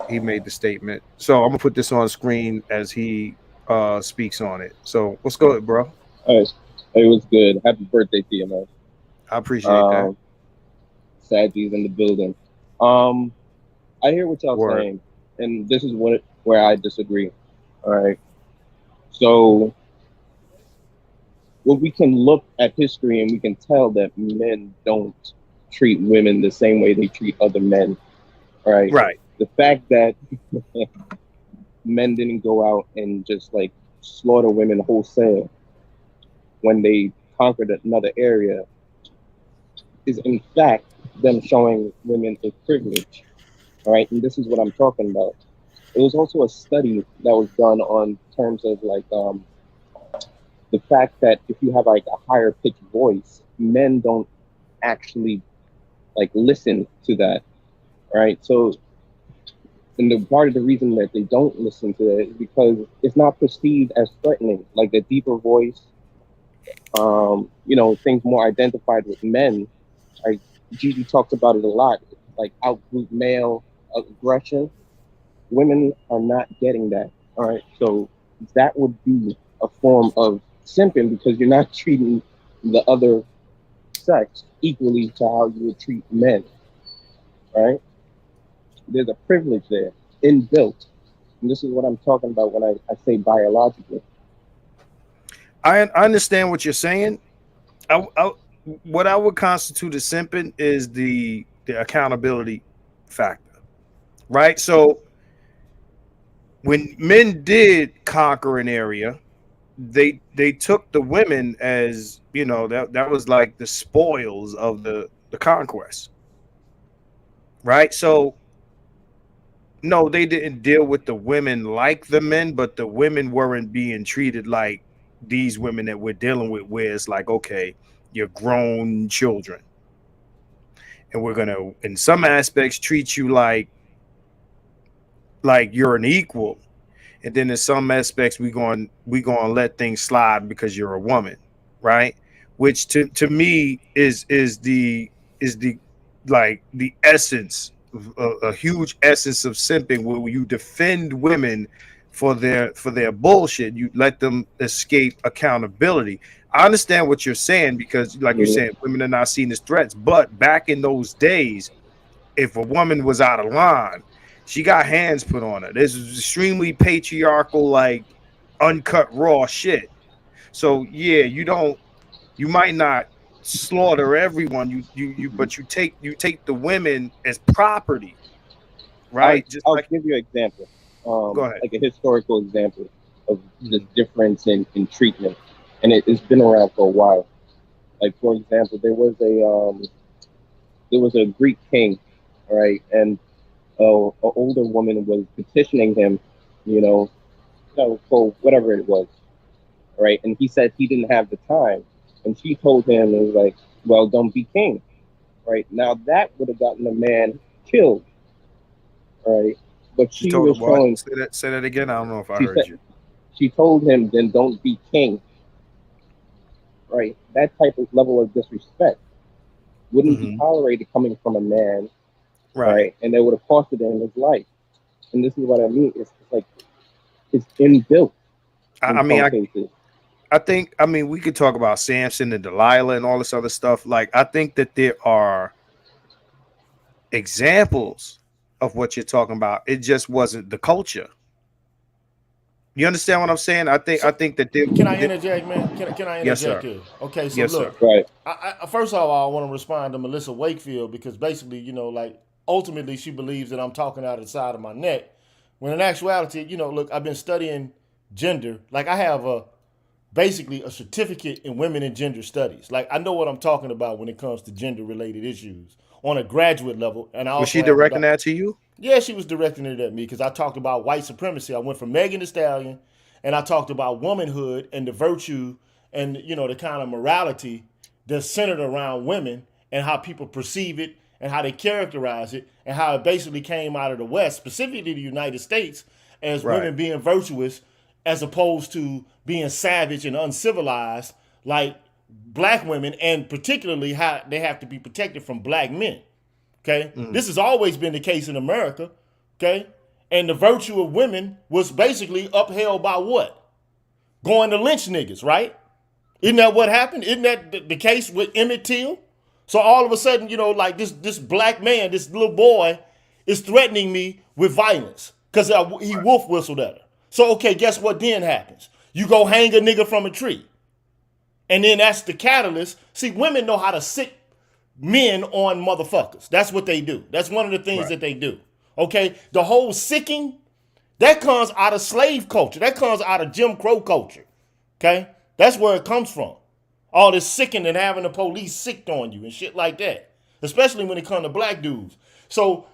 He made the statement. So I'm gonna put this on screen as he speaks on it. So let's go ahead, bro. All right. It was good. Happy birthday to you, man. I appreciate that. Sadie's in the building. I hear what y'all saying, and this is where I disagree. All right. So we can look at history and we can tell that men don't treat women the same way they treat other men. All right. Right. The fact that men didn't go out and just like slaughter women wholesale when they conquered another area is in fact them showing women a privilege. All right, and this is what I'm talking about. It was also a study that was done on terms of like the fact that if you have like a higher pitched voice, men don't actually like listen to that. Right. So, and the part of the reason that they don't listen to it is because it's not perceived as threatening. Like the deeper voice, things more identified with men. Like Gigi talks about it a lot, like outgroup male aggression. Women are not getting that. All right. So that would be a form of simping because you're not treating the other sex equally to how you would treat men. Right? There's a privilege there, inbuilt. And this is what I'm talking about when I say biologically. I understand what you're saying. What I would constitute as simping is the accountability factor, right? So when men did conquer an area, they took the women as that was like the spoils of the conquest, right? So no, they didn't deal with the women like the men, but the women weren't being treated like these women that we're dealing with, where it's like, okay, you're grown children, and we're gonna, in some aspects, treat you like you're an equal, and then in some aspects, we going to let things slide because you're a woman, right? Which to me is the like the essence, a huge essence of simping, where you defend women for their bullshit. You let them escape accountability. I understand what you're saying because, like you're saying, women are not seen as threats. But back in those days, if a woman was out of line, she got hands put on her. This is extremely patriarchal, like uncut raw shit. So yeah, you might not slaughter everyone, but you take the women as property, right? I'll give you an example. Go ahead. Like a historical example of the difference in treatment, and it's been around for a while. Like for example, there was a Greek king, all right, and an older woman was petitioning him, for whatever it was, right, and he said he didn't have the time, and she told him, it was like, well, don't be king, right? Now that would have gotten a man killed, right? But She she told was him what? showing. Say that again. I don't know if I She heard said you. she told him, then don't be king, right? That type of level of disrespect wouldn't be tolerated coming from a man, right? And it would have costed him his life. And this is what I mean. It's like it's inbuilt in some cases. I mean, we could talk about Samson and Delilah and all this other stuff. Like, I think that there are examples of what you're talking about. It just wasn't the culture. You understand what I'm saying? I think that there. Can I interject, man? Can I Yes, sir. interject here? Okay, so Yes, sir. look, Right. first of all, I want to respond to Melissa Wakefield because basically, like ultimately she believes that I'm talking out of the side of my neck. When in actuality, look, I've been studying gender. Like I have basically a certificate in women and gender studies. Like I know what I'm talking about when it comes to gender related issues on a graduate level. And I also Was she directing that to you? Yeah, she was directing it at me because I talked about white supremacy. I went from Megan Thee Stallion, and I talked about womanhood and the virtue and the kind of morality that's centered around women and how people perceive it and how they characterize it and how it basically came out of the West, specifically the United States, as women being virtuous as opposed to being savage and uncivilized like black women, and particularly how they have to be protected from black men. Okay, this has always been the case in America. Okay, and the virtue of women was basically upheld by what? Going to lynch niggas, right? Isn't that what happened? Isn't that the case with Emmett Till? So all of a sudden, like this black man, this little boy, is threatening me with violence because he wolf whistled at her. So okay, guess what then happens? You go hang a nigga from a tree, and then that's the catalyst. See, women know how to sick men on motherfuckers. That's what they do. That's one of the things that they do. Okay? The whole sicking, that comes out of slave culture. That comes out of Jim Crow culture. Okay? That's where it comes from. All this sicking and having the police sicked on you and shit like that. Especially when it comes to black dudes. So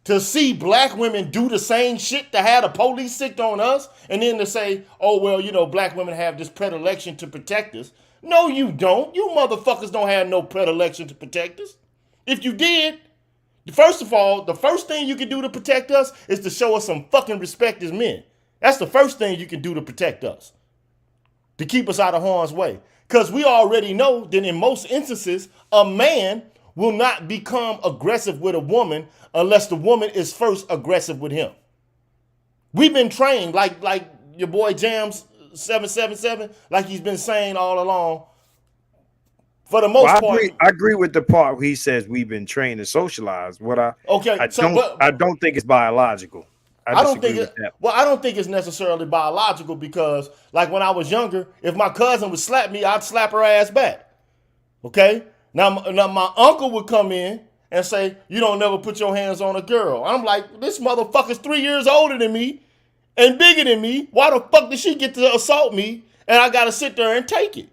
to see black women do the same shit to have the police sicked on us, and then to say, oh, well, you know, black women have this predilection to protect us. No, you don't. You motherfuckers don't have no predilection to protect us. If you did, first of all, the first thing you can do to protect us is to show us some fucking respect as men. That's the first thing you can do to protect us, to keep us out of harm's way. Because we already know that in most instances, a man will not become aggressive with a woman unless the woman is first aggressive with him. We've been trained, like your boy Jams 777, like he's been saying all along. For the most part, I agree with the part where he says we've been trained and socialized. I don't think it's biological. I don't think it's necessarily biological because, like when I was younger, if my cousin would slap me, I'd slap her ass back. Okay? Now my uncle would come in and say, you don't never put your hands on a girl. I'm like, this motherfucker's 3 years older than me and bigger than me. Why the fuck did she get to assault me and I got to sit there and take it?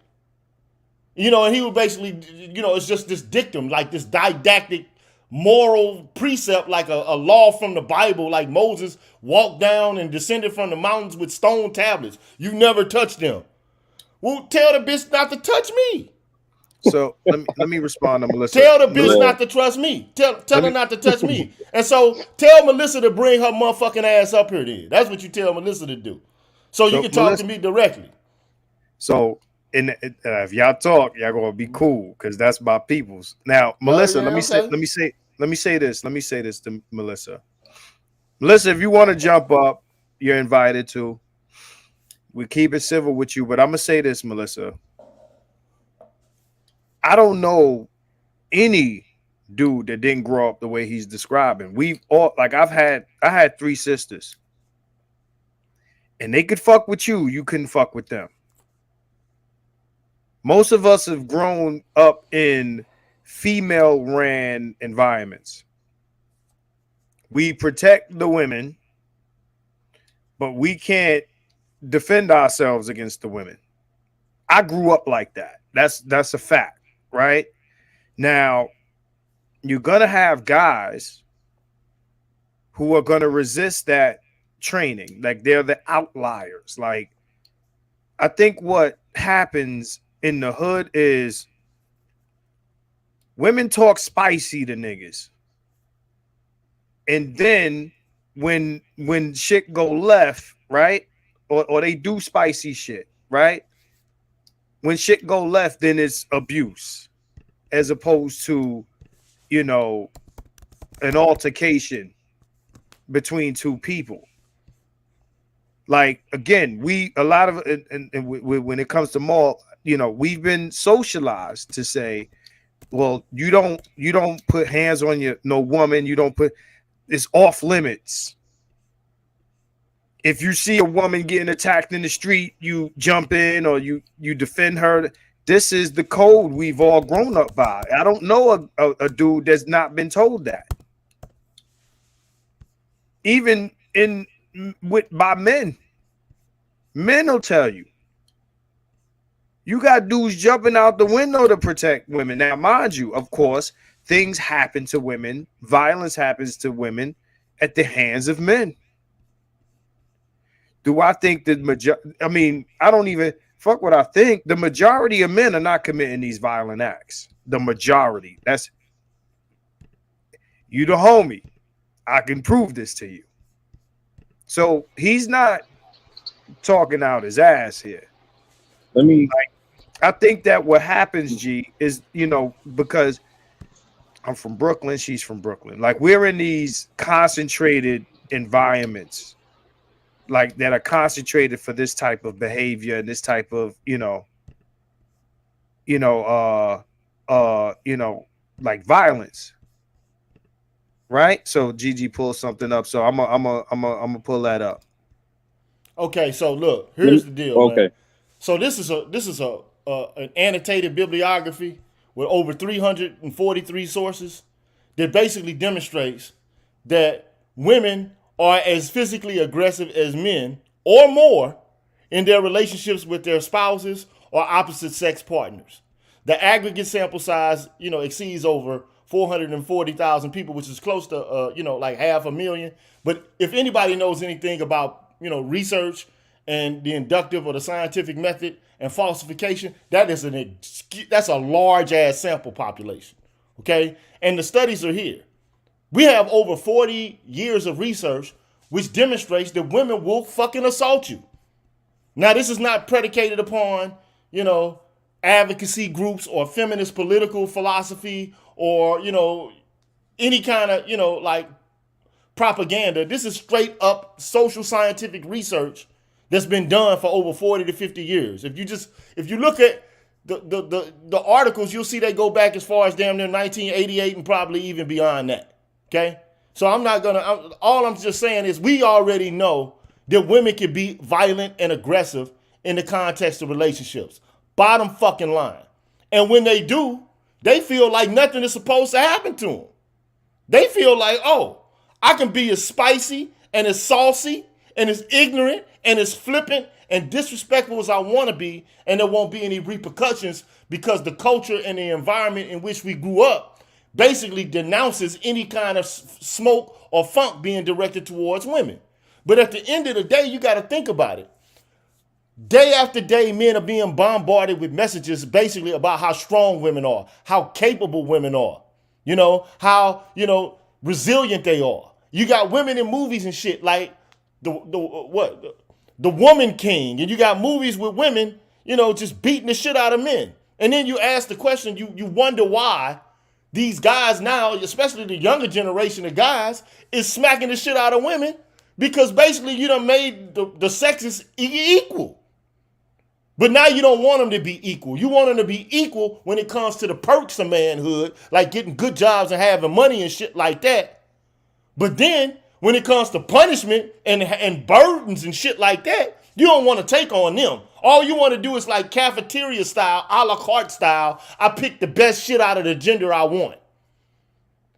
You know, and he would basically, you know, it's just this dictum, like this didactic moral precept, like a law from the Bible, like Moses walked down and descended from the mountains with stone tablets. You never touch them. Well, tell the bitch not to touch me. So let me respond to Melissa. Tell the bitch not to trust me. Tell her not to touch me. And so tell Melissa to bring her motherfucking ass up here then. That's what you tell Melissa to do. So you can talk to me directly. So if y'all talk, y'all gonna be cool because that's my people's. Now, Melissa, let me say this to Melissa. Melissa, if you want to jump up, you're invited to. We keep it civil with you, but I'm gonna say this, Melissa. I don't know any dude that didn't grow up the way he's describing. We've all I had 3 sisters, and they could fuck with you. You couldn't fuck with them. Most of us have grown up in female-ran environments. We protect the women, but we can't defend ourselves against the women. I grew up like that. That's a fact, right? Now, you're going to have guys who are going to resist that training. Like, they're the outliers. Like, I think what happens in the hood is women talk spicy to niggas. And then when shit go left, right? Or they do spicy shit, right? When shit go left, then it's abuse as opposed to, you know, an altercation between 2 people. Like, again, when it comes to more, you know, we've been socialized to say, well, you don't put hands on no woman. You don't put, it's off limits. If you see a woman getting attacked in the street, you jump in or you defend her. This is the code we've all grown up by. I don't know a dude that's not been told that. Even by men. Men will tell you. You got dudes jumping out the window to protect women. Now, mind you, of course, things happen to women. Violence happens to women at the hands of men. Do I think that I don't even fuck what I think. The majority of men are not committing these violent acts. The majority. That's you, the homie. I can prove this to you. So he's not talking out his ass here. I think that what happens, G, is, you know, because I'm from Brooklyn, she's from Brooklyn. Like, we're in these concentrated environments, like, that are concentrated for this type of behavior and this type of, like violence. Right? So Gigi pulls something up. So I'm gonna pull that up. Okay, so look, here's the deal. Okay. Man. So this is an annotated bibliography with over 343 sources that basically demonstrates that women are as physically aggressive as men or more in their relationships with their spouses or opposite sex partners. The aggregate sample size, exceeds over 440,000 people, which is close to, like 500,000. But if anybody knows anything about, research and the inductive or the scientific method and falsification, that's a large ass sample population. Okay. And the studies are here. We have over 40 years of research which demonstrates that women will fucking assault you. Now, this is not predicated upon, advocacy groups or feminist political philosophy or, any kind of, like propaganda. This is straight up social scientific research that's been done for over 40 to 50 years. If you look at the articles, you'll see they go back as far as damn near 1988 and probably even beyond that. Okay? So all I'm just saying is we already know that women can be violent and aggressive in the context of relationships. Bottom fucking line. And when they do, they feel like nothing is supposed to happen to them. They feel like, oh, I can be as spicy and as saucy and as ignorant and as flippant and disrespectful as I want to be, and there won't be any repercussions because the culture and the environment in which we grew up basically denounces any kind of smoke or funk being directed towards women. But at the end of the day, you got to think about it. Day after day, men are being bombarded with messages basically about how strong women are, how capable women are, how, resilient they are. You got women in movies and shit like the Woman King, and you got movies with women, just beating the shit out of men. And then you ask the question, you wonder why these guys now, especially the younger generation of guys, is smacking the shit out of women because basically you done made the sexes equal. But now you don't want them to be equal. You want them to be equal when it comes to the perks of manhood, like getting good jobs and having money and shit like that. But then when it comes to punishment and burdens and shit like that, you don't want to take on them. All you want to do is like cafeteria style, a la carte style. I pick the best shit out of the gender I want.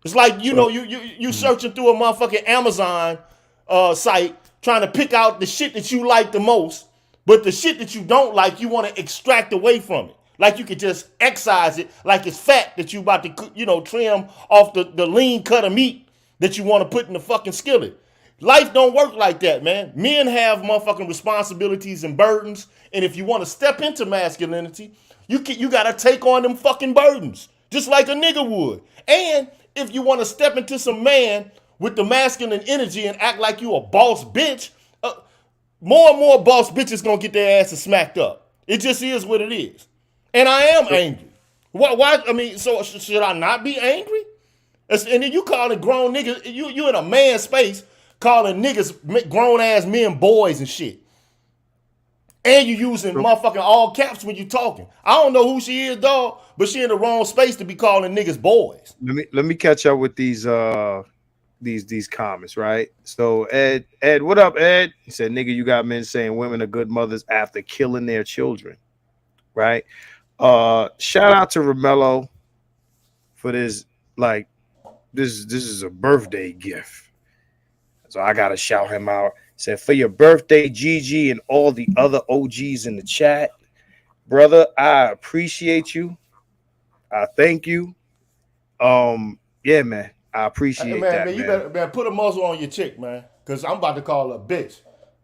It's like, you searching through a motherfucking Amazon site trying to pick out the shit that you like the most. But the shit that you don't like, you want to extract away from it. Like you could just excise it like it's fat that you about to, trim off the lean cut of meat that you want to put in the fucking skillet. Life don't work like that, man. Men have motherfucking responsibilities and burdens. And if you want to step into masculinity, you got to take on them fucking burdens. Just like a nigga would. And if you want to step into some man with the masculine energy and act like you a boss bitch, more and more boss bitches gonna get their asses smacked up. It just is what it is. And I am angry. Why? I mean, so should I not be angry? And then you calling grown niggas, you in a man space calling niggas grown ass men boys and shit. And you using motherfucking all caps when you talking. I don't know who she is, dog, but she in the wrong space to be calling niggas boys. Let me catch up with these comments, right? So Ed, what up, Ed? He said, nigga, you got men saying women are good mothers after killing their children, right? Shout out to Romello for this, like, this is a birthday gift. So I gotta shout him out. Said, for your birthday, Gigi and all the other OGs in the chat, brother, I appreciate you. I thank you. Yeah, man. I appreciate that, man. You better put a muzzle on your chick, man, because I'm about to call her a bitch.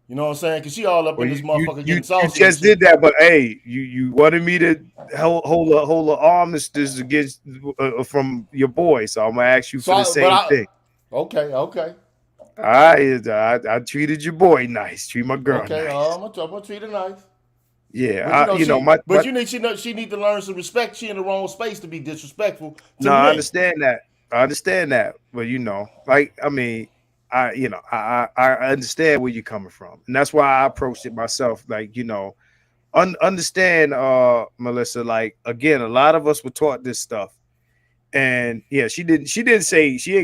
You know what I'm saying? Because she all up in this motherfucker getting saucy. You just did that, but hey, you wanted me to hold a armistice against from your boy, so I'm gonna ask you for the same thing. Okay. All right, I treated your boy nice. Treat my girl nice. I'm gonna treat her nice. Yeah, she need to learn some respect. She in the wrong space to be disrespectful. I understand that. But I understand where you're coming from, and that's why I approached it myself. Like, understand, Melissa. Like, again, a lot of us were taught this stuff, and yeah, she didn't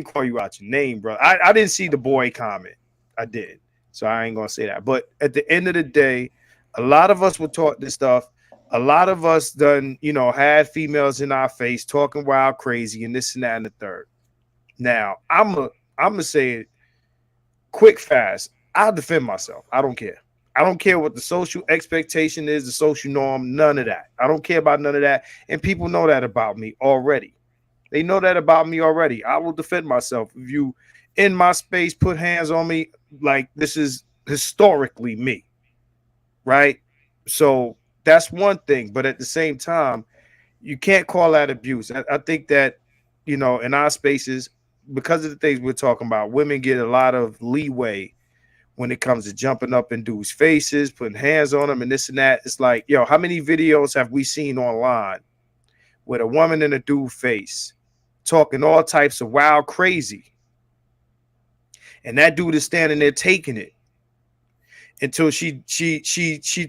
call you out your name, bro. I didn't see the boy comment. I did, so I ain't gonna say that. But at the end of the day, a lot of us were taught this stuff. A lot of us done, had females in our face talking wild crazy and this and that and the third. Now, I'm gonna say it quick, fast. I'll defend myself. I don't care. I don't care what the social expectation is, the social norm, none of that. I don't care about none of that. And people know that about me already. They know that about me already. I will defend myself. If you in my space put hands on me, like this is historically me, right? So that's one thing. But at the same time, you can't call that abuse. I think that, you know, in our spaces, because of the things we're talking about, women get a lot of leeway when it comes to jumping up in dudes' faces, putting hands on them, and this and that. It's like, yo, how many videos have we seen online with a woman in a dude face talking all types of wild crazy, and that dude is standing there taking it until she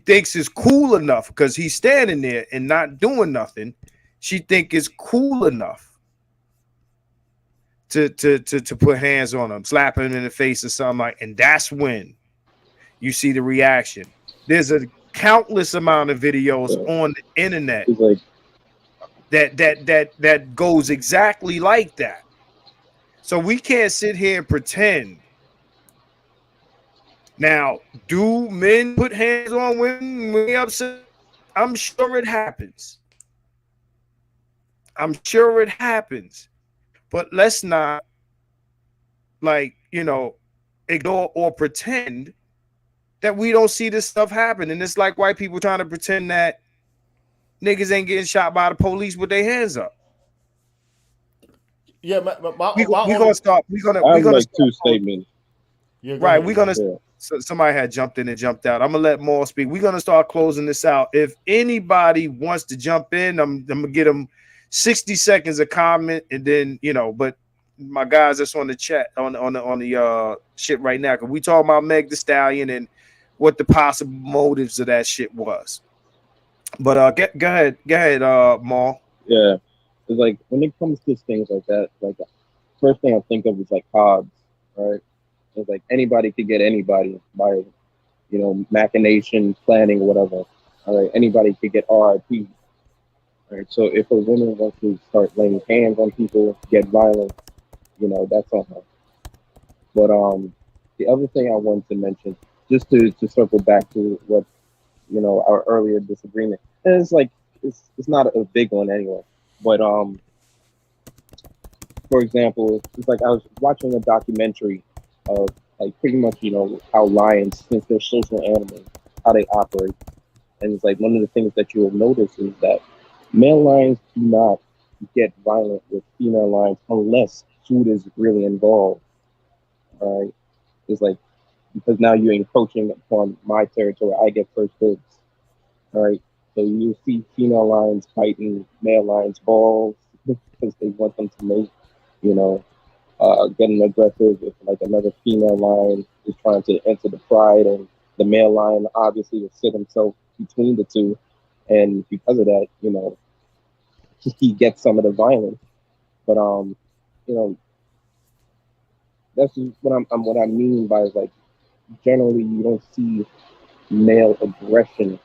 thinks it's cool enough because he's standing there and not doing nothing. She think it's cool enough to put hands on him, slap him in the face or something like, and that's when you see the reaction. There's a countless amount of videos on the internet It's like, that goes exactly like that. So we can't sit here and pretend. Now, do men put hands on women when they upset? I'm sure it happens. I'm sure it happens. But let's not, like, you know, ignore or pretend that we don't see this stuff happen. And it's like white people trying to pretend that niggas ain't getting shot by the police with their hands up. Yeah, We gonna start. We're I gonna have like start, two statements. Yeah, right. ahead. We're gonna. Yeah. So somebody had jumped in and jumped out. I'm gonna let Maul speak. We're gonna start closing this out. If anybody wants to jump in, I'm gonna get them 60 seconds of comment, and then, you know. But my guys that's on the chat on the shit right now, because we talking about Meg Thee Stallion and what the possible motives of that shit was. But go ahead, Maul. Yeah. It's like when it comes to things like that, like first thing I think of is like Hobbs, right? It's like anybody could get anybody by, you know, machination, planning, whatever. All right, anybody could get RIP. All right, so if a woman wants to start laying hands on people, get violent, you know, that's on her. But the other thing I wanted to mention, just to circle back to what, you know, our earlier disagreement, and it's like it's not a big one anyway. But for example, it's like I was watching a documentary of like pretty much, you know, how lions, since they're social animals, how they operate. And it's like one of the things that you will notice is that male lions do not get violent with female lions unless food is really involved. All right. It's like because now you're encroaching upon my territory, I get first dibs. All right. So you see female lions fighting male lions' balls because they want them to mate, you know, getting aggressive if like another female lion is trying to enter the pride, and the male lion obviously will sit himself between the two, and because of that, you know, he gets some of the violence. But you know, that's just what I mean by like generally you don't see male aggression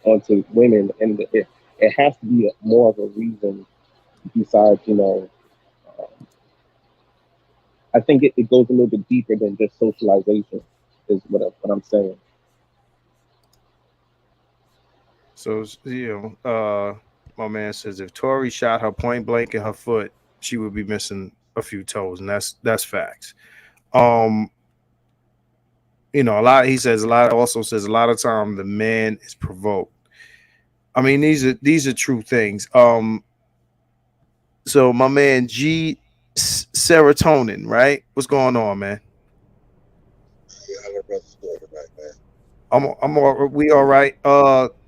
onto women, and it has to be more of a reason besides, you know. I think it goes a little bit deeper than just socialization, is what I'm saying. So, you know, my man says if Torey shot her point blank in her foot, she would be missing a few toes, and that's facts. Um, you know, he says a lot. Also says a lot of time the man is provoked. I mean, these are true things. So my man G Serotonin, right? What's going on, man? We all right.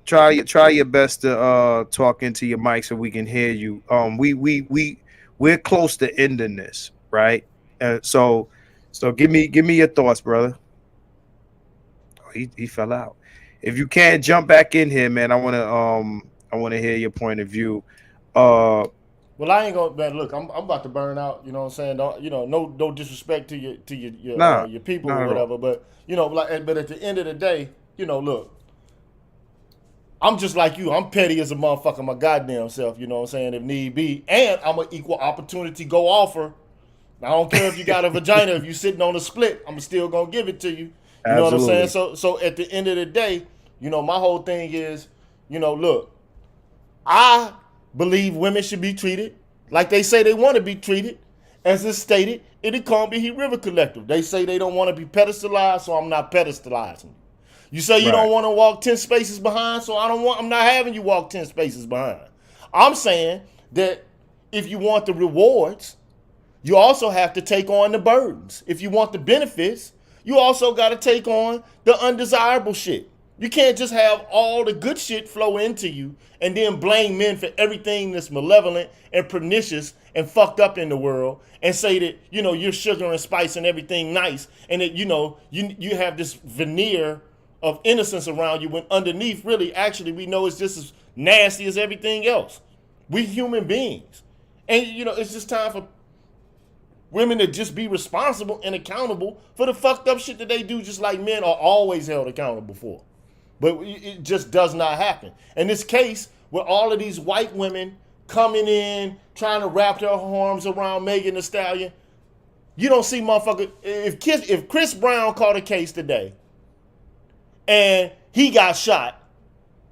Try your best to talk into your mic so we can hear you. We're close to ending this, right? So give me your thoughts, brother. Oh, he fell out. If you can't jump back in here, man, I wanna hear your point of view. Well, I ain't gonna, man. Look, I'm about to burn out. You know what I'm saying? Don't, you know, no disrespect to Nah, your people not or at all. whatever. But you know, like, but at the end of the day, you know, look, I'm just like you. I'm petty as a motherfucker, my goddamn self. You know what I'm saying? If need be, and I'm an equal opportunity go offer. I don't care if you got a vagina. If you sitting on a split, I'm still gonna give it to you. You know what I'm saying? Absolutely. So at the end of the day, you know, my whole thing is, you know, look, I believe women should be treated like they say they want to be treated, as is stated in the Combahee River Collective. They say they don't want to be pedestalized, so I'm not pedestalizing. You say you Right. don't want to walk 10 spaces behind, so I'm not having you walk 10 spaces behind. I'm saying that if you want the rewards, you also have to take on the burdens. If you want the benefits, you also got to take on the undesirable shit. You can't just have all the good shit flow into you and then blame men for everything that's malevolent and pernicious and fucked up in the world and say that, you know, you're sugar and spice and everything nice and that, you know, you have this veneer of innocence around you when underneath really actually we know it's just as nasty as everything else. We human beings. And, you know, it's just time for women to just be responsible and accountable for the fucked up shit that they do, just like men are always held accountable for. But it just does not happen. In this case, with all of these white women coming in, trying to wrap their arms around Megan Thee Stallion, you don't see motherfucker. If Chris Brown caught a case today and he got shot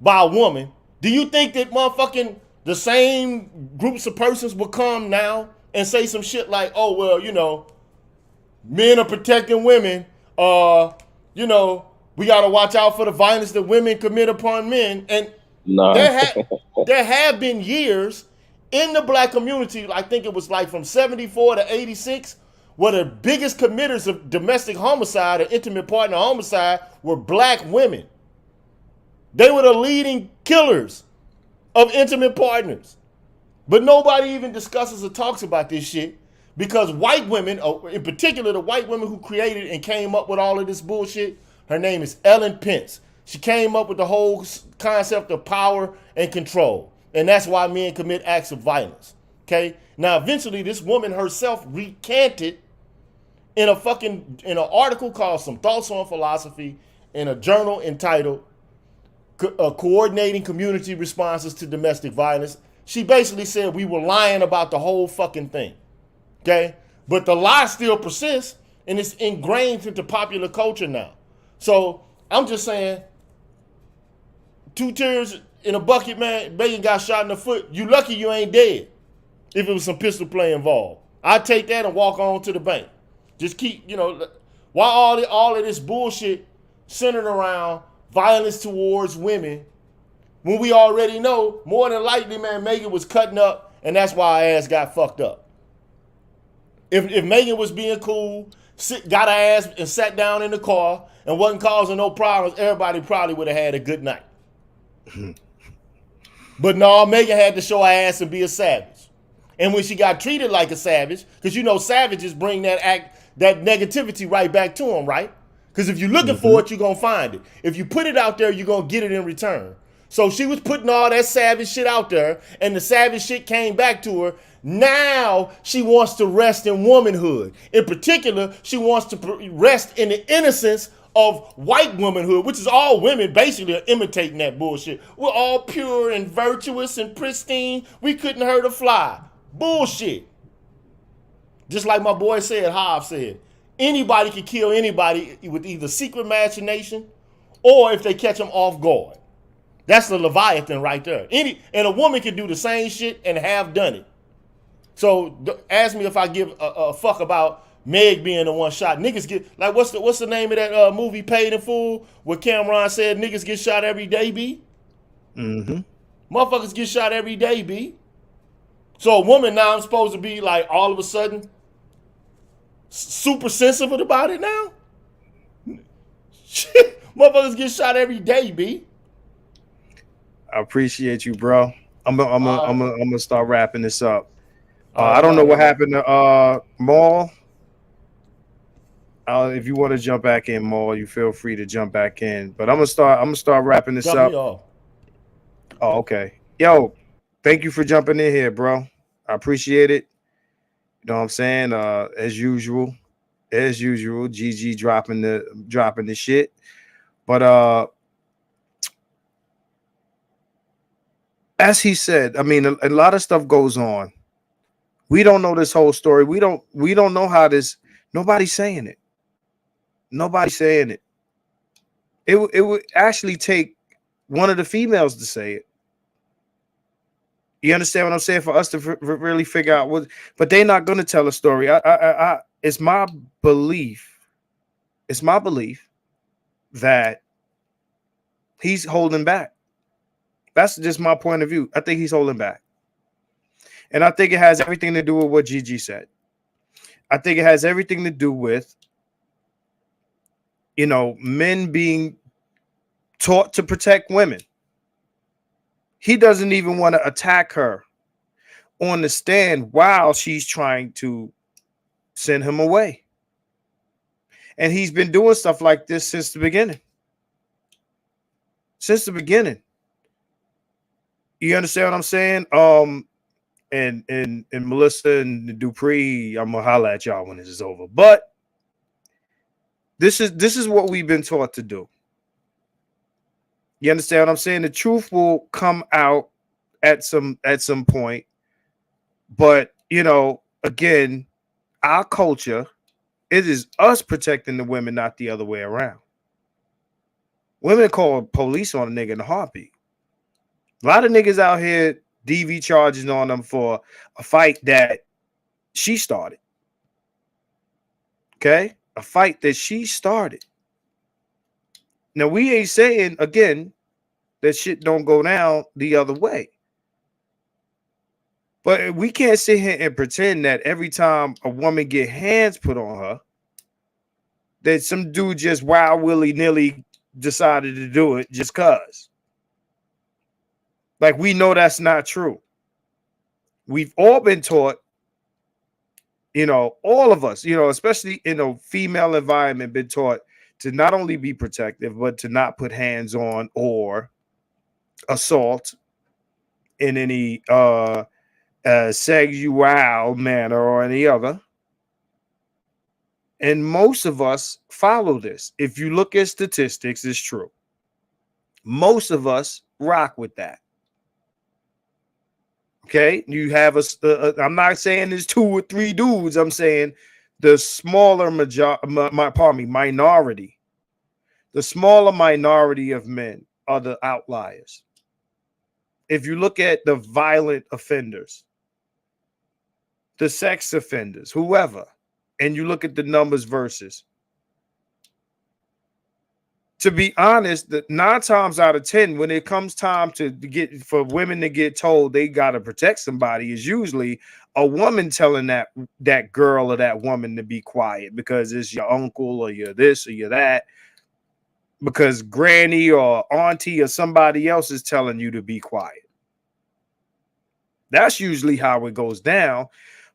by a woman, do you think that motherfucking the same groups of persons will come now and say some shit like, oh, well, you know, men are protecting women. You know, we got to watch out for the violence that women commit upon men. And Nah. there have been years in the black community, I think it was like from 74 to 86, where the biggest committers of domestic homicide or intimate partner homicide were black women. They were the leading killers of intimate partners. But nobody even discusses or talks about this shit because white women, in particular the white women who created and came up with all of this bullshit, her name is Ellen Pence. She came up with the whole concept of power and control. And that's why men commit acts of violence. Okay? Now, eventually, this woman herself recanted in an article called Some Thoughts on Philosophy in a journal entitled Coordinating Community Responses to Domestic Violence. She basically said we were lying about the whole fucking thing. Okay? But the lie still persists, and it's ingrained into popular culture now. So, I'm just saying, 2 tears in a bucket, man. Megan got shot in the foot. You lucky you ain't dead. If it was some pistol play involved, I'd take that and walk on to the bank. Just keep, you know, why all of this bullshit centered around violence towards women when we already know more than likely, man, Megan was cutting up and that's why her ass got fucked up. If Megan was being cool, got her ass and sat down in the car and wasn't causing no problems, everybody probably would have had a good night. But no, Megan had to show her ass and be a savage. And when she got treated like a savage, because you know savages bring that negativity right back to them, right? Because if you're looking for it, you're going to find it. If you put it out there, you're going to get it in return. So she was putting all that savage shit out there, and the savage shit came back to her. Now she wants to rest in womanhood. In particular, she wants to rest in the innocence of white womanhood, which is all women basically are imitating that bullshit. We're all pure and virtuous and pristine. We couldn't hurt a fly. Bullshit. Just like my boy said, hApp said, anybody can kill anybody with either secret machination or if they catch them off guard. That's the Leviathan right there. And a woman can do the same shit and have done it. So ask me if I give a fuck about Meg being the one shot. Niggas get, like, what's the name of that movie, Paid in Full, where Cameron said niggas get shot every day, B? Motherfuckers get shot every day, B. So a woman now I'm supposed to be like all of a sudden super sensitive about it now? Shit, motherfuckers get shot every day, B. I appreciate you, bro. I'm gonna start wrapping this up. I don't know what happened to Maul. If you want to jump back in, Maul, you feel free to jump back in. But I'm gonna start wrapping this up. Oh, okay. Yo, thank you for jumping in here, bro. I appreciate it. You know what I'm saying? As usual, GG dropping the shit. But as he said, I mean, a lot of stuff goes on. We don't know this whole story. We don't know how this. Nobody's saying it. Nobody's saying it. It would actually take one of the females to say it. You understand what I'm saying? For us to really figure out what, but they're not going to tell a story. It's my belief. It's my belief that he's holding back. That's just my point of view. I think he's holding back. And I think it has everything to do with what Gigi said. I think it has everything to do with, men being taught to protect women. He doesn't even want to attack her on the stand while she's trying to send him away. And he's been doing stuff like this since the beginning. Since the beginning. You understand what I'm saying? And Melissa and Dupree, I'm gonna holler at y'all when this is over. But this is what we've been taught to do. You understand what I'm saying? The truth will come out at some point. But again, our culture, it is us protecting the women, not the other way around. Women call police on a nigga in a heartbeat. A lot of niggas out here DV charges on them for a fight that she started. Okay? A fight that she started. Now, we ain't saying, again, that shit don't go down the other way. But we can't sit here and pretend that every time a woman get hands put on her, that some dude just wild willy-nilly decided to do it just cause. Like, we know that's not true. We've all been taught, all of us, especially in a female environment, been taught to not only be protective, but to not put hands on or assault in any sexual manner or any other. And most of us follow this. If you look at statistics, it's true. Most of us rock with that. Okay, you have I'm not saying there's 2 or 3 dudes. I'm saying the smaller minority. The smaller minority of men are the outliers. If you look at the violent offenders, the sex offenders, whoever, and you look at the numbers versus, to be honest, that 9 times out of 10, when it comes time for women to get told they got to protect somebody, is usually a woman telling that girl or that woman to be quiet because it's your uncle or you're this or you're that, because granny or auntie or somebody else is telling you to be quiet. That's usually how it goes down.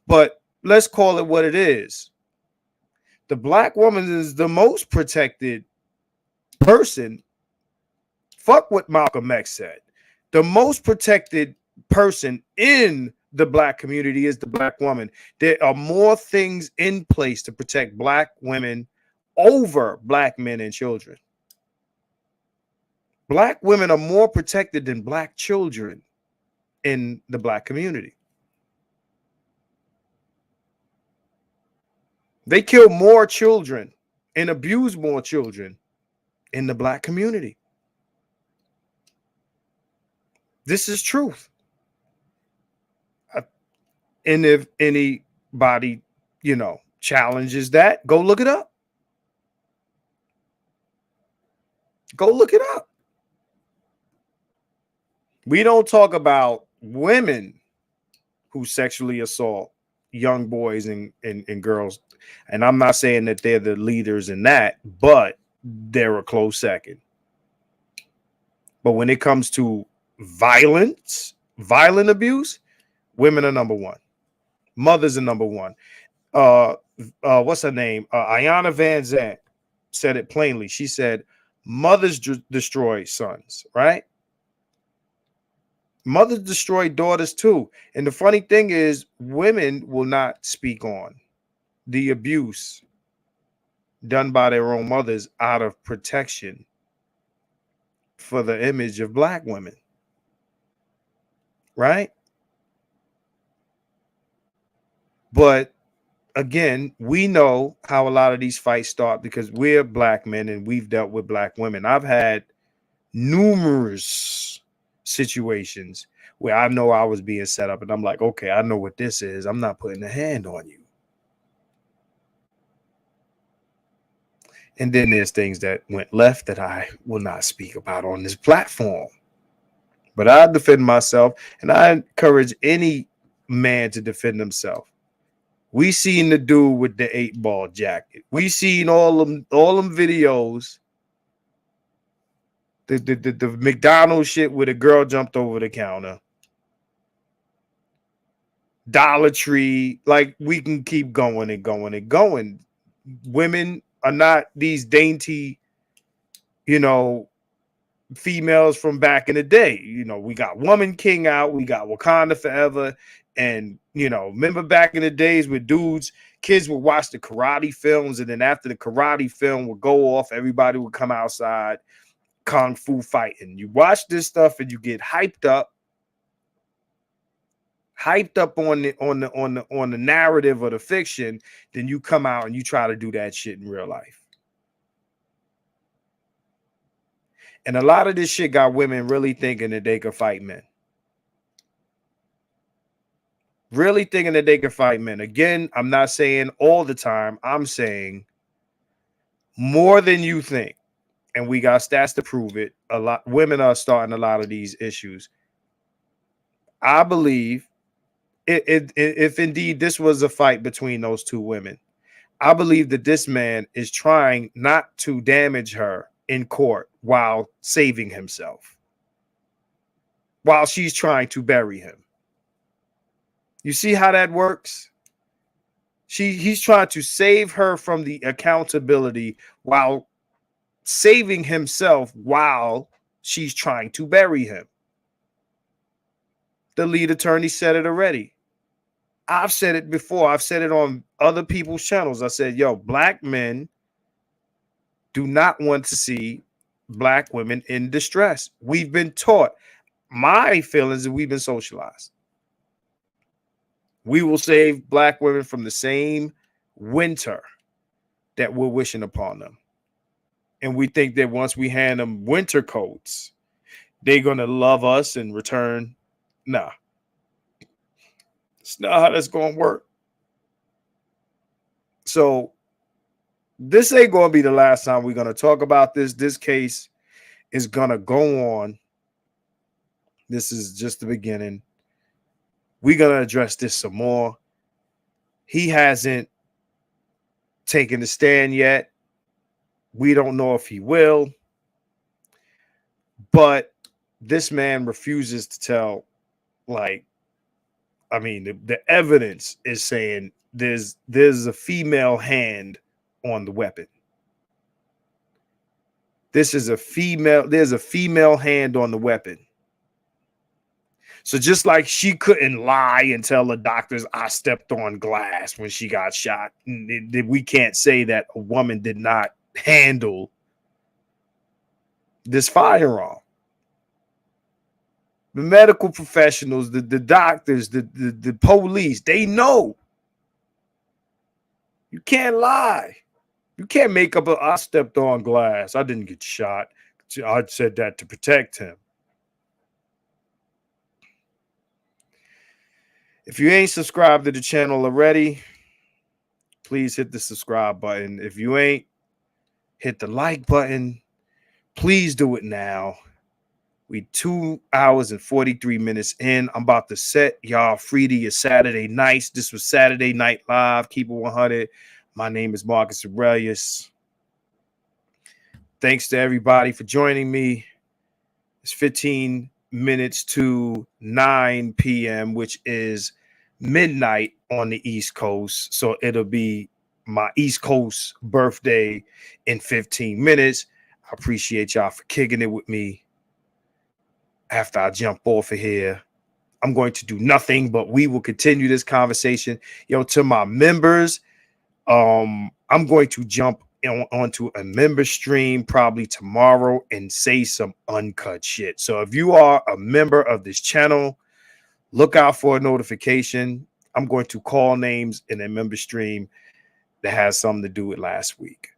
But let's call it what it is. The black woman is the most protected person. Fuck what Malcolm X said. The most protected person in the black community is the black woman. There are more things in place to protect black women over black men and children. Black women are more protected than black children in the black community. They kill more children and abuse more children in the black community. This is truth. And if anybody, challenges that, go look it up. Go look it up. We don't talk about women who sexually assault young boys and girls. And I'm not saying that they're the leaders in that, but they're a close second. But when it comes to violent abuse, women are number one. Mothers are number one. What's her name? Ayanna Van Zandt said it plainly. She said, mothers destroy sons, right? Mothers destroy daughters too. And the funny thing is, women will not speak on the abuse done by their own mothers out of protection for the image of black women. Right? But again, we know how a lot of these fights start because we're black men and we've dealt with black women. I've had numerous situations where I know I was being set up and I'm like, okay, I know what this is. I'm not putting a hand on you. And then there's things that went left that I will not speak about on this platform. But I defend myself, and I encourage any man to defend himself. We seen the dude with the 8-ball jacket. We seen all them videos. The McDonald's shit where the girl jumped over the counter. Dollar Tree, like we can keep going and going and going. Women are not these dainty, females from back in the day. We got Woman King out, we got Wakanda Forever, and remember back in the days with kids would watch the karate films, and then after the karate film would go off, everybody would come outside kung fu fighting. You watch this stuff and you get hyped up on the narrative of the fiction, then you come out and you try to do that shit in real life. And a lot of this shit got women really thinking that they could fight men. Really thinking that they can fight men. Again, I'm not saying all the time. I'm saying more than you think. And we got stats to prove it. A lot women are starting a lot of these issues. I believe if indeed this was a fight between those two women, I believe that this man is trying not to damage her in court while saving himself, while she's trying to bury him. You see how that works? He's trying to save her from the accountability while saving himself while she's trying to bury him. The lead attorney said it already. I've said it before. I've said it on other people's channels. I said, yo, black men do not want to see black women in distress. We've been taught. My feelings is we've been socialized. We will save black women from the same winter that we're wishing upon them. And we think that once we hand them winter coats, they're going to love us in return. Nah. It's not how that's going to work. So this ain't going to be the last time we're going to talk about this. This case is going to go on. This is just the beginning. We're going to address this some more. He hasn't taken the stand yet. We don't know if he will. But this man refuses to tell, the evidence is saying there's a female hand on the weapon. There's a female hand on the weapon. So just like she couldn't lie and tell the doctors I stepped on glass when she got shot, we can't say that a woman did not handle this firearm. The medical professionals, the doctors, the police, they know. You can't lie. You can't make up I stepped on glass. I didn't get shot. I said that to protect him. If you ain't subscribed to the channel already, please hit the subscribe button. If you ain't, hit the like button. Please do it now. We 2 hours and 43 minutes in. I'm about to set y'all free to your Saturday nights. This was Saturday Night Live. Keep it 100. My name is Marcus Aurelius. Thanks to everybody for joining me. It's 15 minutes to 9 p.m., which is midnight on the East Coast. So it'll be my East Coast birthday in 15 minutes. I appreciate y'all for kicking it with me. After I jump off of here, I'm going to do nothing, but we will continue this conversation. To my members, I'm going to jump onto a member stream probably tomorrow and say some uncut shit. So if you are a member of this channel, look out for a notification. I'm going to call names in a member stream that has something to do with last week.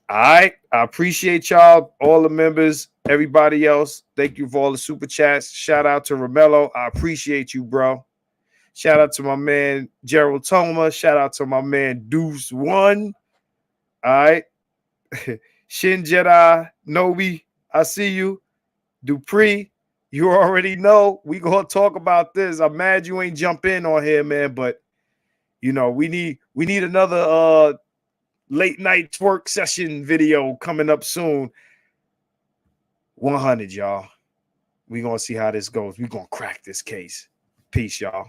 All right. I appreciate y'all, all the members, everybody else. Thank you for all the super chats. Shout out to Romello. I appreciate you, bro. Shout out to my man Gerald Toma. Shout out to my man Deuce One. All right. Shin Jedi, Nobi, I see you. Dupree, you already know we gonna talk about this. I'm mad you ain't jump in on here, man, but you know, we need another late night twerk session video coming up soon. 100, y'all. We gonna see how this goes. We gonna crack this case. Peace, y'all.